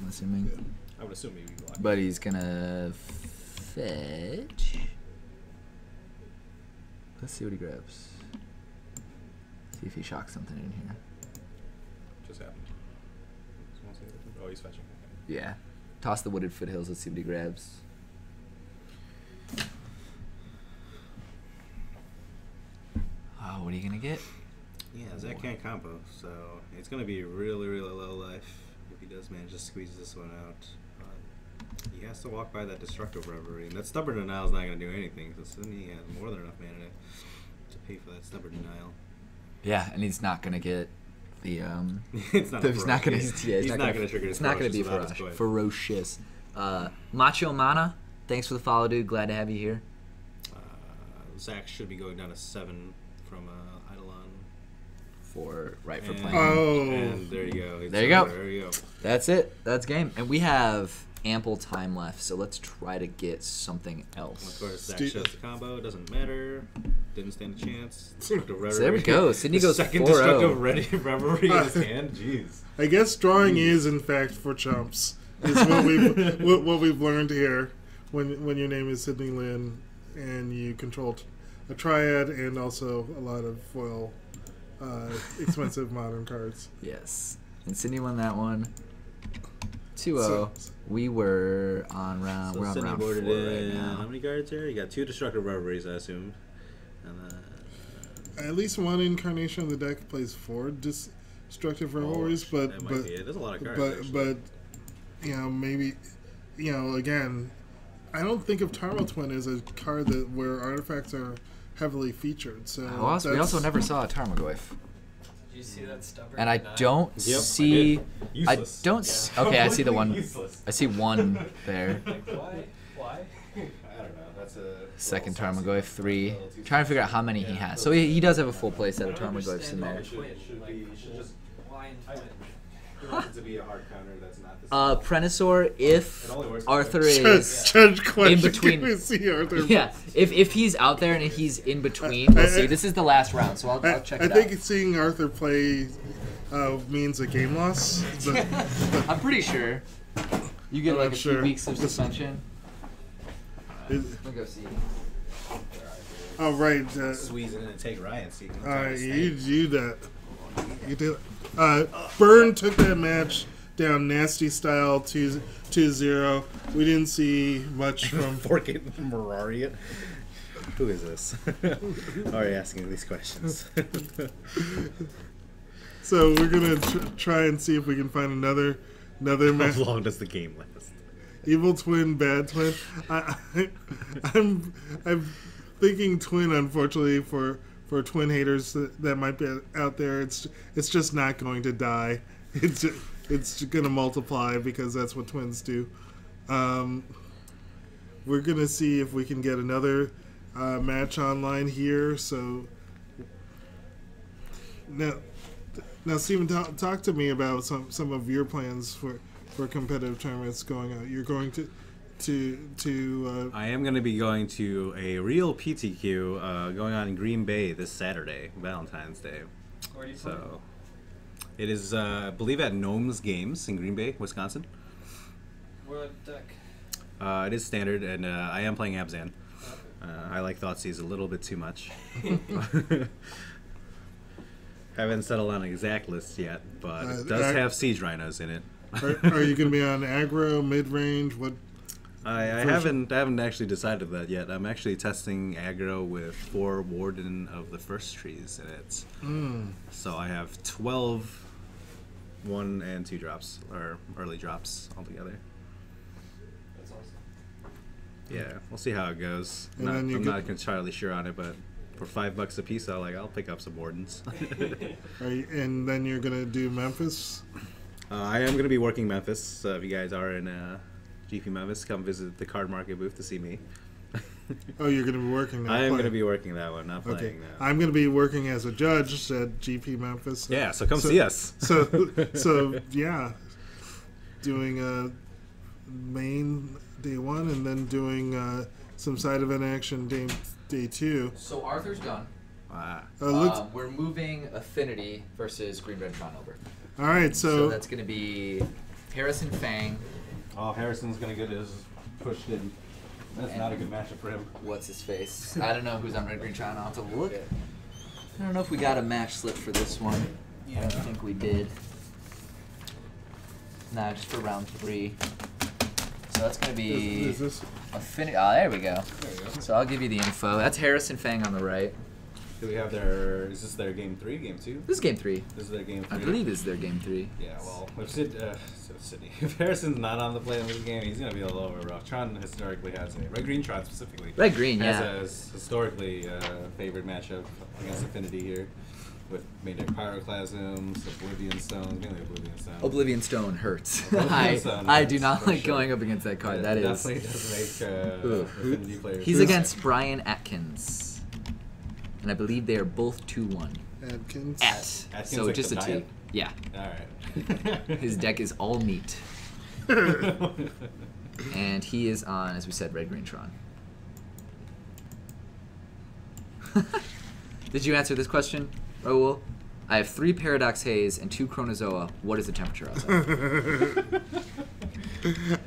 I'm assuming. I would assume he'd be blocking. But he's gonna fetch. Let's see what he grabs. See if he shocks something in here. Just happened. Someone say that? Oh, he's fetching. Yeah. Toss the wooded foothills. Let's see what he grabs. Oh, what are you gonna get? Yeah, Zach can't combo, so it's gonna be really, really low life if he does manage to squeeze this one out. He has to walk by that destructive reverie, and that stubborn denial is not gonna do anything. So then he has more than enough mana to pay for that stubborn denial. Yeah, and he's not gonna get the It's not. he's not gonna. He's not gonna trigger his. It's not gonna be ferocious. Macho Mana, thanks for the follow, dude. Glad to have you here. Zach should be going down to 7 from Eidolon. For playing. Oh. And there you go. There you go. There you go. That's it. That's game. And we have ample time left, so let's try to get something else. Of course, Zach shows the combo. It doesn't matter. Didn't stand a chance. Destructive Reverie. So there we go. Sydney goes 4-0. Second Destructive Reverie in his hand. Jeez. I guess drawing is in fact for chumps. Is what we've learned here. When your name is Sydney Lynn and you control a triad and also a lot of foil, expensive modern cards. Yes. And Sydney won that one. 2-0. So- We were on round. So We're on Sydney round 4 boarded right in. now. How many cards here? You got 2 Destructive Reveries, I assume. And At least one incarnation of the deck plays 4 destructive revelries, but that might be it. There's a lot of cards. but actually. maybe again, I don't think of Tarmo Twin as a card where artifacts are heavily featured. So We also never saw a Tarmogoyf. Did you see that stubborn? And I denial? don't Yep, see. I I did. Useless. don't. Okay, I see the one. Useless. I see one there. Like, why? Why? I don't know. That's a Second well, Tarmogoyf, 3. a little too Trying to figure out how many he has. So he does have a full play set of I don't Tarmogoyfs in understand there. why. It should be. You should just. Why in I twin? you want it to be a hard counter that's not the same. Prenisor, if It only works Arthur with is. Judge question. in between- Can we see Arthur? Yeah, if he's out there and he's in between, we'll see. This is the last round, so I'll check I it think out. seeing Arthur play means a game loss. But I'm pretty sure. You get I'm like not a few sure. weeks of suspension. it, We'll go see. oh right, Squeeze it in and take Ryan. So you can you do that. You did. Burn took that match down nasty style 2-0. We didn't see much from. Forget Mirarian. Who is this? Already asking these questions. So we're gonna try and see if we can find another match. How long does the game last? Evil twin, bad twin. I'm thinking twin. Unfortunately for twin haters that might be out there, it's just not going to die. It's going to multiply because that's what twins do. We're going to see if we can get another match online here. So now, Steven, talk to me about some of your plans for competitive tournaments going out. You're going to I am going to be going to a real PTQ going on in Green Bay this Saturday, Valentine's Day. Where do you play? So it is, I believe, at Gnomes Games in Green Bay, Wisconsin. What deck? It is standard, and I am playing Abzan. I like Thoughtseize a little bit too much. Haven't settled on an exact list yet, but it does have Siege Rhinos in it. are you going to be on aggro, mid range? What? I haven't actually decided that yet. I'm actually testing aggro with 4 Warden of the First Trees in it. So I have 12 1 and 2 drops, or early drops altogether. That's awesome. Yeah, we'll see how it goes. And then you I'm get- not entirely sure on it, but for $5 a piece, I'll pick up some Wardens. And then you're going to do Memphis? I am going to be working Memphis, so if you guys are in GP Memphis, come visit the card market booth to see me. Oh, you're going to be working that. I am going to be working that one, not Okay. playing that. I'm going to be working as a judge at GP Memphis. Yeah, so come see us. So yeah, doing main day 1 and then doing some side event action day 2. So Arthur's done. Ah. Looks, We're moving Affinity versus Green Red Tron over. All right, So that's going to be Harrison Fang. Oh, Harrison's gonna get his pushed in. That's not a good matchup for him. What's his face? I don't know who's on Red Green Tron. I'll have to look. I don't know if we got a match slip for this one. I don't think we did. Nah, just for round 3. So that's going to be Is this? Affinity. Oh, there we go. There you go. So I'll give you the info. That's Harrison Fang on the right. Do we have their? Is this their game 3? Game 2? This is game 3. This is their game 3. I believe this is their game 3. Yeah. Well, if Sydney, if Harrison's not on the play in this game, he's gonna be a little over rough. Tron historically has a Red Green Tron specifically. Red Green, has yeah. a historically favored matchup against Affinity here, with mainly Pyroclasms, Oblivion Stone, mainly Oblivion Stone. Oblivion Stone hurts. Oblivion Stone I do hurts, not for like sure. going up against that card. That It is. definitely does make Affinity players. He's sad. against Brian Atkins. And I believe they are both 2-1. Adkins. Atkins So like just a the T. diet? Yeah. All right. His deck is all meat. And he is on, as we said, Red Green Tron. Did you answer this question, Raul? I have 3 Paradox Haze and 2 Chronozoa. What is the temperature outside?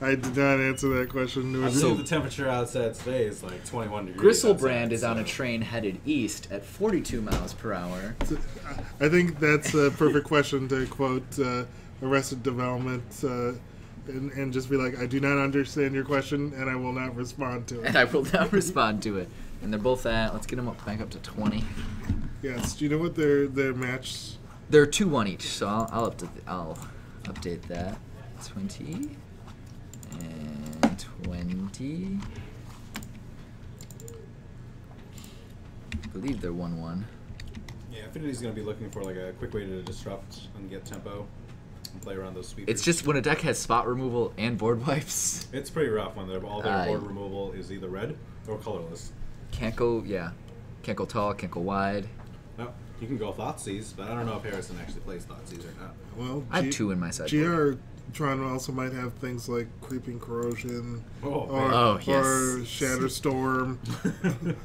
I did not answer that question. I So- believe the temperature outside today is like 21 degrees. Gristlebrand outside, is on a so- train headed east at 42 miles per hour. I think that's a perfect question to quote Arrested Development and just be like, I do not understand your question and I will not respond to And it. I will not respond to it. And they're both at, let's get them back up to 20. Yes. Do you know what their match? They're 2-1 each, so I'll update that. 20 and 20. I believe they're 1-1. Yeah, Affinity's going to be looking for like a quick way to disrupt and get tempo and play around those sweepers. It's just when a deck has spot removal and board wipes, It's pretty rough when all their board removal is either red or colorless. can't go tall, can't go wide. No, you can go Thoughtseize, but I don't know if Harrison actually plays Thoughtseize or not. Well, I have 2 in my sideboard. GR Tron also might have things like Creeping Corrosion Oh, or, man. Oh, yes. or Shatterstorm.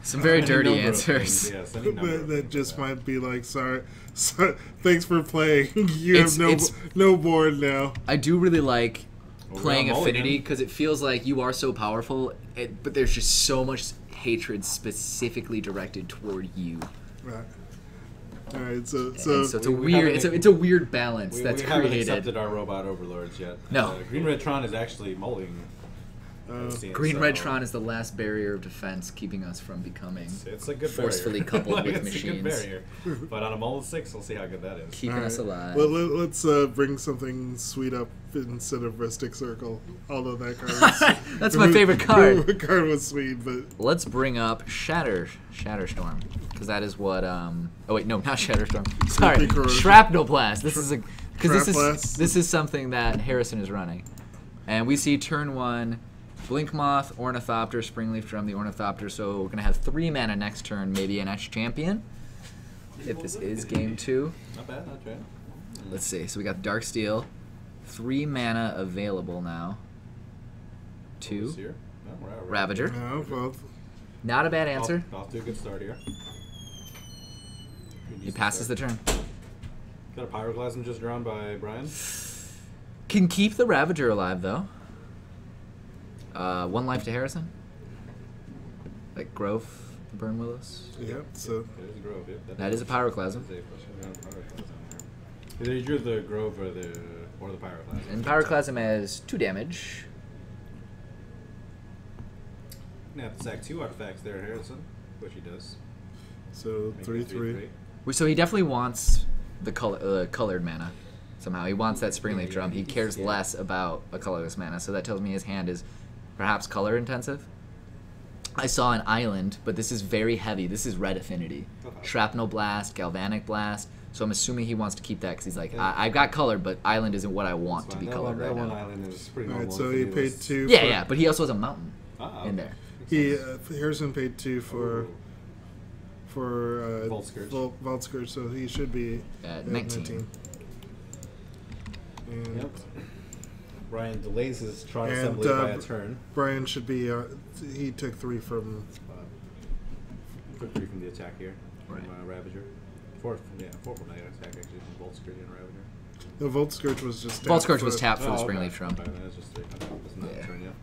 Some very Any dirty number of answers. things, yes, any number of that things, just yeah. might be like, sorry, thanks for playing. You It's- have it's- no board now. I do really like Well, playing we're on Affinity mulligan. because it feels like you are so powerful, but there's just so much hatred specifically directed toward you. Right. All right, so And so it's a we weird, haven't- it's a weird balance We that's haven't created. accepted our robot overlords yet. No. Green Red Tron is actually mulling. Green Red Tron is the last barrier of defense keeping us from becoming It's a good forcefully barrier. coupled with It's a good machines. barrier. But on a mull 6, we'll see how good that is. keeping all us right. alive. Well, let's bring something sweet up instead of Rustic Circle. Although that card was, That's my favorite card. The card was sweet, but Let's bring up Shatterstorm, because that is what. Oh wait, no, not Shatterstorm. Sorry, Corrosion. Shrapnel Blast. This is a because Trap Blast. this is something that Harrison is running, and we see turn 1, Blink Moth, Ornithopter, Springleaf Drum, the Ornithopter. So we're gonna have 3 mana next turn, maybe an Etch Champion. If this is game 2, Not bad, not bad. let's see. So we got Dark Steel, 3 mana available now. 2 Seer? No, we're out. Ravager. no, well, Not a bad answer. Off to a good start here. He passes the turn. Got a Pyroclasm just drawn by Brian. Can keep the Ravager alive though. 1 life to Harrison. Like Grove, Burn Willows. yeah. So There's a Grove, yep. That is a Pyroclasm. Either you drew the Grove or the Pyroclasm. And Pyroclasm has 2 damage. You have to sack 2 artifacts there, Harrison, which he does. so Make it 3/3. So he definitely wants the colored mana. Somehow he wants that Springleaf Drum. He cares less about a colorless mana, so that tells me his hand is perhaps color intensive. I saw an island, but this is very heavy. This is red affinity. Okay. Shrapnel Blast, Galvanic Blast. So I'm assuming he wants to keep that because he's like, I've got color, but island isn't what I want to be colored right that one now. island is pretty All normal. right, so if he it paid was- 2. Yeah, for, yeah, but he also has a mountain in there. He Harrison paid 2 for Ooh. Vault Scourge. Vault Scourge, so he should be At 19. And Yep. Brian delays his Tron And, assembly by a turn. Brian should be. He took 3 from. Took 3 from the attack here. Right. From Ravager. 4 from the attack actually from Bolt Scourge and Ravager. The Volt Scourge was just Vault tapped Scourge was for- tapped for the Oh, Springleaf Tron. Okay, then it's just three. Okay, it's not Yeah. a turn yet.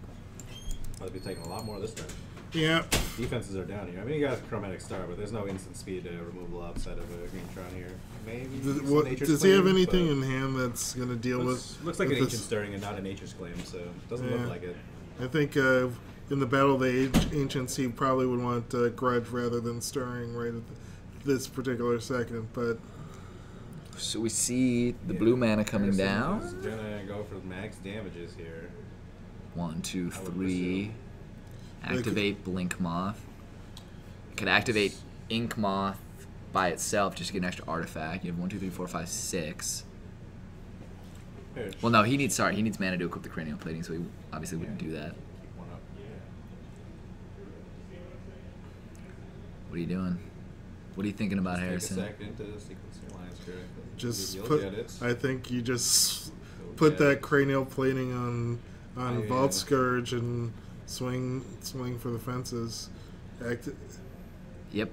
I'll be taking a lot more this turn. Yeah. Defenses are down here. I mean, you got Chromatic Star, but there's no instant speed removal outside of a Green Tron here. Maybe. some Nature's Does he have Claim, anything but in hand that's going to deal looks with... like with an this? Ancient Stirring and not a Nature's Claim, so it doesn't Yeah. look like it. I think in the Battle of the Ancients, he probably would want Grudge rather than Stirring right at this particular second, but... So we see the blue mana coming Harrison down. is gonna go for max damages here. 1, 2, I would 3. Activate Blink Moth. Could activate Ink Moth by itself just to get an extra artifact. You have 1, 2, 3, 4, 5, 6. Well, no, he needs mana to equip the cranial plating, so he obviously wouldn't do that. Keep one up. What are you doing? What are you thinking about, Harrison? Harrison? Take a second to sequence your Alliance Spirit. Just Reveal put... the edits. I think you just No put that edits. cranial plating on I, Vault Scourge and swing for the fences. Yep.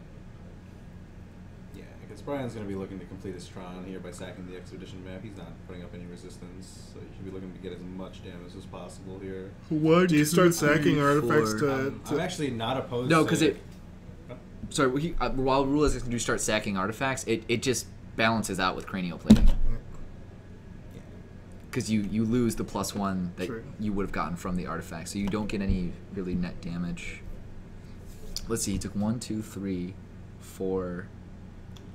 Yeah, because Brian's going to be looking to complete his Tron here by sacking the Expedition map. He's not putting up any resistance, so you should be looking to get as much damage as possible here. Do you start sacking artifacts I'm actually not opposed No, to... because it. Sorry, while Rule is going to start sacking artifacts, it just balances out with cranial plating. Because you lose the +1 that True. you would have gotten from the artifact, so you don't get any really net damage. Let's see, he took 1, 2, 3, 4,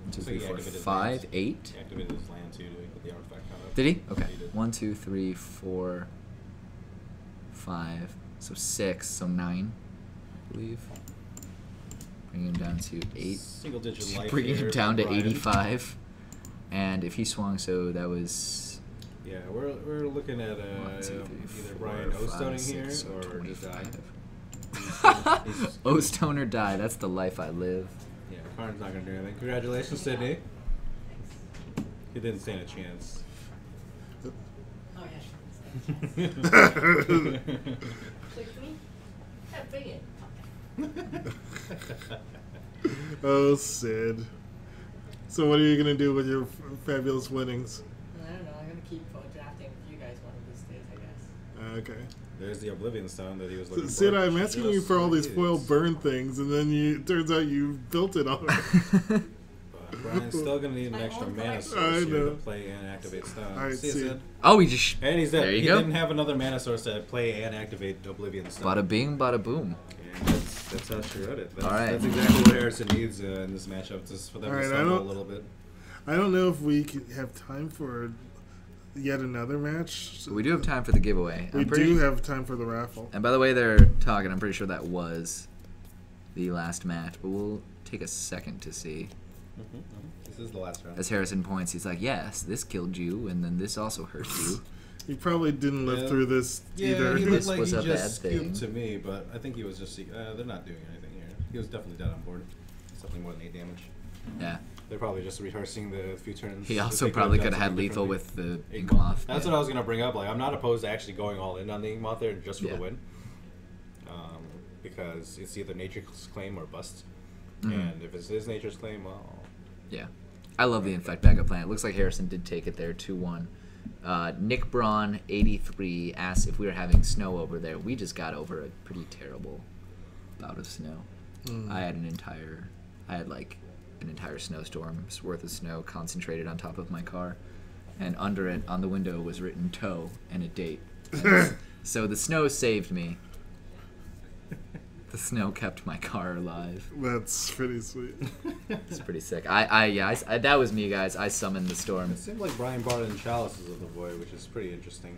1, 2, So 3, he 4, activated 5, lands. 8. He activated his land too to put the artifact count up. Did he? Okay. Yeah, he did. 1, 2, 3, 4, 5. So 6. So 9, I believe. Bringing him down to 8. Single digit life Bringing here him down to for Brian. 85. And if he swung, so that was. Yeah, we're looking at 1, 2, 3, either 4, Brian 5, O-stoning 6, here so or just die. 25. He's- O-stone or die. That's the life I live. Yeah, Karn's not going to do anything. Congratulations, Sydney. He didn't stand a chance. Oh, yeah, sure. So, can we have bring it? Oh, Sid. So what are you going to do with your fabulous winnings? I don't know. I'm going to keep drafting with you guys one of these days, I guess. Okay. There's the Oblivion Stone that he was looking for. Sid, I'm asking you Just for all these is. foil burn things, and then it turns out you built it already. But Brian's still going to need an My extra own mana collection. source I here to know. play and activate Stone. I See ya, see. Sid. Oh, he just. And he's dead. There you He go. didn't have another mana source to play and activate Oblivion Stone. Bada bing, bada boom. And that's how she wrote it. That's, All right. that's exactly what Harrison needs in this matchup, just for them All to right, I stumble a don't- little bit. I don't know if we could have time for yet another match. We do have time for the giveaway. We I'm pretty- do have time for the raffle. And by the way, they're talking. I'm pretty sure that was the last match, but we'll take a second to see. This is the last round. As Harrison points, he's like, "Yes, this killed you, and then this also hurt you." He probably didn't live Yeah. through this Yeah, either. he This looked like was he a just bad thing. scooped to me, but I think he was just they're not doing anything here. He was definitely dead on board. Something more than 8 damage. Yeah. They're probably just rehearsing the few turns. He that also they probably done could have had something lethal differently. with the Ink Ink Moth. That's Yeah. what I was gonna bring up. Like, I'm not opposed to actually going all in on the Ink Moth there just for Yeah. the win, because it's either Nature's Claim or bust. Mhm. And if it's his Nature's Claim, well, Yeah. I love the Infect backup plan. It looks like Harrison did take it there 2-1. Nick Braun, 83, asks if we were having snow over there. We just got over a pretty terrible bout of snow. I had like an entire snowstorm's worth of snow concentrated on top of my car. And under it, on the window, was written tow and a date. So the snow saved me. The snow kept my car alive. That's pretty sweet. It's pretty sick. That was me, guys. I summoned the storm. it seemed like Brian brought in Chalices of the Void, which is pretty interesting.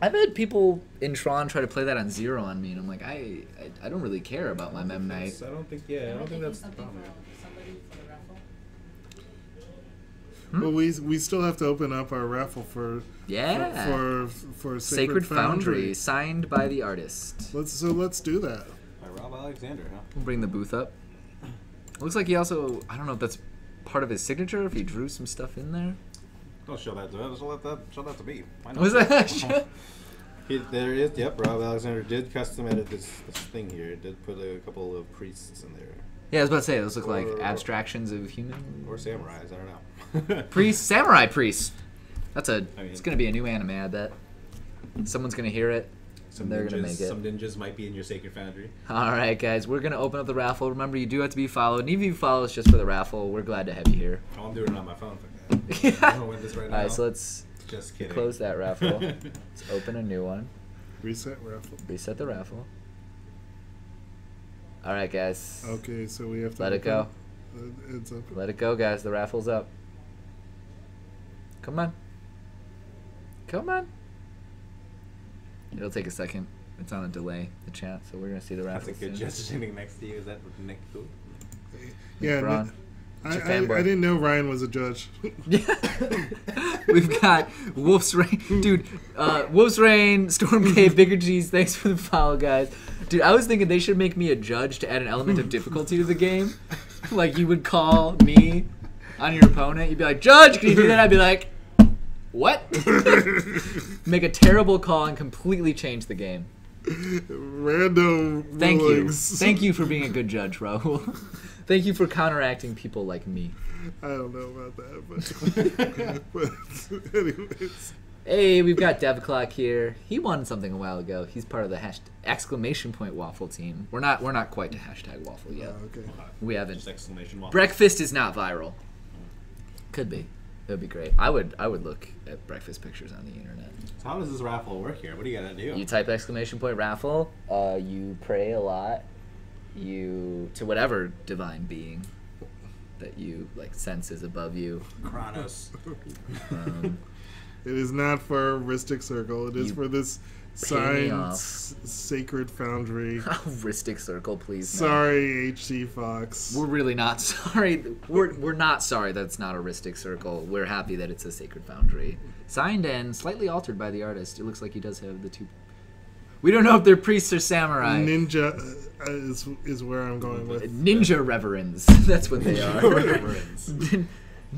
I've had people in Tron try to play that on 0 on me, and I'm like, I don't really care about my Mem Knight. I don't think that's the something problem. for somebody for the raffle. Well, we still have to open up our raffle for Yeah. for Sacred Foundry, signed by the artist. Let's do that. By Rob Alexander, huh? We'll bring the booth up. Looks like he also, I don't know if that's part of his signature, if he drew some stuff in there. Don't show that to him. Show that to me. Why not? Was that? There is. Yep, Rob Alexander did custom edit this thing here. Did put a couple of priests in there. Yeah, I was about to say, those look like Or- abstractions of human. Or samurais, I don't know. Priest, samurai priest. That's it's gonna be a new anime, I bet. Someone's gonna hear it. They're gonna make it. Some ninjas might be in your sacred foundry. All right, guys, we're gonna open up the raffle. Remember, you do have to be followed. And even if you follow us just for the raffle, we're glad to have you here. Oh, I'm doing it on my phone. I'm gonna win this right now. All right, so let's just kidding. Close that raffle. Let's open a new one. Reset raffle. Reset the raffle. All right, guys. Okay, so we have to let it go. It's up. Let it go, guys. The raffle's up. Come on. Come on. It'll take a second. It's on a delay, the chat, so we're gonna see the raffle. That's a good judge sitting next to you. Is that Nick cool? Yeah, I didn't know Ryan was a judge. We've got Wolf's Rain, dude. Wolf's Rain, Storm Cave, WUBRGxyz. Thanks for the follow, guys. Dude, I was thinking they should make me a judge to add an element of difficulty to the game. Like you would call me on your opponent. You'd be like, "Judge, can you do that?" I'd be like, "What?" Make a terrible call and completely change the game. Random. Thank rulings. you. Thank you for being a good judge, Raul. Thank you for counteracting people like me. I don't know about that, but anyways. Hey, we've got DevClock here. He won something a while ago. He's part of the !waffle team. We're not quite to #waffle yet. Okay. We haven't. Just exclamation waffle. Breakfast is not viral. Could be. It would be great. I would look at breakfast pictures on the internet. So how does this raffle work here? What do you gotta do? You type !raffle. You pray a lot. You to whatever divine being that you like senses above you. Kronos. It is not for Ristic Circle. It is for this science sacred foundry. Ristic Circle, please. Sorry, HT Fox. We're really not sorry. We're not sorry that it's not a Ristic Circle. We're happy that it's a sacred foundry. Signed and slightly altered by the artist. It looks like he does have the two. We don't know if they're priests or samurai. Ninja is where I'm going with. Ninja reverends. That's what they are. Reverends.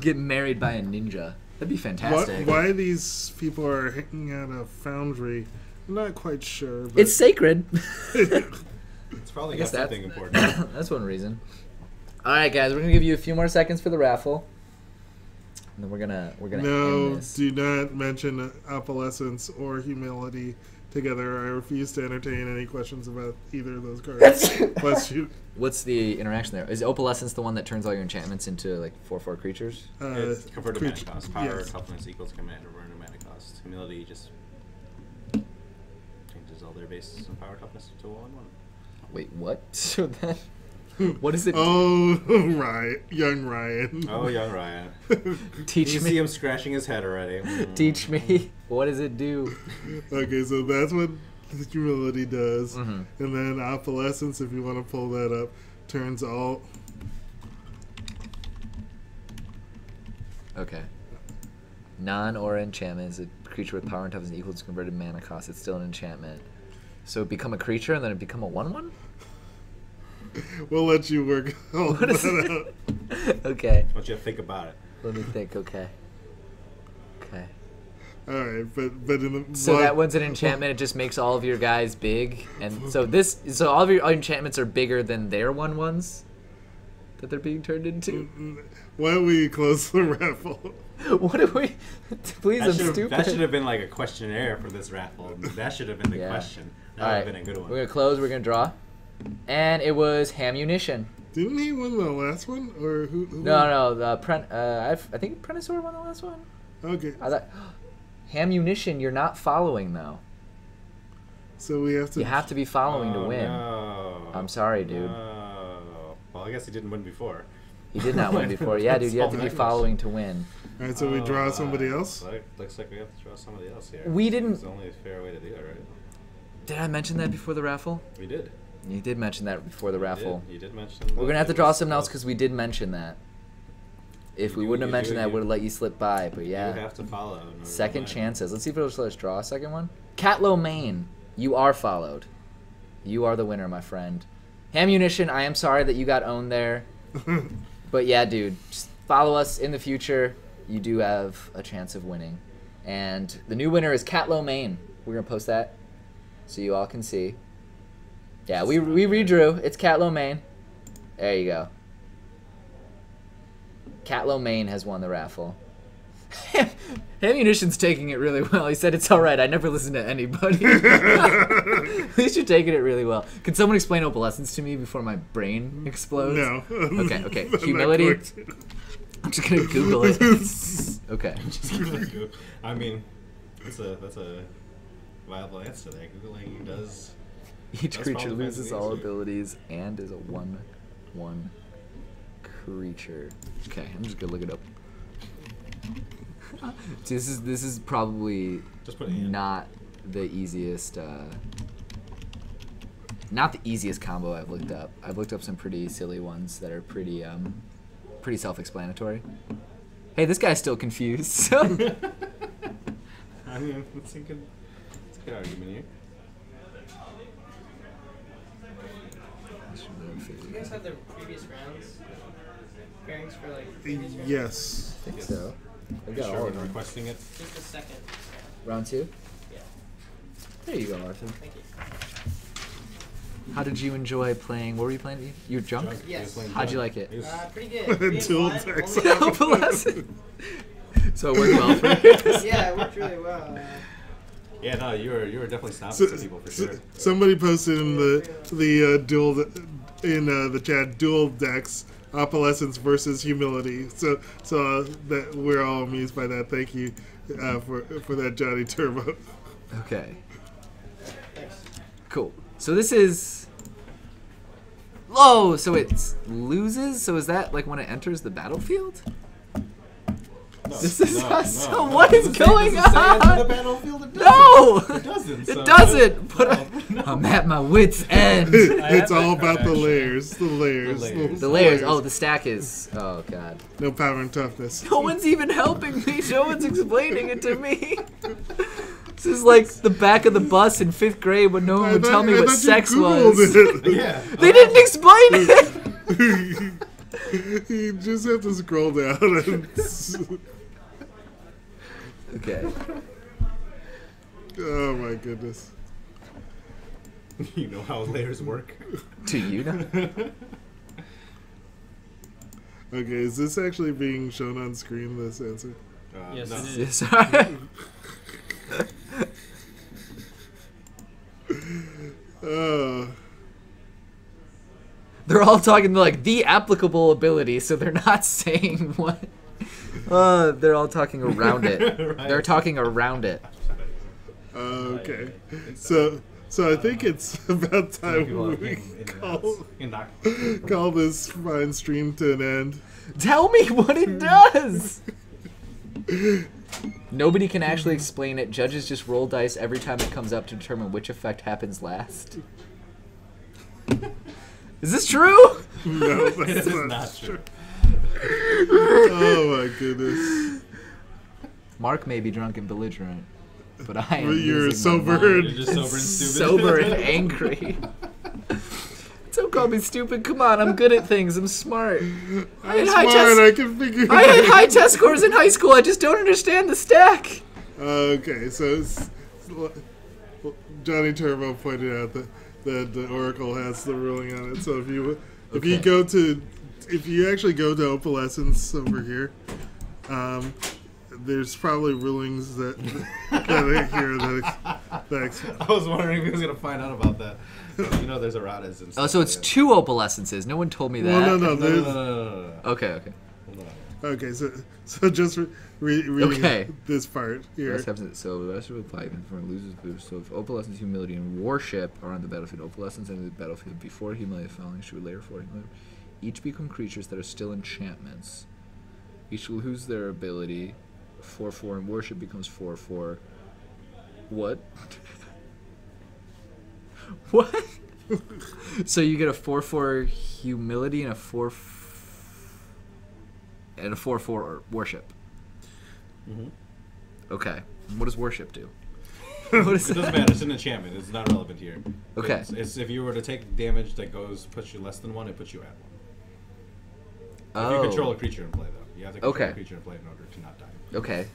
Get married by a ninja. That'd be fantastic. Why these people are hanging out a foundry, I'm not quite sure. But it's sacred. It's probably got something important. That's one reason. All right, guys, we're gonna give you a few more seconds for the raffle, and then we're gonna end this. Do not mention opalescence or humility together. I refuse to entertain any questions about either of those cards. Plus, what's the interaction there? Is opalescence the one that turns all your enchantments into like 4/4 creatures? It's converted mana cost. Power toughness equals commander burn to mana cost. Humility just changes all their bases and power toughness to 1/1. Wait, what? So that. What is it? Oh, Ryan, young Ryan. Oh, young Ryan. Teach you me. See him scratching his head already. Teach me. What does it do? Okay, so that's what humility does, Mm-hmm. and then opalescence, if you want to pull that up, turns all. Okay. Non-aura enchantment is a creature with power and toughness equal to converted mana cost. It's still an enchantment. So it become a creature and then it become a 1/1? We'll let you work all that out. Okay. I want you to think about it. Let me think. Okay. Okay. All right, but in the so that one's an enchantment. It just makes all of your guys big, and so all of your enchantments are bigger than their 1/1s that they're being turned into. Why don't we close the raffle? What do we? Please, I'm stupid. That should have been like a questionnaire for this raffle. That should have been the question. That would have been a good one. We're gonna close. We're gonna draw, and it was Hamunition. Didn't he win the last one, or who No. I think Prenosaur won the last one. Okay. I thought Hamunition. You're not following though. So we have to. You have to be following to win. No. I'm sorry, dude. No. Well, I guess he didn't win before. He did not win before. Yeah, dude. You have to be following to win. All right, so we draw somebody else. Looks like we have to draw somebody else here. We didn't. It's the only fair way to do it, right? Did I mention that before the raffle? We did. You did mention that before the raffle. You did mention. We're gonna have to draw something else because we did mention that. If we wouldn't have mentioned that, would have let you slip by. But yeah. You have to follow. Second chances. Let's see if it'll let us draw a second one. Catlow Main, you are followed. You are the winner, my friend. Hamunition, I am sorry that you got owned there. But yeah, dude, just follow us in the future. You do have a chance of winning. And the new winner is Catlow Main. We're going to post that so you all can see. Yeah, we redrew. It's Catlow Main. There you go. Catlow Main has won the raffle. Hey, Ammunition's taking it really well. He said it's all right. I never listen to anybody. At least you're taking it really well. Can someone explain opalescence to me before my brain explodes? No. Okay. I'm Humility. not going to. I'm just gonna Google it. Okay. I mean, that's a viable answer there. Googling does. Each That's creature probably loses the all answer. abilities and is a 1/1 creature. Okay, I'm just gonna look it up. See, this is probably Just put it in. not the easiest. Not the easiest combo I've looked up. I've looked up some pretty silly ones that are pretty self-explanatory. Hey, this guy's still confused. So. I mean, it's a good argument here. Do you guys have the previous rounds? Pairings for like previous rounds? Yes. I think so. I've You got sure all we're of them. requesting it? Just the second. Round 2? Yeah. There you go, Arthur. Thank you. How did you enjoy playing? What were you playing? You were drunk? Yes. He was playing How'd you drunk. like it? He was- Pretty good. 3 and Dual 1, text. only- Opalescence. So it worked well for you? Yeah, it worked really well. yeah, no, you were definitely stopping So, some people for sure. somebody posted in the dual in the chat dual decks opalescence versus humility. So that we're all amused by that. Thank you for that, Johnny Turbo. Okay. Thanks. Cool. So this is... Oh, so it loses? So is that like when it enters the battlefield? No, This is no, awesome. no, What no. is Does it say- going does it say enter on? the battlefield? It No! It doesn't. It so- doesn't! But No. I'm at my wit's end. It's all about the layers. The layers. The layers. Oh, the stack is... Oh, God. No power and toughness. No one's even helping me. No one's explaining it to me. This is like the back of the bus in 5th grade when no one would tell me what sex was. Yeah. They didn't explain it. You just have to scroll down. And Okay. oh my goodness. You know how layers work. Do you know? Okay, is this actually being shown on screen? This answer. Yes, no. it is. Yes, sorry. Oh. They're all talking like the applicable ability, so they're not saying what. They're all talking around it. Right. They're talking around it. Okay. So I think it's about time People we came in and out. call this fine stream to an end. Tell me what it does. Nobody can actually explain it. Judges just roll dice every time it comes up to determine which effect happens last. Is this true? No, It that's is not, not true. true. Oh my goodness. Mark may be drunk and belligerent, but I am. But you're losing my sober mind. You're just sober and stupid. Sober and angry. Don't call me stupid. Come on, I'm good at things. I'm smart. I'm smart, I can figure it I had out. high test scores in high school. I just don't understand the stack. Okay, so Johnny Turbo pointed out that the Oracle has the ruling on it. So if you actually go to Opalescence over here, there's probably rulings that are here that I was wondering if he was gonna find out about that. You know, there's erratas and stuff. Oh, so it's like 2 opalescences. No one told me that. well, no, that. there's, No. Okay. okay, so just reading Okay. this part here. So the rest of the fight for loses boost. So if opalescence, humility, and warship are on the battlefield, opalescence enter the battlefield before humility, following should layer 4 humility. Each become creatures that are still enchantments. Each will lose their ability. 4/4 and worship becomes 4/4. What? What? So you get a 4/4 humility and a 4/4 worship. Mhm. Okay. What does worship do? What is It doesn't matter. It's an enchantment. It's not relevant here. Okay. It's if you were to take damage that puts you less than 1, it puts you at 1. If Oh. you control a creature in play, though, you have to control Okay. a creature in play in order to not die. Okay.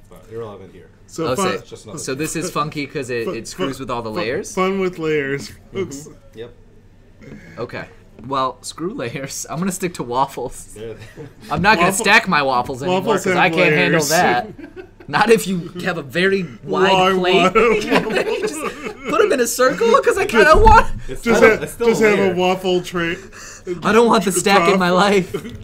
But irrelevant here. So Oh, fun, Just another so this is funky because it screws with all the layers? Fun with layers, folks. Yep. Okay. Well, screw layers. I'm gonna stick to waffles. There. I'm not gonna stack my waffles anymore Waffles because have I can't handle layers. that. Not if you have a very wide Long plate. waffle. Just put them in a circle because I kind of want. It's Just, still, ha- it's still just have a layer. waffle tray. I don't want the stack in my Drop. life.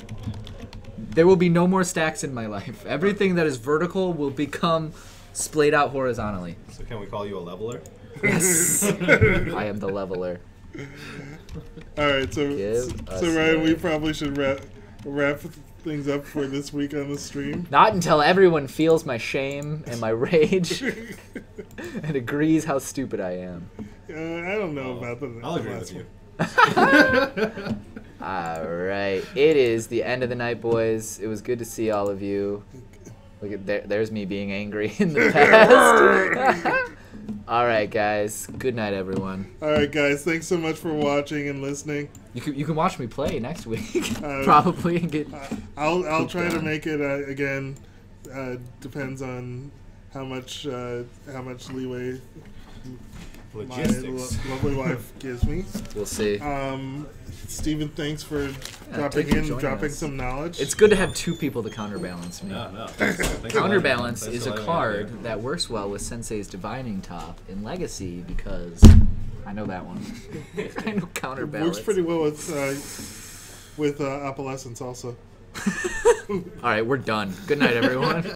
There will be no more stacks in my life. Everything that is vertical will become splayed out horizontally. So can we call you a leveler? Yes. I am the leveler. All right, so Give us Ryan, we layers. probably should wrap things up for this week on the stream. Not until everyone feels my shame and my rage and agrees how stupid I am. I don't know about the I'll agree last with one. you. All right, it is the end of the night, boys. It was good to see all of you. Look at there's me being angry in the past. All right, guys. Good night, everyone. All right, guys. Thanks so much for watching and listening. You can watch me play next week, probably. And get I'll try to down. make it again. Depends on how much leeway my Logistics. lovely wife gives me. We'll see. Steven, thanks for thank you for joining dropping us. some knowledge. It's good to have two people to counterbalance me. No. Counterbalance Thanks is for a letting me card know. that works well with Sensei's Divining Top in Legacy because I know that one. I know counterbalance. Works pretty well with Opalescence also. All right, we're done. Good night, everyone.